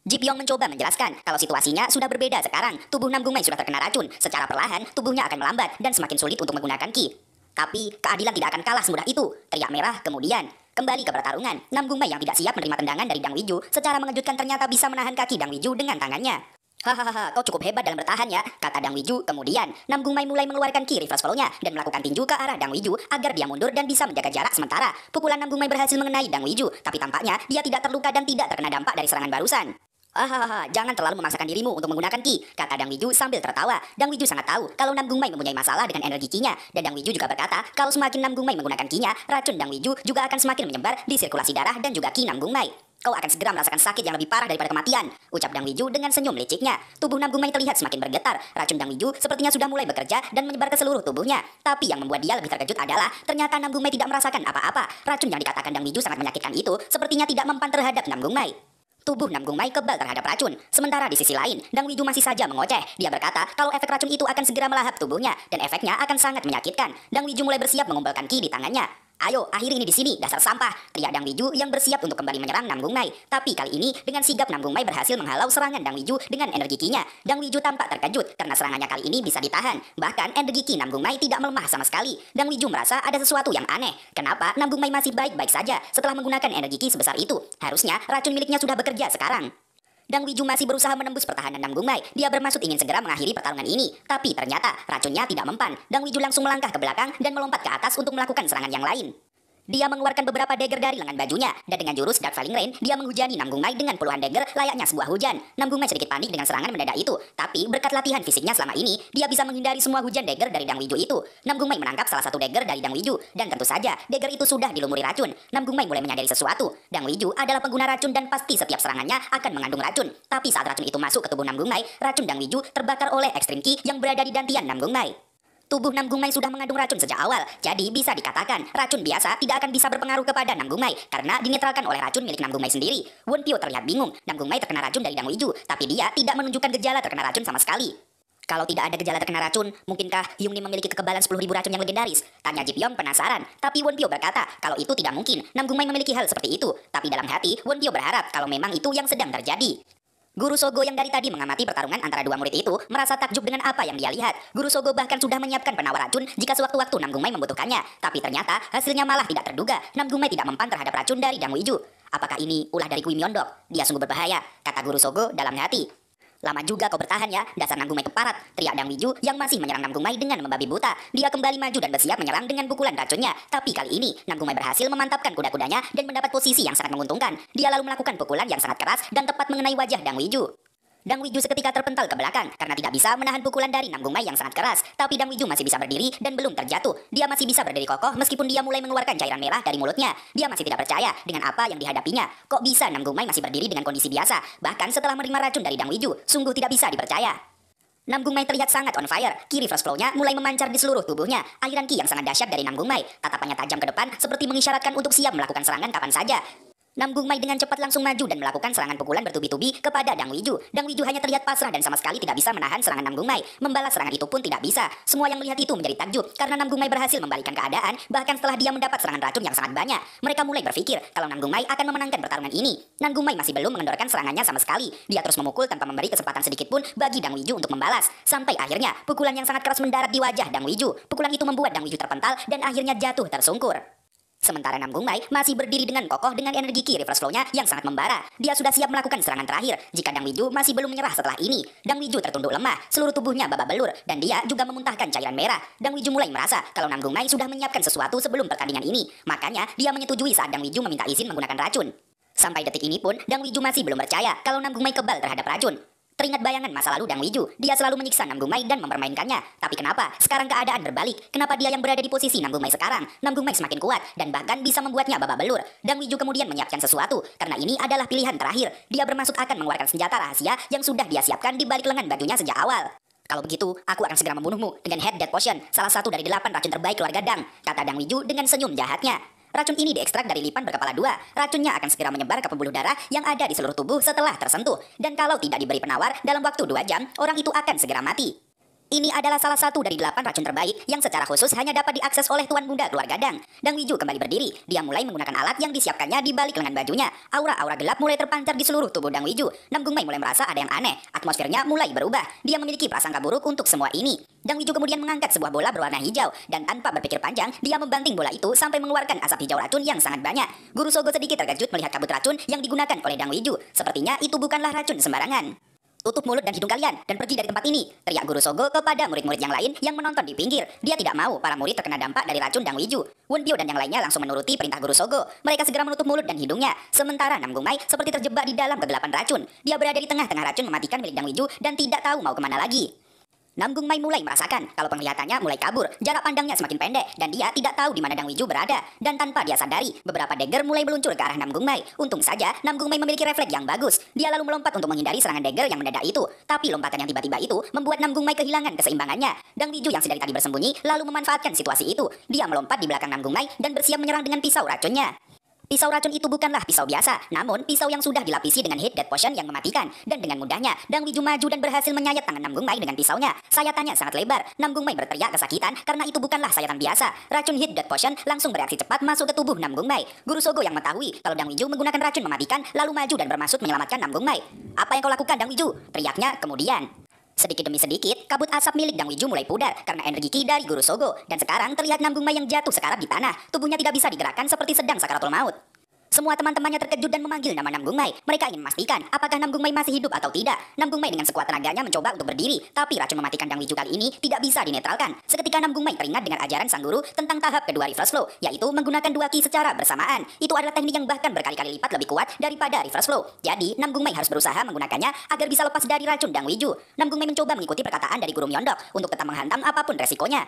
Jipyong mencoba menjelaskan kalau situasinya sudah berbeda sekarang. Tubuh Nam Gungmai sudah terkena racun. Secara perlahan, tubuhnya akan melambat dan semakin sulit untuk menggunakan ki. Tapi keadilan tidak akan kalah semudah itu, teriak Merah kemudian. Kembali ke pertarungan, Nam Gungmai yang tidak siap menerima tendangan dari Dang Wiju secara mengejutkan ternyata bisa menahan kaki Dang Wiju dengan tangannya. Hahaha, kau cukup hebat dalam bertahan ya, kata Dang Wiju kemudian. Nam Gungmai mulai mengeluarkan ki reverse flow-nya dan melakukan tinju ke arah Dang Wiju agar dia mundur dan bisa menjaga jarak sementara. Pukulan Nam Gungmai berhasil mengenai Dang Wiju, tapi tampaknya dia tidak terluka dan tidak terkena dampak dari serangan barusan. Hahaha, jangan terlalu memaksakan dirimu untuk menggunakan ki, kata Dang Wiju sambil tertawa. Dang Wiju sangat tahu kalau Nam Gungmai mempunyai masalah dengan energi ki-nya. Dan Dang Wiju juga berkata kalau semakin Nam Gungmai menggunakan ki-nya, racun Dang Wiju juga akan semakin menyebar di sirkulasi darah dan juga ki Nam Gungmai. Kau akan segera merasakan sakit yang lebih parah daripada kematian, ucap Dang Wiju dengan senyum liciknya. Tubuh Nam Gungmai terlihat semakin bergetar. Racun Dang Wiju sepertinya sudah mulai bekerja dan menyebar ke seluruh tubuhnya. Tapi yang membuat dia lebih terkejut adalah ternyata Nam Gungmai tidak merasakan apa-apa. Racun yang dikatakan Dang Wiju sangat menyakitkan itu sepertinya tidak mempan terhadap Nam Gungmai. Tubuh Nam Gungmai kebal terhadap racun. Sementara di sisi lain, Dang Wiju masih saja mengoceh. Dia berkata kalau efek racun itu akan segera melahap tubuhnya dan efeknya akan sangat menyakitkan. Dang Wiju mulai bersiap mengumpulkan ki di tangannya. Ayo, akhiri ini di sini, dasar sampah, teriak Dang Wiju yang bersiap untuk kembali menyerang Nam Gungmai. Tapi kali ini, dengan sigap Nam Gungmai berhasil menghalau serangan Dang Wiju dengan energi ki-nya. Dang Wiju tampak terkejut karena serangannya kali ini bisa ditahan. Bahkan energi ki Nam Gungmai tidak melemah sama sekali. Dang Wiju merasa ada sesuatu yang aneh. Kenapa Nam Gungmai masih baik-baik saja setelah menggunakan energi ki sebesar itu? Harusnya racun miliknya sudah bekerja sekarang. Dang Wiju masih berusaha menembus pertahanan Nam Gungmai. Dia bermaksud ingin segera mengakhiri pertarungan ini. Tapi ternyata racunnya tidak mempan. Dang Wiju langsung melangkah ke belakang dan melompat ke atas untuk melakukan serangan yang lain. Dia mengeluarkan beberapa dagger dari lengan bajunya, dan dengan jurus Dark Falling Rain, dia menghujani Nam Gungmai dengan puluhan dagger layaknya sebuah hujan. Nam Gungmai sedikit panik dengan serangan mendadak itu, tapi berkat latihan fisiknya selama ini, dia bisa menghindari semua hujan dagger dari Dang Wiju itu. Nam Gungmai menangkap salah satu dagger dari Dang Wiju, dan tentu saja, dagger itu sudah dilumuri racun. Nam Gungmai mulai menyadari sesuatu. Dang Wiju adalah pengguna racun dan pasti setiap serangannya akan mengandung racun. Tapi saat racun itu masuk ke tubuh Nam Gungmai, racun Dang Wiju terbakar oleh Extreme Ki yang berada di dantian Nam Gungmai. Tubuh Nam Gungmai sudah mengandung racun sejak awal, jadi bisa dikatakan racun biasa tidak akan bisa berpengaruh kepada Nam Gungmai karena dinetralkan oleh racun milik Nam Gungmai sendiri. Wonpyo terlihat bingung, Nam Gungmai terkena racun dari Dang Wiju, tapi dia tidak menunjukkan gejala terkena racun sama sekali. Kalau tidak ada gejala terkena racun, mungkinkah Hyung Nim memiliki kekebalan 10.000 racun yang legendaris? Tanya Jipyong penasaran, tapi Wonpyo berkata kalau itu tidak mungkin, Nam Gungmai memiliki hal seperti itu. Tapi dalam hati, Wonpyo berharap kalau memang itu yang sedang terjadi. Guru Sogo yang dari tadi mengamati pertarungan antara dua murid itu merasa takjub dengan apa yang dia lihat. Guru Sogo bahkan sudah menyiapkan penawar racun jika sewaktu-waktu Nam Gungmai membutuhkannya. Tapi ternyata hasilnya malah tidak terduga. Nam Gungmai tidak mempan terhadap racun dari Dang Wiju. Apakah ini ulah dari Kui Myeondok? Dia sungguh berbahaya, kata Guru Sogo dalam hati. Lama juga kau bertahan ya, dasar Nam Gungmai keparat, teriak Dang Wiju yang masih menyerang Nam Gungmai dengan membabi buta. Dia kembali maju dan bersiap menyerang dengan pukulan racunnya. Tapi kali ini, Nam Gungmai berhasil memantapkan kuda-kudanya dan mendapat posisi yang sangat menguntungkan. Dia lalu melakukan pukulan yang sangat keras dan tepat mengenai wajah Dang Wiju. Dang Wiju seketika terpental ke belakang karena tidak bisa menahan pukulan dari Nam Gungmai yang sangat keras. Tapi Dang Wiju masih bisa berdiri dan belum terjatuh. Dia masih bisa berdiri kokoh meskipun dia mulai mengeluarkan cairan merah dari mulutnya. Dia masih tidak percaya dengan apa yang dihadapinya. Kok bisa Nam Gungmai masih berdiri dengan kondisi biasa? Bahkan setelah menerima racun dari Dang Wiju, sungguh tidak bisa dipercaya. Nam Gungmai terlihat sangat on fire. Ki reverse flow-nya mulai memancar di seluruh tubuhnya. Aliran ki yang sangat dahsyat dari Nam Gungmai. Tatapannya tajam ke depan seperti mengisyaratkan untuk siap melakukan serangan kapan saja. Nam Gung Mai dengan cepat langsung maju dan melakukan serangan pukulan bertubi-tubi kepada Dang Wiju. Dang Wiju hanya terlihat pasrah dan sama sekali tidak bisa menahan serangan Nam Gung Mai. Membalas serangan itu pun tidak bisa. Semua yang melihat itu menjadi takjub karena Nam Gung Mai berhasil membalikkan keadaan bahkan setelah dia mendapat serangan racun yang sangat banyak. Mereka mulai berpikir kalau Nam Gung Mai akan memenangkan pertarungan ini. Nam Gung Mai masih belum mengendorkan serangannya sama sekali. Dia terus memukul tanpa memberi kesempatan sedikit pun bagi Dang Wiju untuk membalas. Sampai akhirnya pukulan yang sangat keras mendarat di wajah Dang Wiju. Pukulan itu membuat Dang Wiju terpental dan akhirnya jatuh tersungkur. Sementara Nam Gung Mai masih berdiri dengan kokoh dengan energi ki reverse flow-nya yang sangat membara. Dia sudah siap melakukan serangan terakhir. Jika Dang Wiju masih belum menyerah setelah ini, Dang Wiju tertunduk lemah, seluruh tubuhnya babak belur, dan dia juga memuntahkan cairan merah. Dang Wiju mulai merasa kalau Nam Gung Mai sudah menyiapkan sesuatu sebelum pertandingan ini. Makanya dia menyetujui saat Dang Wiju meminta izin menggunakan racun. Sampai detik ini pun, Dang Wiju masih belum percaya kalau Nam Gung Mai kebal terhadap racun. Teringat bayangan masa lalu Dang Wiju, dia selalu menyiksa Nam Gung Mai dan mempermainkannya. Tapi kenapa sekarang keadaan berbalik? Kenapa dia yang berada di posisi Nam Gung Mai sekarang? Nam Gung Mai semakin kuat dan bahkan bisa membuatnya babak belur. Dang Wiju kemudian menyiapkan sesuatu karena ini adalah pilihan terakhir. Dia bermaksud akan mengeluarkan senjata rahasia yang sudah dia siapkan di balik lengan bajunya sejak awal. Kalau begitu, aku akan segera membunuhmu dengan Head Death Potion, salah satu dari 8 racun terbaik keluarga Dang, kata Dang Wiju dengan senyum jahatnya. Racun ini diekstrak dari lipan berkepala dua. Racunnya akan segera menyebar ke pembuluh darah yang ada di seluruh tubuh setelah tersentuh. Dan kalau tidak diberi penawar, dalam waktu 2 jam, orang itu akan segera mati. Ini adalah salah satu dari 8 racun terbaik yang secara khusus hanya dapat diakses oleh Tuan Muda keluarga Dang. Dang Wiju kembali berdiri. Dia mulai menggunakan alat yang disiapkannya di balik lengan bajunya. Aura-aura gelap mulai terpancar di seluruh tubuh Dang Wiju. Nam Gung Mai mulai merasa ada yang aneh. Atmosfernya mulai berubah. Dia memiliki prasangka buruk untuk semua ini. Dang Wiju kemudian mengangkat sebuah bola berwarna hijau. Dan tanpa berpikir panjang, dia membanting bola itu sampai mengeluarkan asap hijau racun yang sangat banyak. Guru Sogo sedikit terkejut melihat kabut racun yang digunakan oleh Dang Wiju. Sepertinya itu bukanlah racun sembarangan. Tutup mulut dan hidung kalian dan pergi dari tempat ini, teriak Guru Sogo kepada murid-murid yang lain yang menonton di pinggir. Dia tidak mau para murid terkena dampak dari racun Dang Wiju. Won Pyo dan yang lainnya langsung menuruti perintah Guru Sogo. Mereka segera menutup mulut dan hidungnya. Sementara Nam Gung Mai seperti terjebak di dalam kegelapan racun. Dia berada di tengah-tengah racun mematikan milik Dang Wiju dan tidak tahu mau kemana lagi. Nam Gung Mai mulai merasakan kalau penglihatannya mulai kabur, jarak pandangnya semakin pendek, dan dia tidak tahu di mana Dang Wiju berada. Dan tanpa dia sadari, beberapa dagger mulai meluncur ke arah Nam Gung Mai. Untung saja, Nam Gung Mai memiliki refleks yang bagus. Dia lalu melompat untuk menghindari serangan dagger yang mendadak itu. Tapi lompatan yang tiba-tiba itu membuat Nam Gung Mai kehilangan keseimbangannya. Dang Wiju yang sedari tadi bersembunyi lalu memanfaatkan situasi itu. Dia melompat di belakang Nam Gung Mai dan bersiap menyerang dengan pisau racunnya. Pisau racun itu bukanlah pisau biasa, namun pisau yang sudah dilapisi dengan Heat Death Potion yang mematikan. Dan dengan mudahnya, Dang Wiju maju dan berhasil menyayat tangan Nam Gung Mai dengan pisaunya. Sayatannya sangat lebar. Nam Gung Mai berteriak kesakitan karena itu bukanlah sayatan biasa. Racun Heat Death Potion langsung bereaksi cepat masuk ke tubuh Nam Gung Mai. Guru Sogo yang mengetahui kalau Dang Wiju menggunakan racun mematikan, lalu maju dan bermaksud menyelamatkan Nam Gung Mai. "Apa yang kau lakukan, Dang Wiju?" teriaknya kemudian. Sedikit demi sedikit, kabut asap milik Dang Wiju mulai pudar karena energi ki dari Guru Sogo. Dan sekarang terlihat Nam Gung Mai yang jatuh sekarat di tanah. Tubuhnya tidak bisa digerakkan seperti sedang sakaratul maut. Semua teman-temannya terkejut dan memanggil nama Nam Gung Mai. Mereka ingin memastikan apakah Nam Gung Mai masih hidup atau tidak. Nam Gung Mai dengan sekuat tenaganya mencoba untuk berdiri, tapi racun mematikan Dang Wiju kali ini tidak bisa dinetralkan. Seketika Nam Gung Mai teringat dengan ajaran sang guru tentang tahap kedua reverse flow, yaitu menggunakan 2 ki secara bersamaan. Itu adalah teknik yang bahkan berkali-kali lipat lebih kuat daripada reverse flow. Jadi, Nam Gung Mai harus berusaha menggunakannya agar bisa lepas dari racun Dang Wiju. Nam Gung Mai mencoba mengikuti perkataan dari Guru Myeondok untuk tetap menghantam apapun resikonya.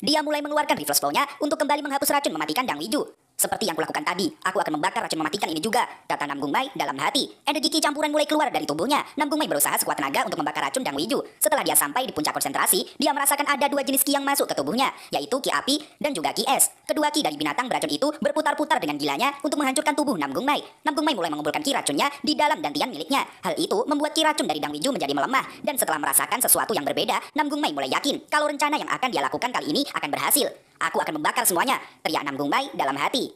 Dia mulai mengeluarkan reverse flow-nya untuk kembali menghapus racun mematikan Dang Wiju. "Seperti yang kulakukan tadi, aku akan membakar racun mematikan ini juga," kata Nam Gung Mai dalam hati. Energi ki campuran mulai keluar dari tubuhnya. Nam Gung Mai berusaha sekuat tenaga untuk membakar racun Dang Wiju. Setelah dia sampai di puncak konsentrasi, dia merasakan ada 2 jenis ki yang masuk ke tubuhnya, yaitu ki api dan juga ki es. Kedua ki dari binatang beracun itu berputar-putar dengan gilanya untuk menghancurkan tubuh Nam Gung Mai. Nam Gung Mai mulai mengumpulkan ki racunnya di dalam dantian miliknya. Hal itu membuat ki racun dari Dang Wiju menjadi melemah. Dan setelah merasakan sesuatu yang berbeda, Nam Gung Mai mulai yakin kalau rencana yang akan dia lakukan kali ini akan berhasil. "Aku akan membakar semuanya," teriak Nam Gung Mai dalam hati.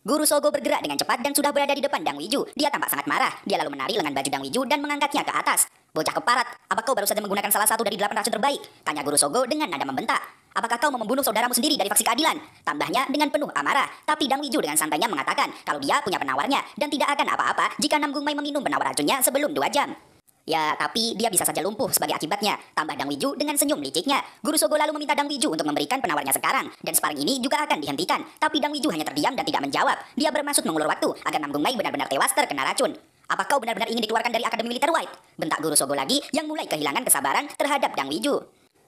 Guru Sogo bergerak dengan cepat dan sudah berada di depan Dang Wiju. Dia tampak sangat marah. Dia lalu menarik lengan baju Dang Wiju dan mengangkatnya ke atas. "Bocah keparat, apa kau baru saja menggunakan salah satu dari 8 racun terbaik?" tanya Guru Sogo dengan nada membentak. "Apakah kau mau membunuh saudaramu sendiri dari faksi keadilan?" tambahnya dengan penuh amarah. Tapi Dang Wiju dengan santainya mengatakan kalau dia punya penawarnya dan tidak akan apa-apa jika Nam Gung Mai meminum penawar racunnya sebelum 2 jam. "Ya, tapi dia bisa saja lumpuh sebagai akibatnya," tambah Dang Wiju dengan senyum liciknya. Guru Sogo lalu meminta Dang Wiju untuk memberikan penawarnya sekarang, dan sparring ini juga akan dihentikan. Tapi Dang Wiju hanya terdiam dan tidak menjawab. Dia bermaksud mengulur waktu agar Nam Gung Mai benar-benar tewas terkena racun. "Apa kau benar-benar ingin dikeluarkan dari Akademi Militer White?" bentak Guru Sogo lagi yang mulai kehilangan kesabaran terhadap Dang Wiju.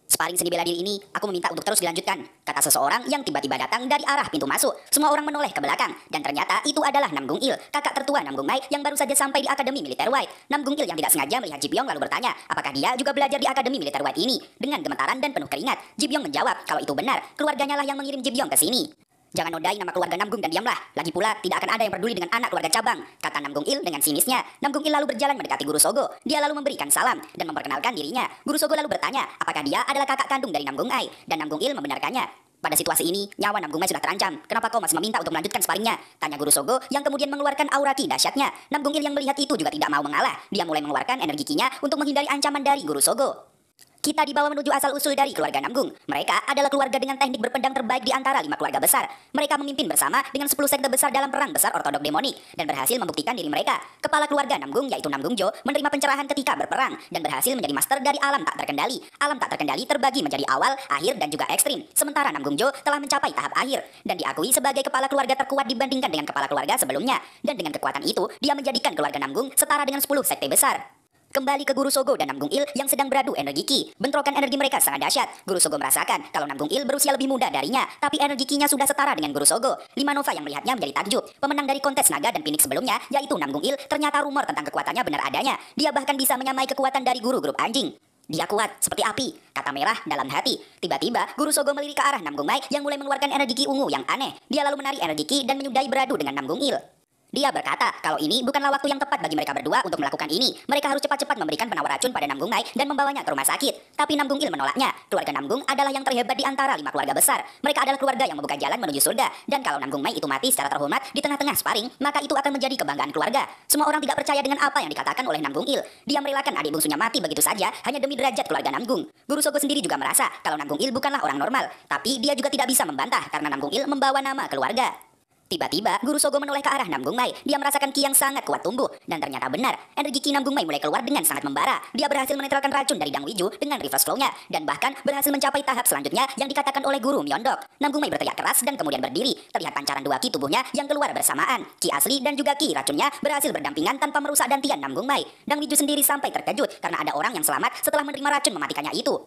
"Sparring seni bela diri ini, aku meminta untuk terus dilanjutkan," kata seseorang yang tiba-tiba datang dari arah pintu masuk. Semua orang menoleh ke belakang, dan ternyata itu adalah Nam Gung Il, kakak tertua Nam Gung Mai yang baru saja sampai di Akademi Militer White. Nam Gung Il yang tidak sengaja melihat Ji Byung lalu bertanya, apakah dia juga belajar di Akademi Militer White ini. Dengan gemetaran dan penuh keringat, Ji Byung menjawab kalau itu benar, keluarganya lah yang mengirim Ji Byung ke sini. Jangan nodai nama keluarga Namgung dan diamlah. Lagi pula, tidak akan ada yang peduli dengan anak keluarga cabang, kata Namgung Il dengan sinisnya. Namgung Il lalu berjalan mendekati Guru Sogo. Dia lalu memberikan salam dan memperkenalkan dirinya. Guru Sogo lalu bertanya, apakah dia adalah kakak kandung dari Namgung Ai? Dan Namgung Il membenarkannya. Pada situasi ini, nyawa Namgung Ai sudah terancam. Kenapa kau masih meminta untuk melanjutkan sparringnya? Tanya Guru Sogo yang kemudian mengeluarkan aura ki dahsyatnya. Namgung Il yang melihat itu juga tidak mau mengalah. Dia mulai mengeluarkan energi kinya untuk menghindari ancaman dari Guru Sogo. Kita dibawa menuju asal-usul dari keluarga Namgung. Mereka adalah keluarga dengan teknik berpedang terbaik di antara 5 keluarga besar. Mereka memimpin bersama dengan 10 sekte besar dalam perang besar ortodok demonik dan berhasil membuktikan diri mereka. Kepala keluarga Namgung yaitu Namgung Jo menerima pencerahan ketika berperang dan berhasil menjadi master dari alam tak terkendali. Alam tak terkendali terbagi menjadi awal, akhir, dan juga ekstrim. Sementara Namgung Jo telah mencapai tahap akhir dan diakui sebagai kepala keluarga terkuat dibandingkan dengan kepala keluarga sebelumnya. Dan dengan kekuatan itu, dia menjadikan keluarga Namgung setara dengan 10 sekte besar. Kembali ke Guru Sogo dan Namgung Il yang sedang beradu energi ki. Bentrokan energi mereka sangat dahsyat. Guru Sogo merasakan kalau Namgung Il berusia lebih muda darinya, tapi energi ki-nya sudah setara dengan Guru Sogo. 5 Nova yang melihatnya menjadi takjub. Pemenang dari kontes naga dan pinik sebelumnya, yaitu Namgung Il, ternyata rumor tentang kekuatannya benar adanya. Dia bahkan bisa menyamai kekuatan dari guru grup anjing. Dia kuat seperti api, kata Merah dalam hati. Tiba-tiba, Guru Sogo melirik ke arah Namgung Mai yang mulai mengeluarkan energi ki ungu yang aneh. Dia lalu menarik energi ki dan menyudahi beradu dengan Namgung Il. Dia berkata kalau ini bukanlah waktu yang tepat bagi mereka berdua untuk melakukan ini. Mereka harus cepat-cepat memberikan penawar racun pada Namgung Mai dan membawanya ke rumah sakit. Tapi Namgung Il menolaknya. Keluarga Namgung adalah yang terhebat di antara 5 keluarga besar. Mereka adalah keluarga yang membuka jalan menuju surga. Dan kalau Namgung Mai itu mati secara terhormat di tengah-tengah sparring, maka itu akan menjadi kebanggaan keluarga. Semua orang tidak percaya dengan apa yang dikatakan oleh Namgung Il. Dia merelakan adik bungsunya mati begitu saja hanya demi derajat keluarga Namgung. Guru Sogo sendiri juga merasa kalau Namgung Il bukanlah orang normal. Tapi dia juga tidak bisa membantah karena Namgung Il membawa nama keluarga. Tiba-tiba, Guru Sogo menoleh ke arah Namgung Mai. Dia merasakan ki yang sangat kuat tumbuh. Dan ternyata benar, energi ki Namgung Mai mulai keluar dengan sangat membara. Dia berhasil menetralkan racun dari Dang Wiju dengan reverse flow-nya. Dan bahkan berhasil mencapai tahap selanjutnya yang dikatakan oleh Guru Myeondok. Namgung Mai berteriak keras dan kemudian berdiri. Terlihat pancaran 2 ki tubuhnya yang keluar bersamaan. Ki asli dan juga ki racunnya berhasil berdampingan tanpa merusak dantian Namgung Mai. Dang Wiju sendiri sampai terkejut karena ada orang yang selamat setelah menerima racun mematikannya itu.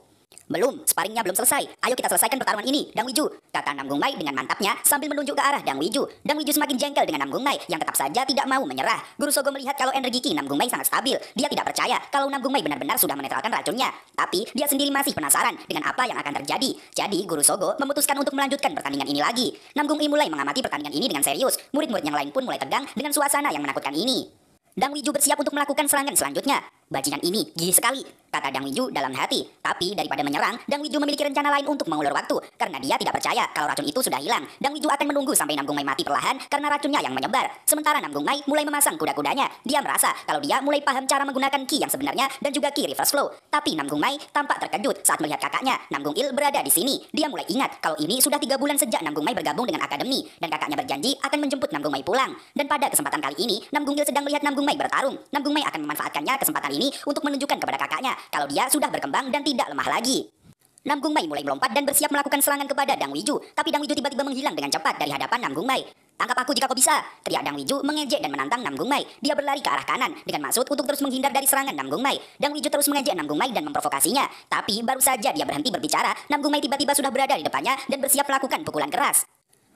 Belum, sparringnya belum selesai. Ayo kita selesaikan pertarungan ini, Dang Wiju, kata Namgung Mai dengan mantapnya sambil menunjuk ke arah Dang Wiju. Dang Wiju semakin jengkel dengan Namgung Mai yang tetap saja tidak mau menyerah. Guru Sogo melihat kalau energi ki Namgung Mai sangat stabil. Dia tidak percaya kalau Namgung Mai benar-benar sudah menetralkan racunnya. Tapi dia sendiri masih penasaran dengan apa yang akan terjadi. Jadi Guru Sogo memutuskan untuk melanjutkan pertandingan ini lagi. Namgung I mulai mengamati pertandingan ini dengan serius. Murid-murid yang lain pun mulai tegang dengan suasana yang menakutkan ini. Dang Wiju bersiap untuk melakukan serangan selanjutnya. Bajingan ini gigih sekali, kata Dang Wiju dalam hati. Tapi daripada menyerang, Dang Wiju memiliki rencana lain untuk mengulur waktu. Karena dia tidak percaya kalau racun itu sudah hilang. Dang Wiju akan menunggu sampai Namgung Mai mati perlahan karena racunnya yang menyebar. Sementara Namgung Mai mulai memasang kuda-kudanya. Dia merasa kalau dia mulai paham cara menggunakan ki yang sebenarnya dan juga ki reverse flow. Tapi Namgung Mai tampak terkejut saat melihat kakaknya, Namgung Il, berada di sini. Dia mulai ingat kalau ini sudah 3 bulan sejak Namgung Mai bergabung dengan akademi. Dan kakaknya berjanji akan menjemput Namgung Mai pulang. Dan pada kesempatan kali ini, Namgung Il sedang melihat Namgung Mai bertarung. Namgung Mai akan memanfaatkannya kesempatan ini untuk menunjukkan kepada kakaknya kalau dia sudah berkembang dan tidak lemah lagi. Namgung Mai mulai melompat dan bersiap melakukan serangan kepada Dang Wiju. Tapi Dang Wiju tiba-tiba menghilang dengan cepat dari hadapan Namgung Mai. Tangkap aku jika kau bisa, teriak Dang Wiju mengejek dan menantang Namgung Mai. Dia berlari ke arah kanan dengan maksud untuk terus menghindar dari serangan Namgung Mai. Dang Wiju terus mengejek Namgung Mai dan memprovokasinya. Tapi baru saja dia berhenti berbicara, Namgung Mai tiba-tiba sudah berada di depannya dan bersiap melakukan pukulan keras.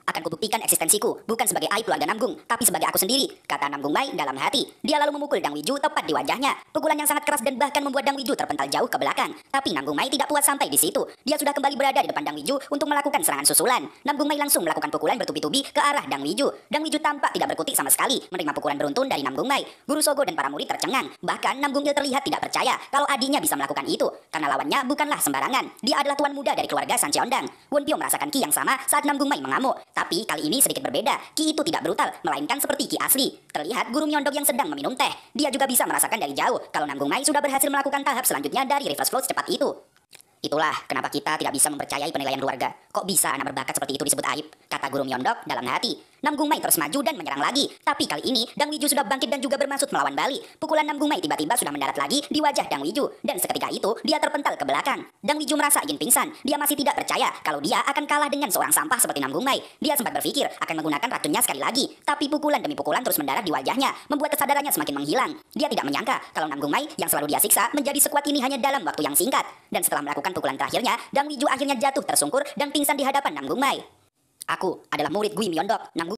Akan kubuktikan eksistensiku, bukan sebagai aib keluarga Namgung, tapi sebagai aku sendiri, kata Namgung Mai dalam hati. Dia lalu memukul Dang Wiju tepat di wajahnya. Pukulan yang sangat keras dan bahkan membuat Dang Wiju terpental jauh ke belakang. Tapi Namgung Mai tidak puas sampai di situ. Dia sudah kembali berada di depan Dang Wiju untuk melakukan serangan susulan. Namgung Mai langsung melakukan pukulan bertubi-tubi ke arah Dang Wiju. Dang Wiju tampak tidak berkutik sama sekali menerima pukulan beruntun dari Namgung Mai. Guru Sogo dan para murid tercengang. Bahkan Namgung Il terlihat tidak percaya kalau adiknya bisa melakukan itu. Karena lawannya bukanlah sembarangan. Dia adalah tuan muda dari keluarga San Cheondang. Won Pyo merasakan ki yang sama saat Namgung Mai mengamuk. Tapi kali ini sedikit berbeda. Ki itu tidak brutal, melainkan seperti ki asli. Terlihat Guru Myeondok yang sedang meminum teh. Dia juga bisa merasakan dari jauh kalau Namgung Mai sudah berhasil melakukan tahap selanjutnya dari reverse flow secepat itu. Itulah kenapa kita tidak bisa mempercayai penilaian keluarga. Kok bisa anak berbakat seperti itu disebut aib? Kata Guru Myeondok dalam hati. Namgung Mai terus maju dan menyerang lagi. Tapi kali ini Dang Wiju sudah bangkit dan juga bermaksud melawan balik. Pukulan Namgung Mai tiba-tiba sudah mendarat lagi di wajah Dang Wiju. Dan seketika itu dia terpental ke belakang. Dang Wiju merasa ingin pingsan. Dia masih tidak percaya kalau dia akan kalah dengan seorang sampah seperti Namgung Mai. Dia sempat berpikir akan menggunakan racunnya sekali lagi. Tapi pukulan demi pukulan terus mendarat di wajahnya, membuat kesadarannya semakin menghilang. Dia tidak menyangka kalau Namgung Mai yang selalu dia siksa menjadi sekuat ini hanya dalam waktu yang singkat. Dan setelah melakukan pukulan terakhirnya, Dang Wiju akhirnya jatuh tersungkur dan pingsan di hadapan Namgung Mai. Aku adalah murid Gui Myeondok. Namgung